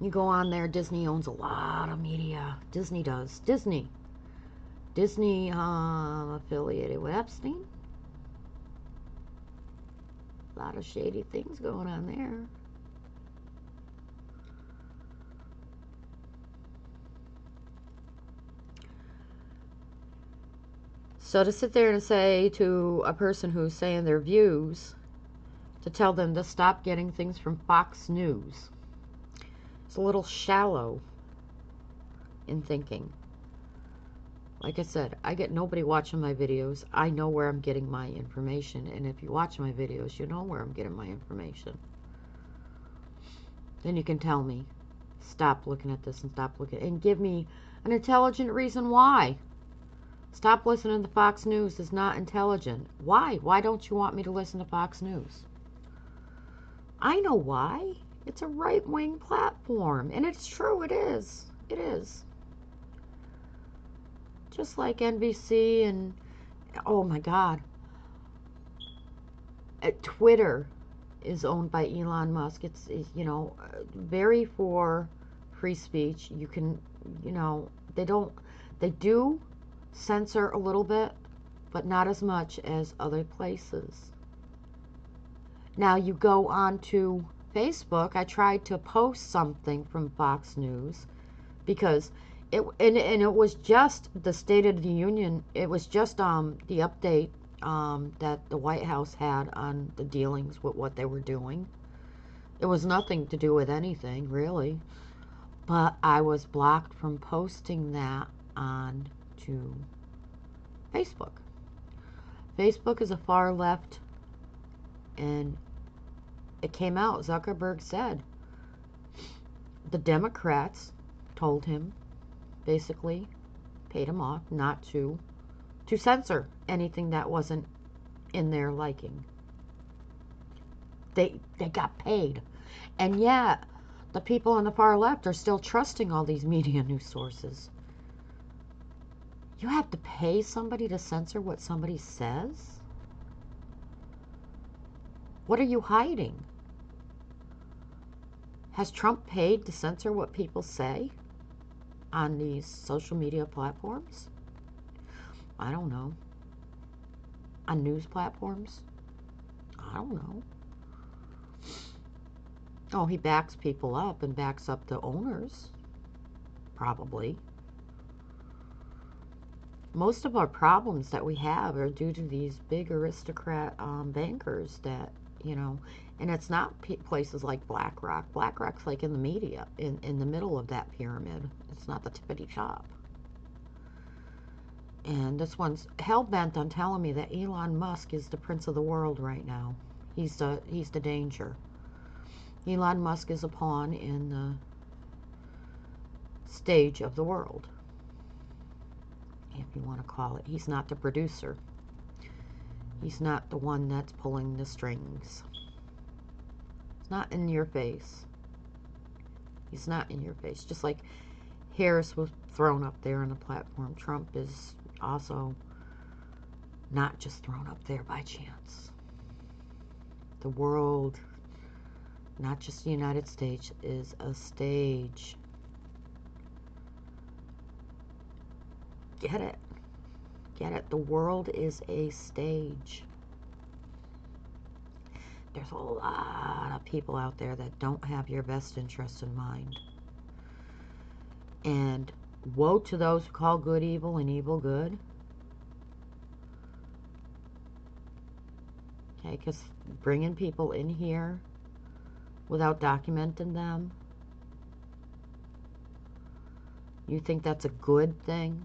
You go on there, Disney owns a lot of media. Disney does. Disney affiliated with Epstein. A lot of shady things going on there. So to sit there and say to a person who's saying their views, to tell them to stop getting things from Fox News, it's a little shallow in thinking. Like I said, I get nobody watching my videos. I know where I'm getting my information. And if you watch my videos, you know where I'm getting my information. Then you can tell me, stop looking at this and stop looking, and give me an intelligent reason why. Stop listening to Fox News is not intelligent. Why? Why don't you want me to listen to Fox News? I know why. It's a right-wing platform. And it's true, it is. It is. Just like NBC and, oh my God, Twitter is owned by Elon Musk. It's very for free speech. You can, they do censor a little bit, but not as much as other places. Now you go on to Facebook. I tried to post something from Fox News because it was just the State of the Union. It was just the update that the White House had on the dealings with what they were doing. It was nothing to do with anything, really. But I was blocked from posting that on to Facebook. Facebook is a far left, and it came out, Zuckerberg said, the Democrats told him, basically, paid him off not to censor anything that wasn't in their liking. They got paid. And yet, the people on the far left are still trusting all these media news sources. You have to pay somebody to censor what somebody says? What are you hiding? Has Trump paid to censor what people say on these social media platforms? I don't know. On news platforms? I don't know. Oh, he backs people up and backs up the owners. Probably. Most of our problems that we have are due to these big aristocrat bankers that, you know, and it's not places like BlackRock. BlackRock's like in the media, in the middle of that pyramid. It's not the tippity top. And this one's hell-bent on telling me that Elon Musk is the prince of the world right now. He's the danger. Elon Musk is a pawn in the stage of the world, if you want to call it. He's not the producer. He's not the one that's pulling the strings. It's not in your face. He's not in your face. Just like Harris was thrown up there on the platform, Trump is also not just thrown up there by chance. The world, not just the United States, is a stage. Get it? Get it? The world is a stage. There's a lot of people out there that don't have your best interest in mind. And woe to those who call good evil and evil good. Okay, because bringing people in here without documenting them, you think that's a good thing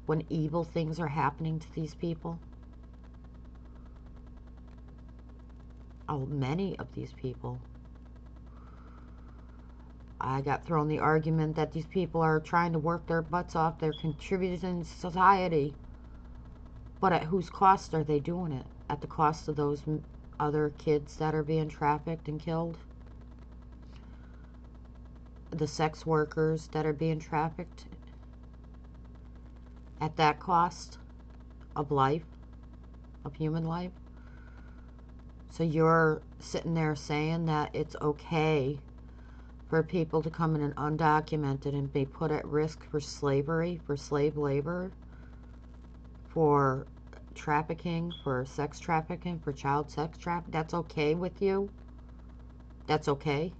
when evil things are happening to these people? Oh, many of these people. I got thrown the argument that these people are trying to work their butts off, they're contributing to society. But at whose cost are they doing it? At the cost of those other kids that are being trafficked and killed? The sex workers that are being trafficked? At that cost of life, of human life? So you're sitting there saying that it's okay for people to come in and undocumented and be put at risk for slavery, for slave labor, for trafficking, for sex trafficking, for child sex trafficking? That's okay with you? That's okay?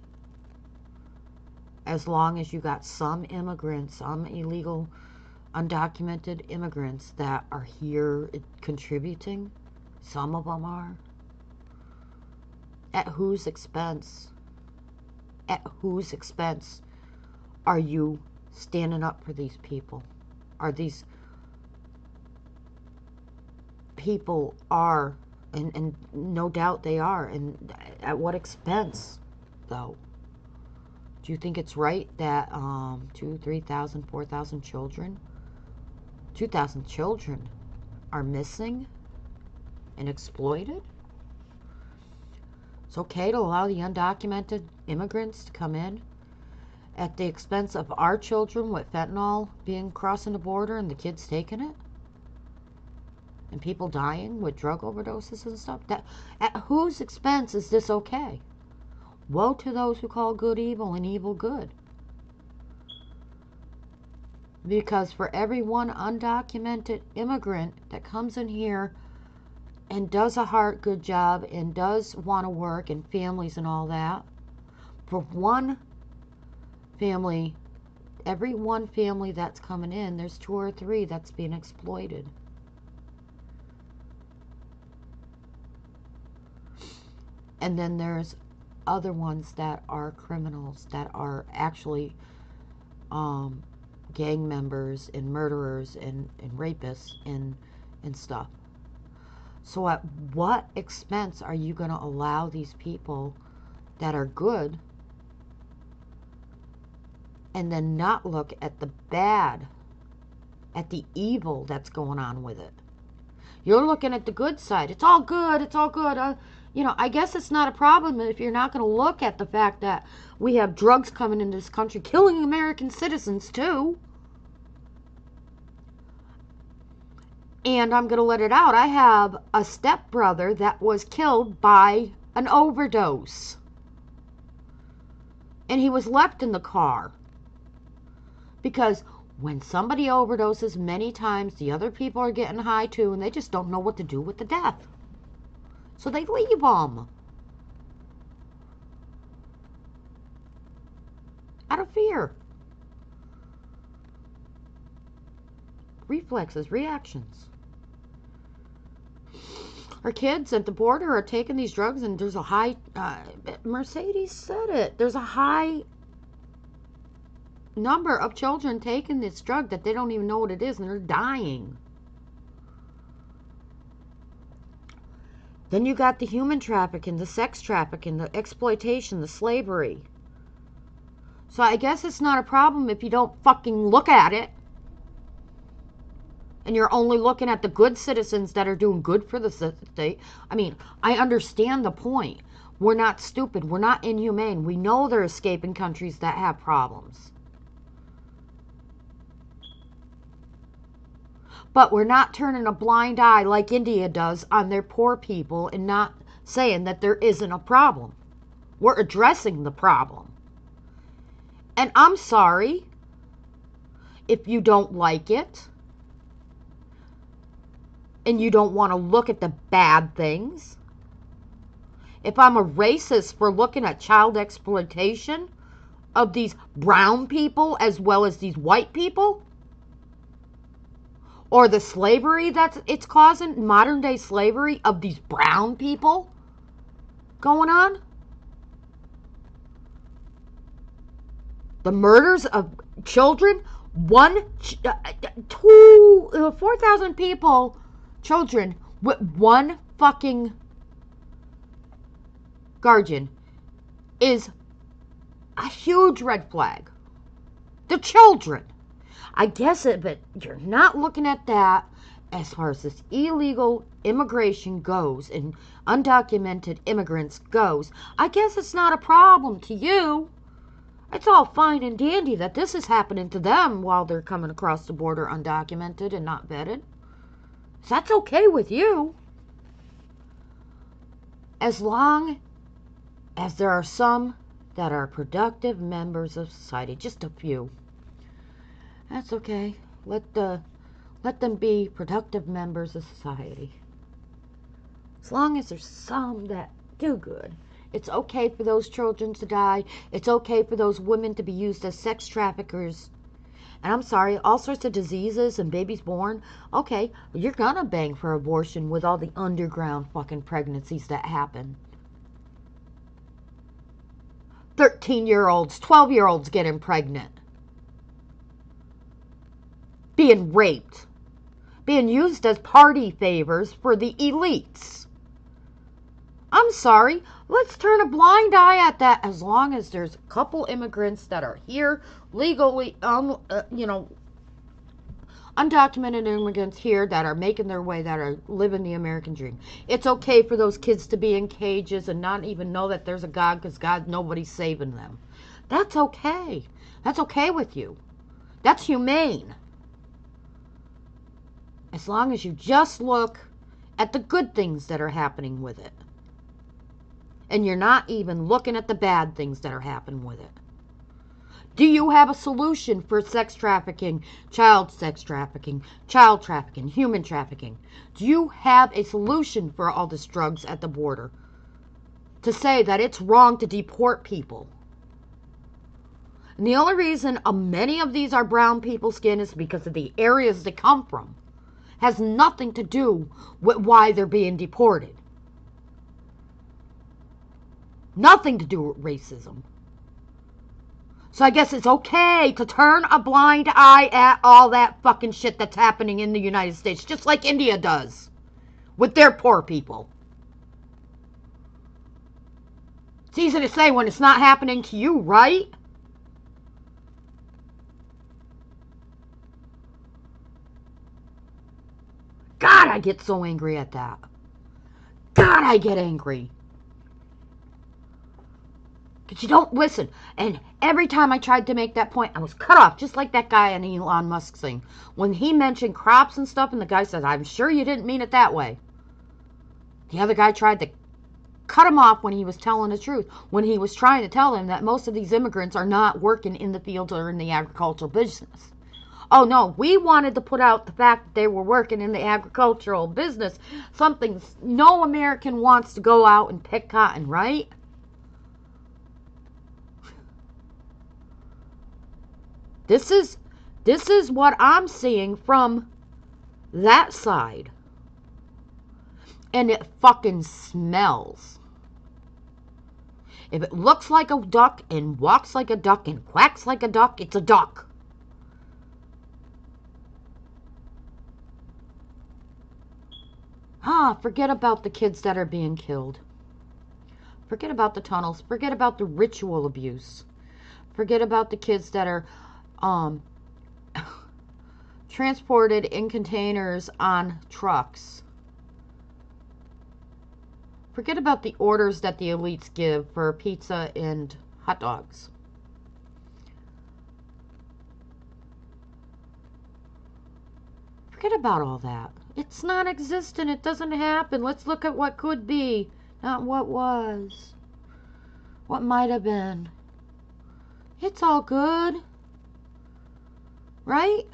As long as you got some immigrants, some illegal, undocumented immigrants that are here contributing? Some of them are. At whose expense? At whose expense are you standing up for these people? Are these people are, and no doubt they are, and at what expense, though? Do you think it's right that 2,000, 3,000, 4,000 children, 2,000 children are missing and exploited? It's okay to allow the undocumented immigrants to come in at the expense of our children with fentanyl being crossing the border and the kids taking it? And people dying with drug overdoses and stuff? That, at whose expense is this okay? Woe to those who call good evil and evil good. Because for every one undocumented immigrant that comes in here and does a good job and does want to work and families and all that, for one family, every one family that's coming in, there's 2 or 3 that's being exploited. And then there's other ones that are criminals, that are actually gang members and murderers and rapists and stuff. So at what expense are you going to allow these people that are good and then not look at the bad, at the evil that's going on with it? You're looking at the good side. It's all good. It's all good. You know, I guess it's not a problem if you're not going to look at the fact that we have drugs coming into this country, killing American citizens too. And I'm going to let it out. I have a stepbrother that was killed by an overdose. And he was left in the car. Because when somebody overdoses many times, the other people are getting high too, and they just don't know what to do with the death. So they leave them. Out of fear. Reflexes, reactions. Our kids at the border are taking these drugs, and there's a high, Mercedes said it, there's a high number of children taking this drug that they don't even know what it is, and they're dying. Then you got the human trafficking, the sex trafficking, the exploitation, the slavery. So I guess it's not a problem if you don't fucking look at it. And you're only looking at the good citizens that are doing good for the state. I mean, I understand the point. We're not stupid. We're not inhumane. We know they're escaping countries that have problems. But we're not turning a blind eye like India does on their poor people and not saying that there isn't a problem. We're addressing the problem. And I'm sorry if you don't like it and you don't want to look at the bad things. If I'm a racist for looking at child exploitation of these brown people as well as these white people, or the slavery that it's causing, modern day slavery of these brown people going on, the murders of children, 4,000 people, children with one fucking guardian is a huge red flag. The children. I guess it, but you're not looking at that as far as this illegal immigration goes and undocumented immigrants goes. I guess it's not a problem to you. It's all fine and dandy that this is happening to them while they're coming across the border undocumented and not vetted. So that's okay with you. As long as there are some that are productive members of society, just a few. That's okay. Let them be productive members of society. As long as there's some that do good. It's okay for those children to die. It's okay for those women to be used as sex traffickers. And I'm sorry, all sorts of diseases and babies born. Okay, you're gonna bang for abortion with all the underground fucking pregnancies that happen. 13-year-olds, 12-year-olds getting pregnant. Being raped. Being used as party favors for the elites. I'm sorry, let's turn a blind eye at that as long as there's a couple immigrants that are here legally, undocumented immigrants here that are making their way, that are living the American dream. It's okay for those kids to be in cages and not even know that there's a God because God, nobody's saving them. That's okay. That's okay with you. That's humane. As long as you just look at the good things that are happening with it. And you're not even looking at the bad things that are happening with it. Do you have a solution for sex trafficking, child sex trafficking, child trafficking, human trafficking? Do you have a solution for all this drugs at the border? To say that it's wrong to deport people. And the only reason many of these are brown people's skin is because of the areas they come from. Has nothing to do with why they're being deported. Nothing to do with racism. So I guess it's okay to turn a blind eye at all that fucking shit that's happening in the United States, just like India does with their poor people. It's easy to say when it's not happening to you, right? God, I get so angry at that. God, I get angry. Because you don't listen. And every time I tried to make that point, I was cut off, just like that guy on Elon Musk thing. When he mentioned crops and stuff, and the guy said, I'm sure you didn't mean it that way. The other guy tried to cut him off when he was telling the truth, when he was trying to tell him that most of these immigrants are not working in the fields or in the agricultural business. Oh no, we wanted to put out the fact that they were working in the agricultural business. Something no American wants to go out and pick cotton, right? This is what I'm seeing from that side. And it fucking smells. If it looks like a duck and walks like a duck and quacks like a duck, it's a duck. Forget about the kids that are being killed. Forget about the tunnels. Forget about the ritual abuse. Forget about the kids that are transported in containers on trucks. Forget about the orders that the elites give for pizza and hot dogs. Forget about all that. It's non-existent. It doesn't happen. Let's look at what could be, not what was. What might have been. It's all good. Right?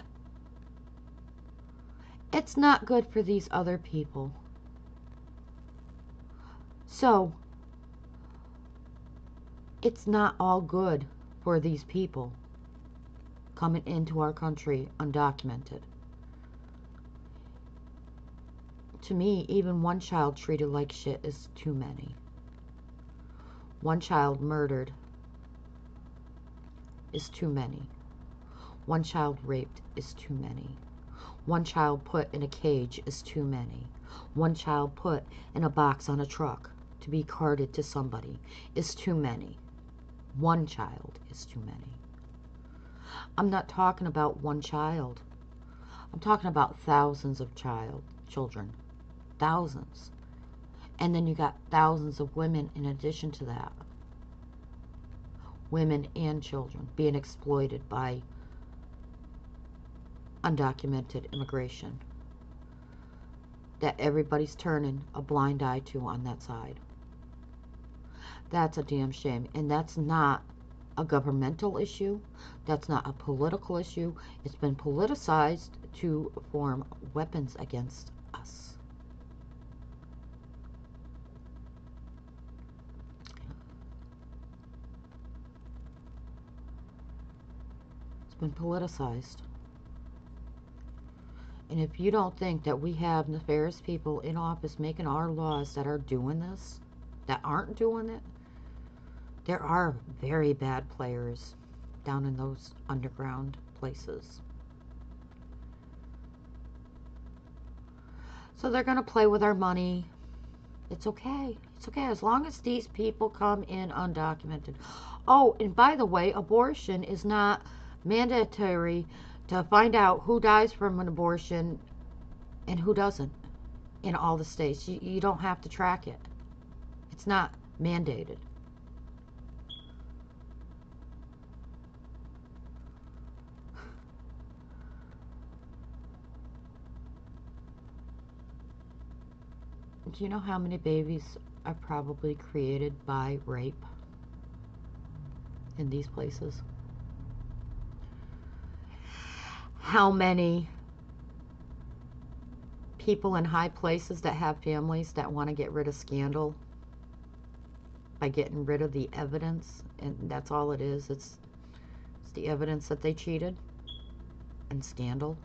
It's not good for these other people. So, it's not all good for these people coming into our country undocumented. To me, even one child treated like shit is too many. One child murdered is too many. One child raped is too many. One child put in a cage is too many. One child put in a box on a truck to be carted to somebody is too many. One child is too many. I'm not talking about one child. I'm talking about thousands of children. Thousands. And then you got thousands of women in addition to that. Women and children being exploited by undocumented immigration that everybody's turning a blind eye to on that side. That's a damn shame. And that's not a governmental issue. That's not a political issue. It's been politicized to form weapons against us. It's been politicized. And if you don't think that we have nefarious people in office making our laws that are doing this, that aren't doing it, there are very bad players down in those underground places. So they're going to play with our money. It's okay. It's okay as long as these people come in undocumented. Oh, and by the way, abortion is not mandatory to find out who dies from an abortion and who doesn't in all the states. You don't have to track it. It's not mandated. Do you know how many babies are probably created by rape in these places? How many people in high places that have families that want to get rid of scandal by getting rid of the evidence, and that's all it is. It's the evidence that they cheated and scandal.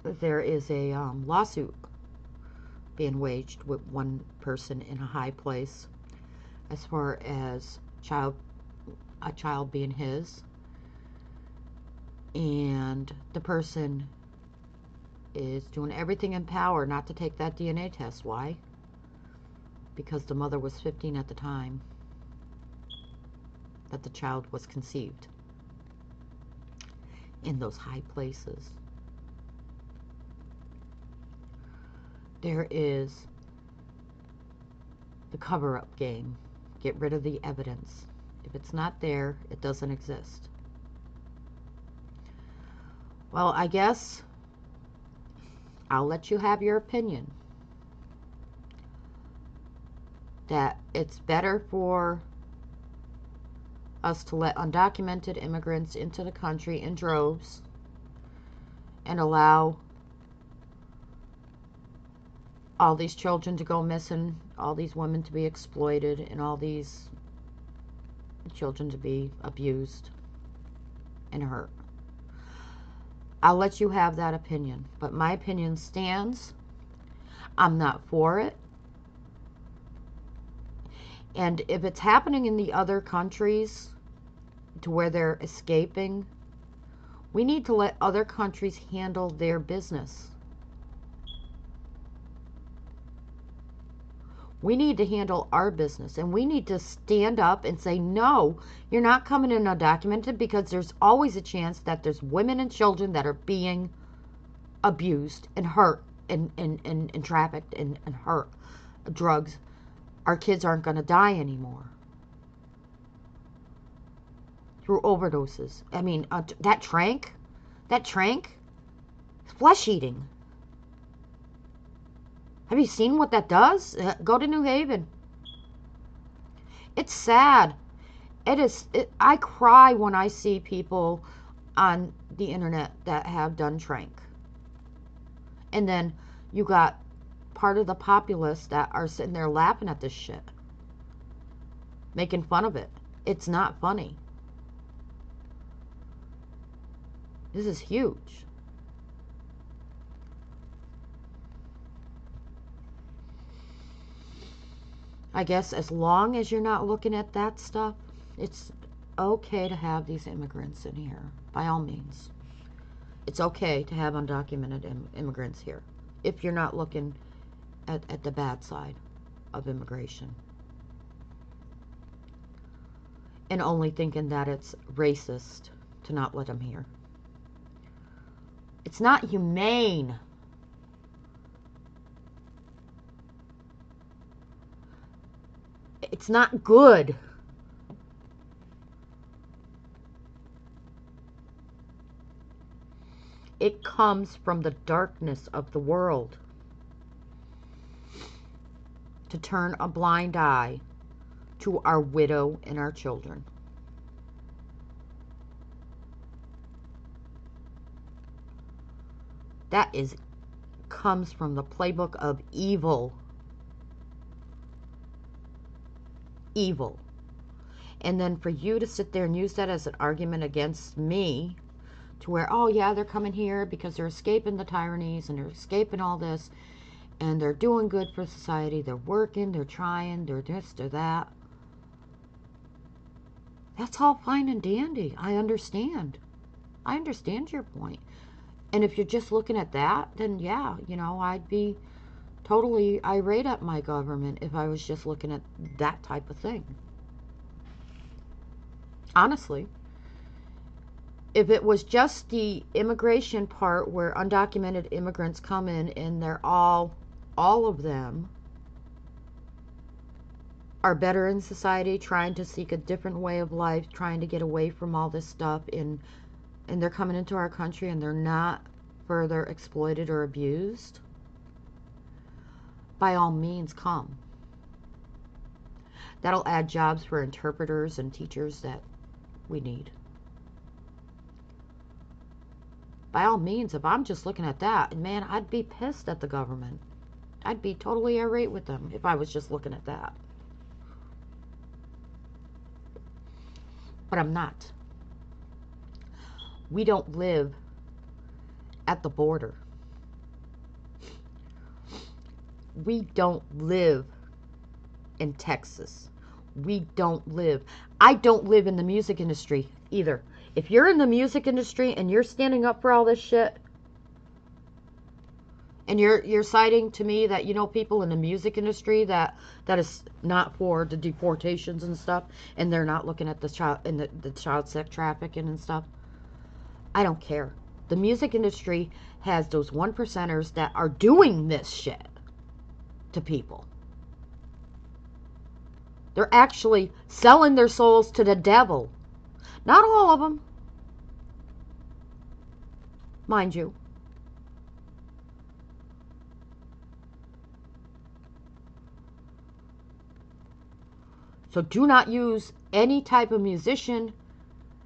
there is a lawsuit being waged with one person in a high place as far as a child being his, and the person is doing everything in power not to take that DNA test. Why? Because the mother was 15 at the time that the child was conceived in those high places. There is the cover-up game. Get rid of the evidence. If it's not there, it doesn't exist. Well, I guess I'll let you have your opinion. That it's better for us to let undocumented immigrants into the country in droves and allow all these children to go missing, all these women to be exploited, and all these children to be abused and hurt. I'll let you have that opinion, but my opinion stands. I'm not for it. And if it's happening in the other countries to where they're escaping, we need to let other countries handle their business. We need to handle our business, and we need to stand up and say, no, you're not coming in undocumented, because there's always a chance that there's women and children that are being abused and hurt and trafficked and hurt. Drugs. Our kids aren't going to die anymore through overdoses. I mean, that trank is flesh eating. Have you seen what that does? Go to New Haven. It's sad. I cry when I see people on the internet that have done trank. And then you got part of the populace that are sitting there laughing at this shit, making fun of it. It's not funny. This is huge. I guess as long as you're not looking at that stuff, it's okay to have these immigrants in here, by all means. It's okay to have undocumented immigrants here, if you're not looking at the bad side of immigration. And only thinking that it's racist to not let them here. It's not humane. It's not good. It comes from the darkness of the world to turn a blind eye to our widow and our children. That comes from the playbook of evil. Evil. And then for you to sit there and use that as an argument against me, to where, oh yeah, they're coming here because they're escaping the tyrannies and they're escaping all this, and they're doing good for society, they're working, they're trying, they're this, they're that. That's all fine and dandy. I understand. I understand your point. And if you're just looking at that, then yeah, I'd be totally irate at my government if I was just looking at that type of thing. Honestly. If it was just the immigration part where undocumented immigrants come in and they're all of them are better in society, trying to seek a different way of life, trying to get away from all this stuff, and they're coming into our country and they're not further exploited or abused, by all means come. That'll add jobs for interpreters and teachers that we need. By all means, if I'm just looking at that, man, I'd be pissed at the government. I'd be totally irate with them if I was just looking at that. But I'm not. We don't live at the border. We don't live in Texas. We don't live. I don't live in the music industry either. If you're in the music industry and you're standing up for all this shit, and you're citing to me that, you know, people in the music industry that is not for the deportations and stuff, and they're not looking at the child and the child sex trafficking and stuff, I don't care. The music industry has those 1%ers that are doing this shit to people. They're actually selling their souls to the devil. Not all of them, mind you. So do not use any type of musician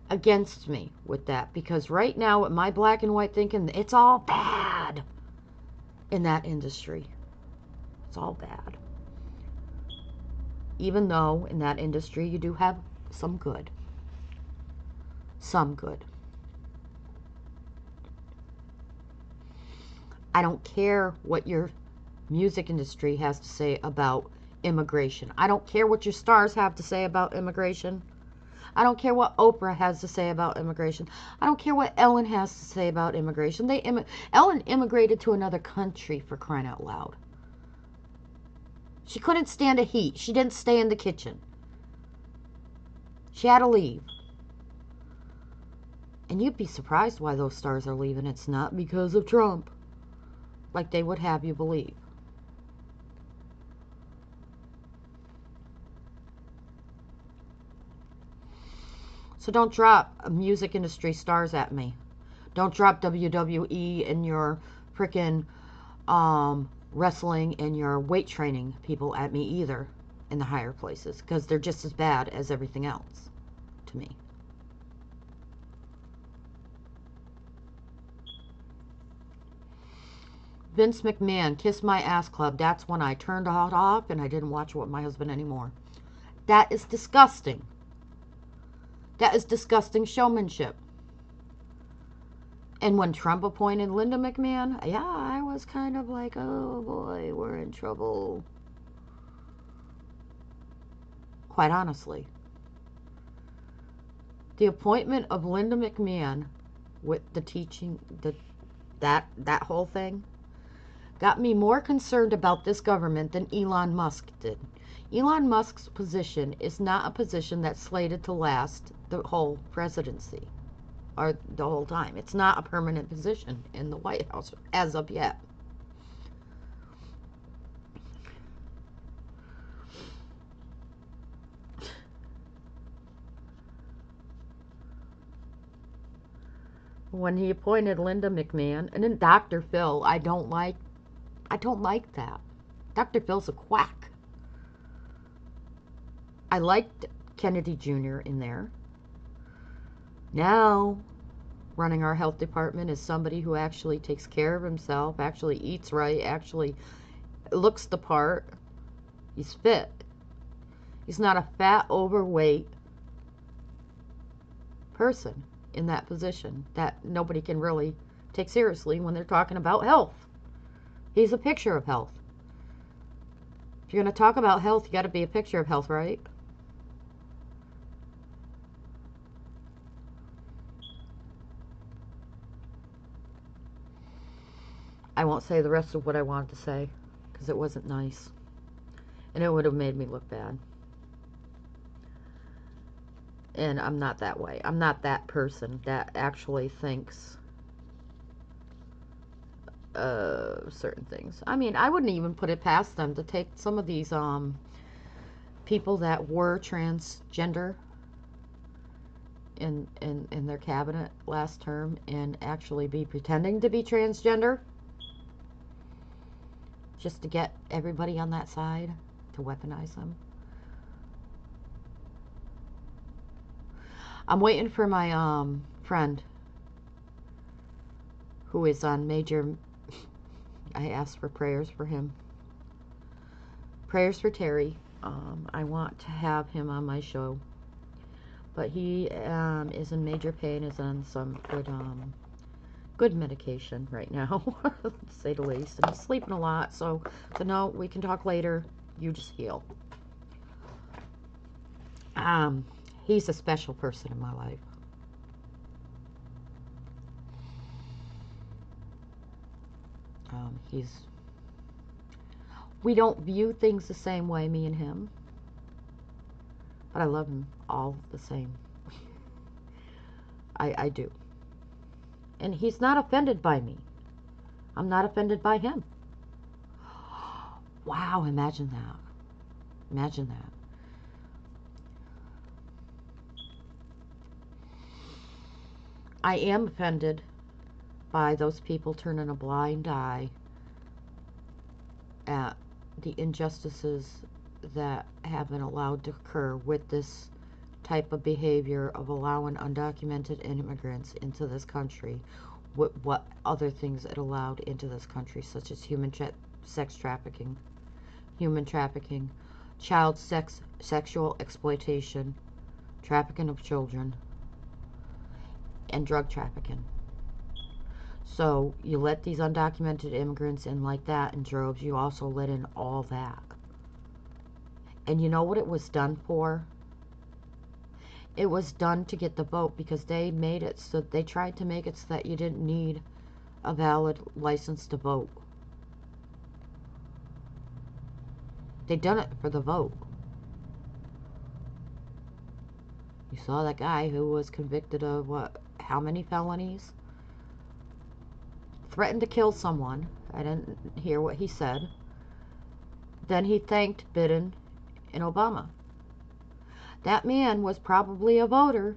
against me with that, because right now with my black and white thinking, it's all bad in that industry. It's all bad. Even though in that industry you do have some good. Some good. I don't care what your music industry has to say about immigration. I don't care what your stars have to say about immigration. I don't care what Oprah has to say about immigration. I don't care what Ellen has to say about immigration. Ellen immigrated to another country, for crying out loud. She couldn't stand the heat. She didn't stay in the kitchen. She had to leave. And you'd be surprised why those stars are leaving. It's not because of Trump, like they would have you believe. So don't drop music industry stars at me. Don't drop WWE and your frickin' wrestling and your weight training people at me either in the higher places, because they're just as bad as everything else to me. Vince McMahon, Kiss My Ass Club. That's when I turned it off and I didn't watch it with my husband anymore. That is disgusting. That is disgusting showmanship. And when Trump appointed Linda McMahon, yeah, I was kind of like, oh boy, we're in trouble. Quite honestly. The appointment of Linda McMahon with the teaching, that whole thing, got me more concerned about this government than Elon Musk did. Elon Musk's position is not a position that's slated to last the whole presidency or the whole time. It's not a permanent position in the White House as of yet. When he appointed Linda McMahon and then Dr. Phil, I don't like that. Dr. Phil's a quack. I liked Kennedy Jr. in there. Now, running our health department is somebody who actually takes care of himself, actually eats right, actually looks the part. He's fit. He's not a fat, overweight person in that position that nobody can really take seriously when they're talking about health. He's a picture of health. If you're going to talk about health, you got to be a picture of health, right? I won't say the rest of what I wanted to say because it wasn't nice. And it would have made me look bad. And I'm not that way. I'm not that person that actually thinks certain things. I mean, I wouldn't even put it past them to take some of these people that were transgender in their cabinet last term and actually be pretending to be transgender just to get everybody on that side to weaponize them. I'm waiting for my friend who is on major. I asked for prayers for him. Prayers for Terry. I want to have him on my show, but he is in major pain. Is on some good good medication right now, to say the least. And he's sleeping a lot, so no, we can talk later. You just heal. He's a special person in my life. We don't view things the same way, me and him, but I love him all the same. I do. And he's not offended by me. I'm not offended by him. Wow, imagine that. Imagine that. I am offended by those people turning a blind eye at the injustices that have been allowed to occur with this type of behavior of allowing undocumented immigrants into this country, what other things it allowed into this country, such as sex trafficking, human trafficking, child sexual exploitation, trafficking of children, and drug trafficking. So you let these undocumented immigrants in like that in droves. You also let in all that. And you know what it was done for? It was done to get the vote, because they made it so they tried to make it so that you didn't need a valid license to vote. They done it for the vote. You saw that guy who was convicted of how many felonies? Threatened to kill someone. I didn't hear what he said. Then he thanked Biden and Obama. That man was probably a voter.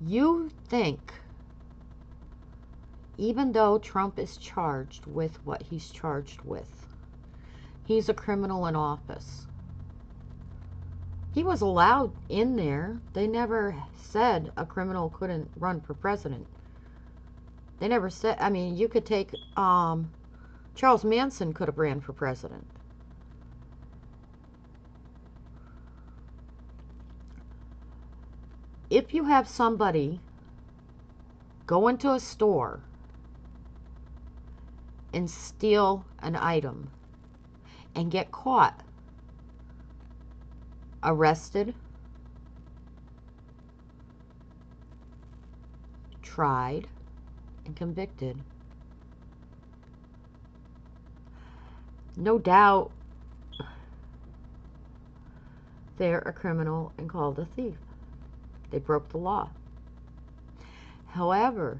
You think, even though Trump is charged with what he's charged with, he's a criminal in office. He was allowed in there. They never said a criminal couldn't run for president. They never said, I mean, you could take, Charles Manson could have ran for president. If you have somebody go into a store and steal an item and get caught, arrested, tried, and convicted, no doubt they're a criminal and called a thief. They broke the law. However,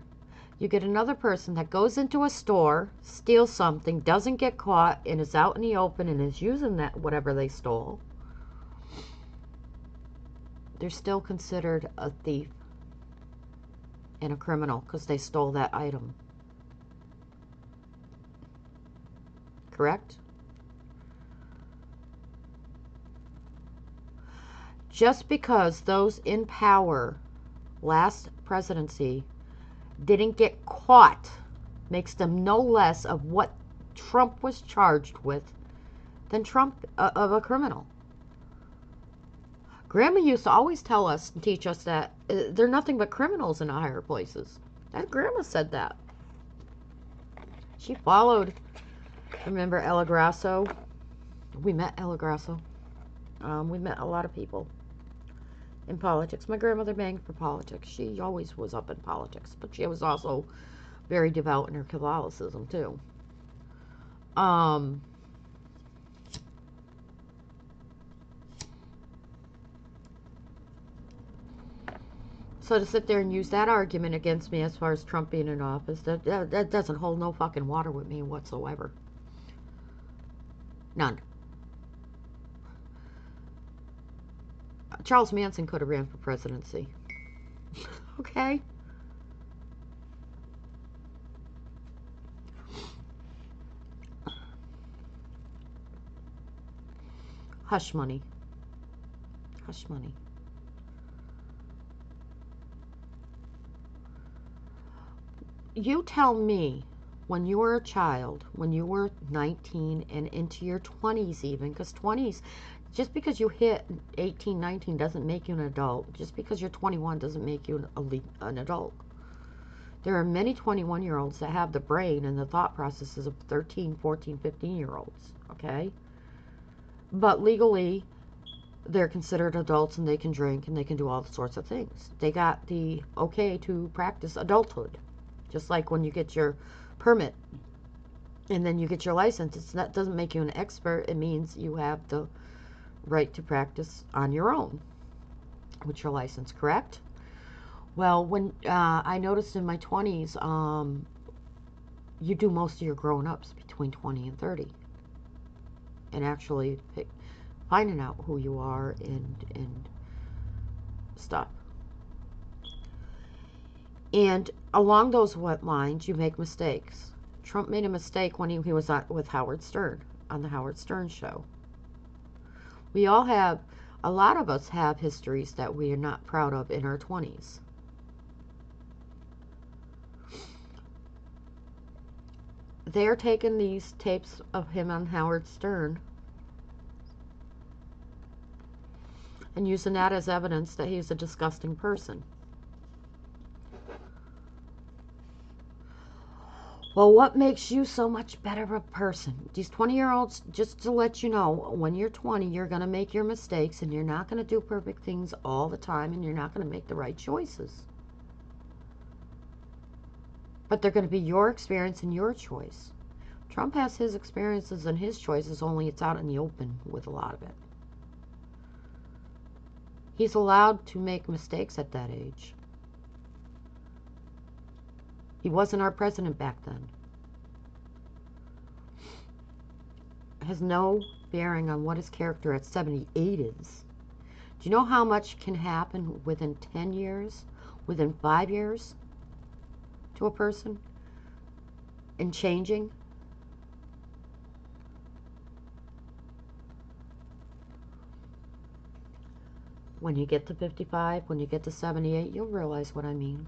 you get another person that goes into a store, steals something, doesn't get caught, and is out in the open and is using that whatever they stole. They're still considered a thief and a criminal because they stole that item. Correct? Just because those in power last presidency didn't get caught makes them no less of what Trump was charged with than Trump of a criminal. Grandma used to always tell us and teach us that they're nothing but criminals in the higher places. That grandma said that. She followed, remember Ella Grasso? We met Ella Grasso. We met a lot of people in politics. My grandmother banged for politics. She always was up in politics, but she was also very devout in her Catholicism too. So to sit there and use that argument against me as far as Trump being in office, that doesn't hold no fucking water with me whatsoever. None. Charles Manson could have ran for presidency. Okay? Hush money. Hush money. You tell me, when you were a child, when you were 19 and into your 20s even, because 20s, Just because you hit 18, 19 doesn't make you an adult. Just because you're 21 doesn't make you an adult. There are many 21-year-olds that have the brain and the thought processes of 13, 14, 15-year-olds, okay? But legally, they're considered adults and they can drink and they can do all sorts of things. They got the okay to practice adulthood. Just like when you get your permit and then you get your license, that doesn't make you an expert. It means you have the right to practice on your own with your license, correct? Well, when I noticed in my 20s, you do most of your grown-ups between 20 and 30. And actually finding out who you are and stuff. And along those lines, you make mistakes. Trump made a mistake when he was with Howard Stern, on the Howard Stern show. We all have, a lot of us have histories that we are not proud of in our 20s. They're taking these tapes of him on Howard Stern and using that as evidence that he's a disgusting person. Well, what makes you so much better of a person? These 20-year-olds, just to let you know, when you're 20, you're going to make your mistakes and you're not going to do perfect things all the time and you're not going to make the right choices. But they're going to be your experience and your choice. Trump has his experiences and his choices, only it's out in the open with a lot of it. He's allowed to make mistakes at that age. He wasn't our president back then. It has no bearing on what his character at 78 is. Do you know how much can happen within 10 years, within 5 years to a person in changing? When you get to 55, when you get to 78, you'll realize what I mean.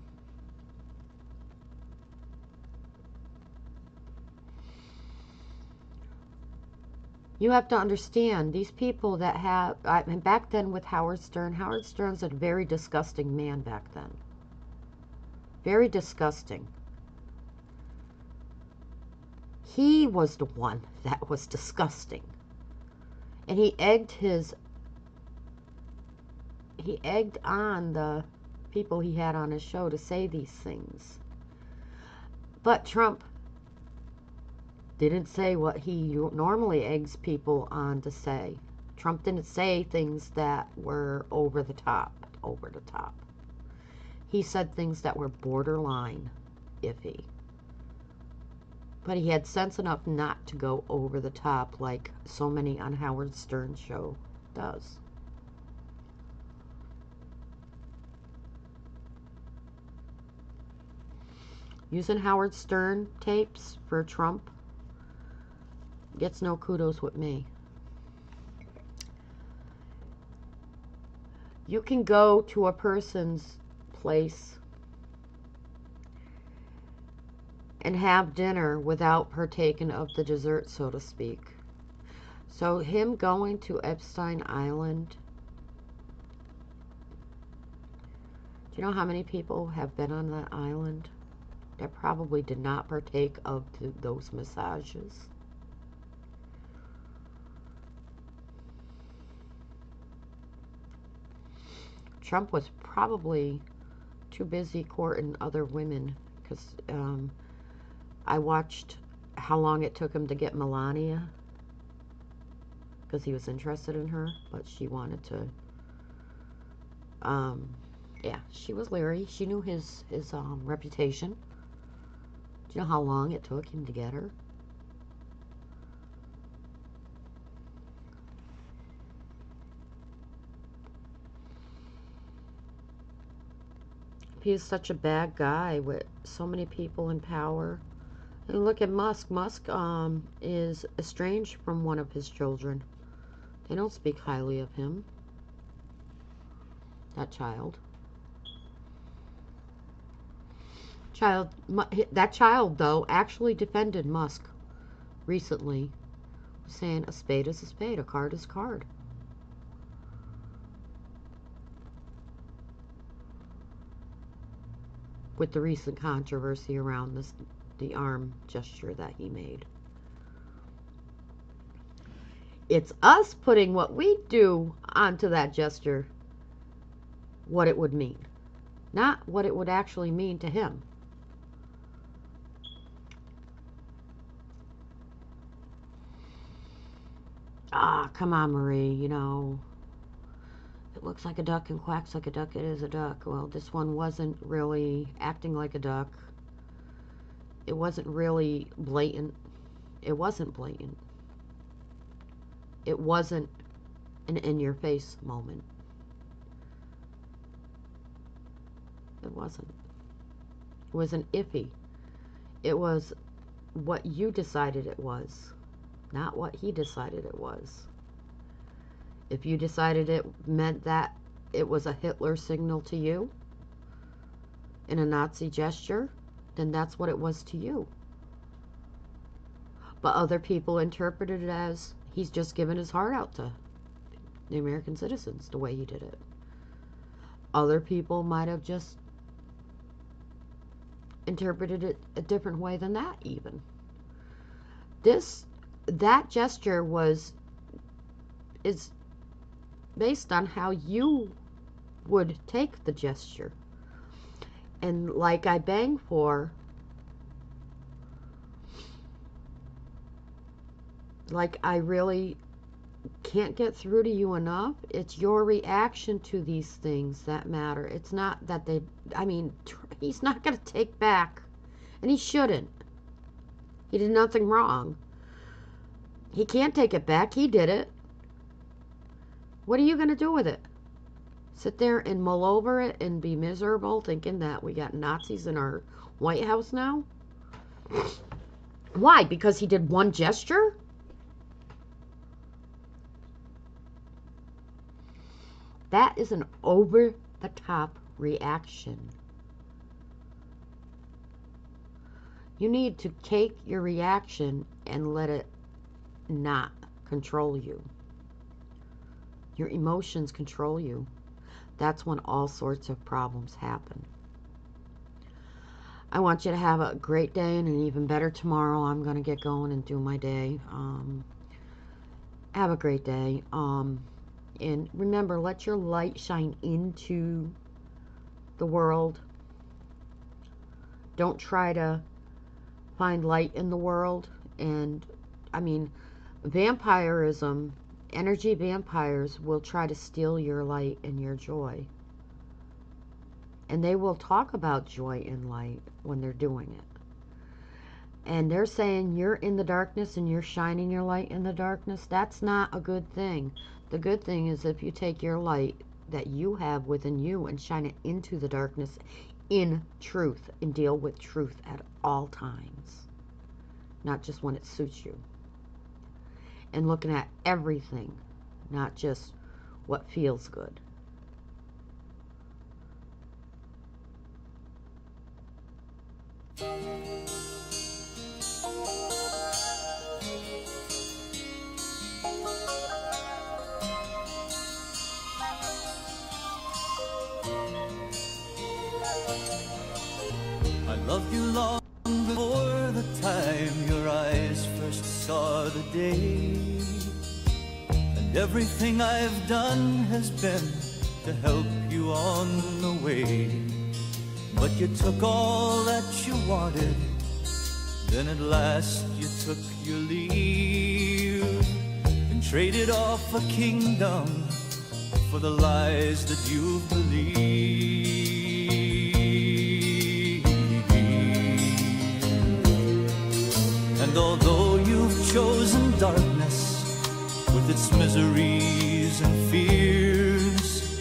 You have to understand, these people that have, and back then with Howard Stern's a very disgusting man back then. Very disgusting. He was the one that was disgusting. And he egged on the people he had on his show to say these things. But Trump didn't say what he normally eggs people on to say. Trump didn't say things that were over the top. He said things that were borderline iffy. But he had sense enough not to go over the top like so many on Howard Stern's show does. Using Howard Stern tapes for Trump gets no kudos with me. You can go to a person's place and have dinner without partaking of the dessert, so to speak. So him going to Epstein Island, do you know how many people have been on that island that probably did not partake of those massages? Trump was probably too busy courting other women, because I watched how long it took him to get Melania, because he was interested in her, but she wanted to, yeah, she was leery. She knew his reputation. Do you know how long it took him to get her? He is such a bad guy with so many people in power. And look at Musk. Musk is estranged from one of his children. They don't speak highly of him. That child. That child, though, actually defended Musk recently, saying a spade is a spade, a card is a card. with the recent controversy around the arm gesture that he made. It's us putting what we do onto that gesture, what it would mean, not what it would actually mean to him. Ah, come on, Marie, you know, it looks like a duck and quacks like a duck, it is a duck. Well, this one wasn't really acting like a duck. It wasn't really blatant. It wasn't blatant. It wasn't an in-your-face moment. It wasn't. It was an iffy. It was what you decided it was, not what he decided it was. If you decided it meant that it was a Hitler signal to you in a Nazi gesture, then that's what it was to you. But other people interpreted it as he's just given his heart out to the American citizens the way he did it. Other people might have just interpreted it a different way than that even. That gesture is based on how you would take the gesture. And like I bang for, like I really can't get through to you enough, it's your reaction to these things that matter. It's not that he's not going to take back, and he shouldn't. He did nothing wrong. He can't take it back. He did it. What are you going to do with it? Sit there and mull over it and be miserable thinking that we got Nazis in our White House now? Why? Because he did one gesture? That is an over-the-top reaction. You need to take your reaction and let it not control you. Your emotions control you. That's when all sorts of problems happen. I want you to have a great day and an even better tomorrow. I'm going to get going and do my day. Have a great day. And remember, let your light shine into the world. Don't try to find light in the world. And, vampirism, energy vampires will try to steal your light and your joy. And they will talk about joy and light when they're doing it. And they're saying you're in the darkness and you're shining your light in the darkness. That's not a good thing. The good thing is if you take your light that you have within you and shine it into the darkness in truth and deal with truth at all times. Not just when it suits you. And looking at everything, not just what feels good. I loved you long before the time your eyes first saw the day. And everything I've done has been to help you on the way. But you took all that you wanted, then at last you took your leave and traded off a kingdom for the lies that you believe. And although you've chosen darkness with its miseries and fears,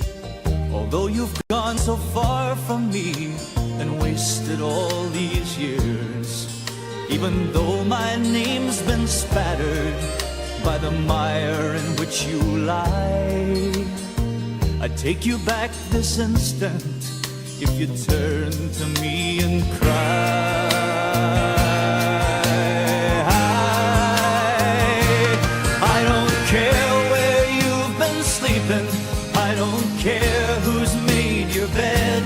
although you've gone so far from me and wasted all these years, even though my name's been spattered by the mire in which you lie, I'd take you back this instant if you turn to me and cry. I don't care where you've been sleeping, I don't care who's made your bed,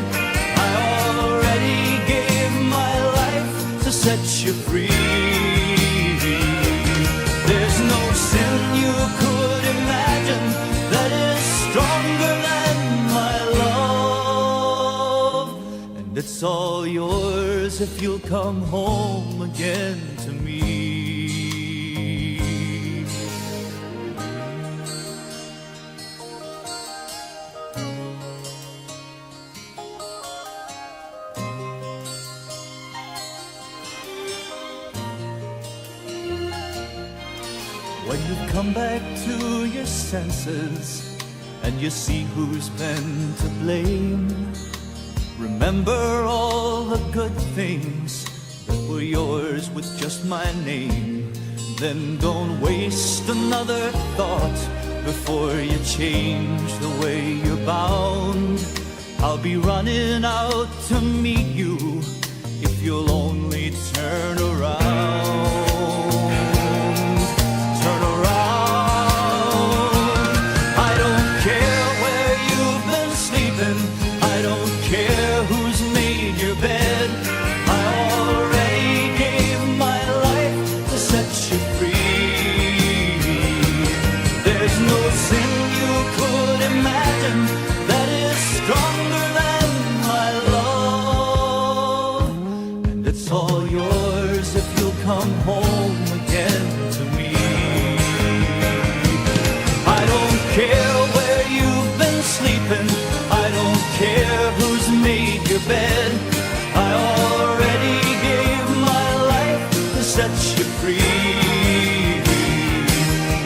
I already you free. There's no sin you could imagine that is stronger than my love. And it's all yours if you'll come home again to me. When you've come back to your senses and you see who's been to blame, remember all the good things that were yours with just my name. Then don't waste another thought before you change the way you're bound. I'll be running out to meet you if you'll only turn around. Turn around. I don't care where you've been sleeping. I don't care who's made your bed. I already gave my life to set you free. There's no sin you could imagine that is stronger than my love. And it's all yours if you'll come home again to me. I don't care where you've been sleeping. I don't care who's made your bed. I already gave my life to set you free.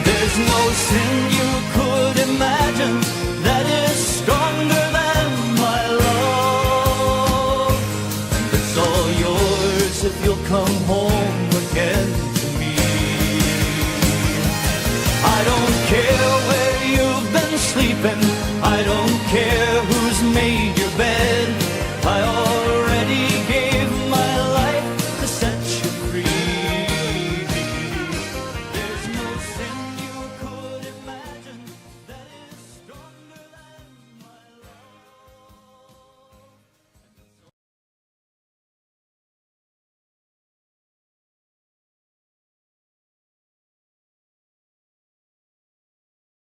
There's no sin you could imagine that is stronger than my love. And it's all yours if you'll come home again to me. I don't care where you've been sleeping.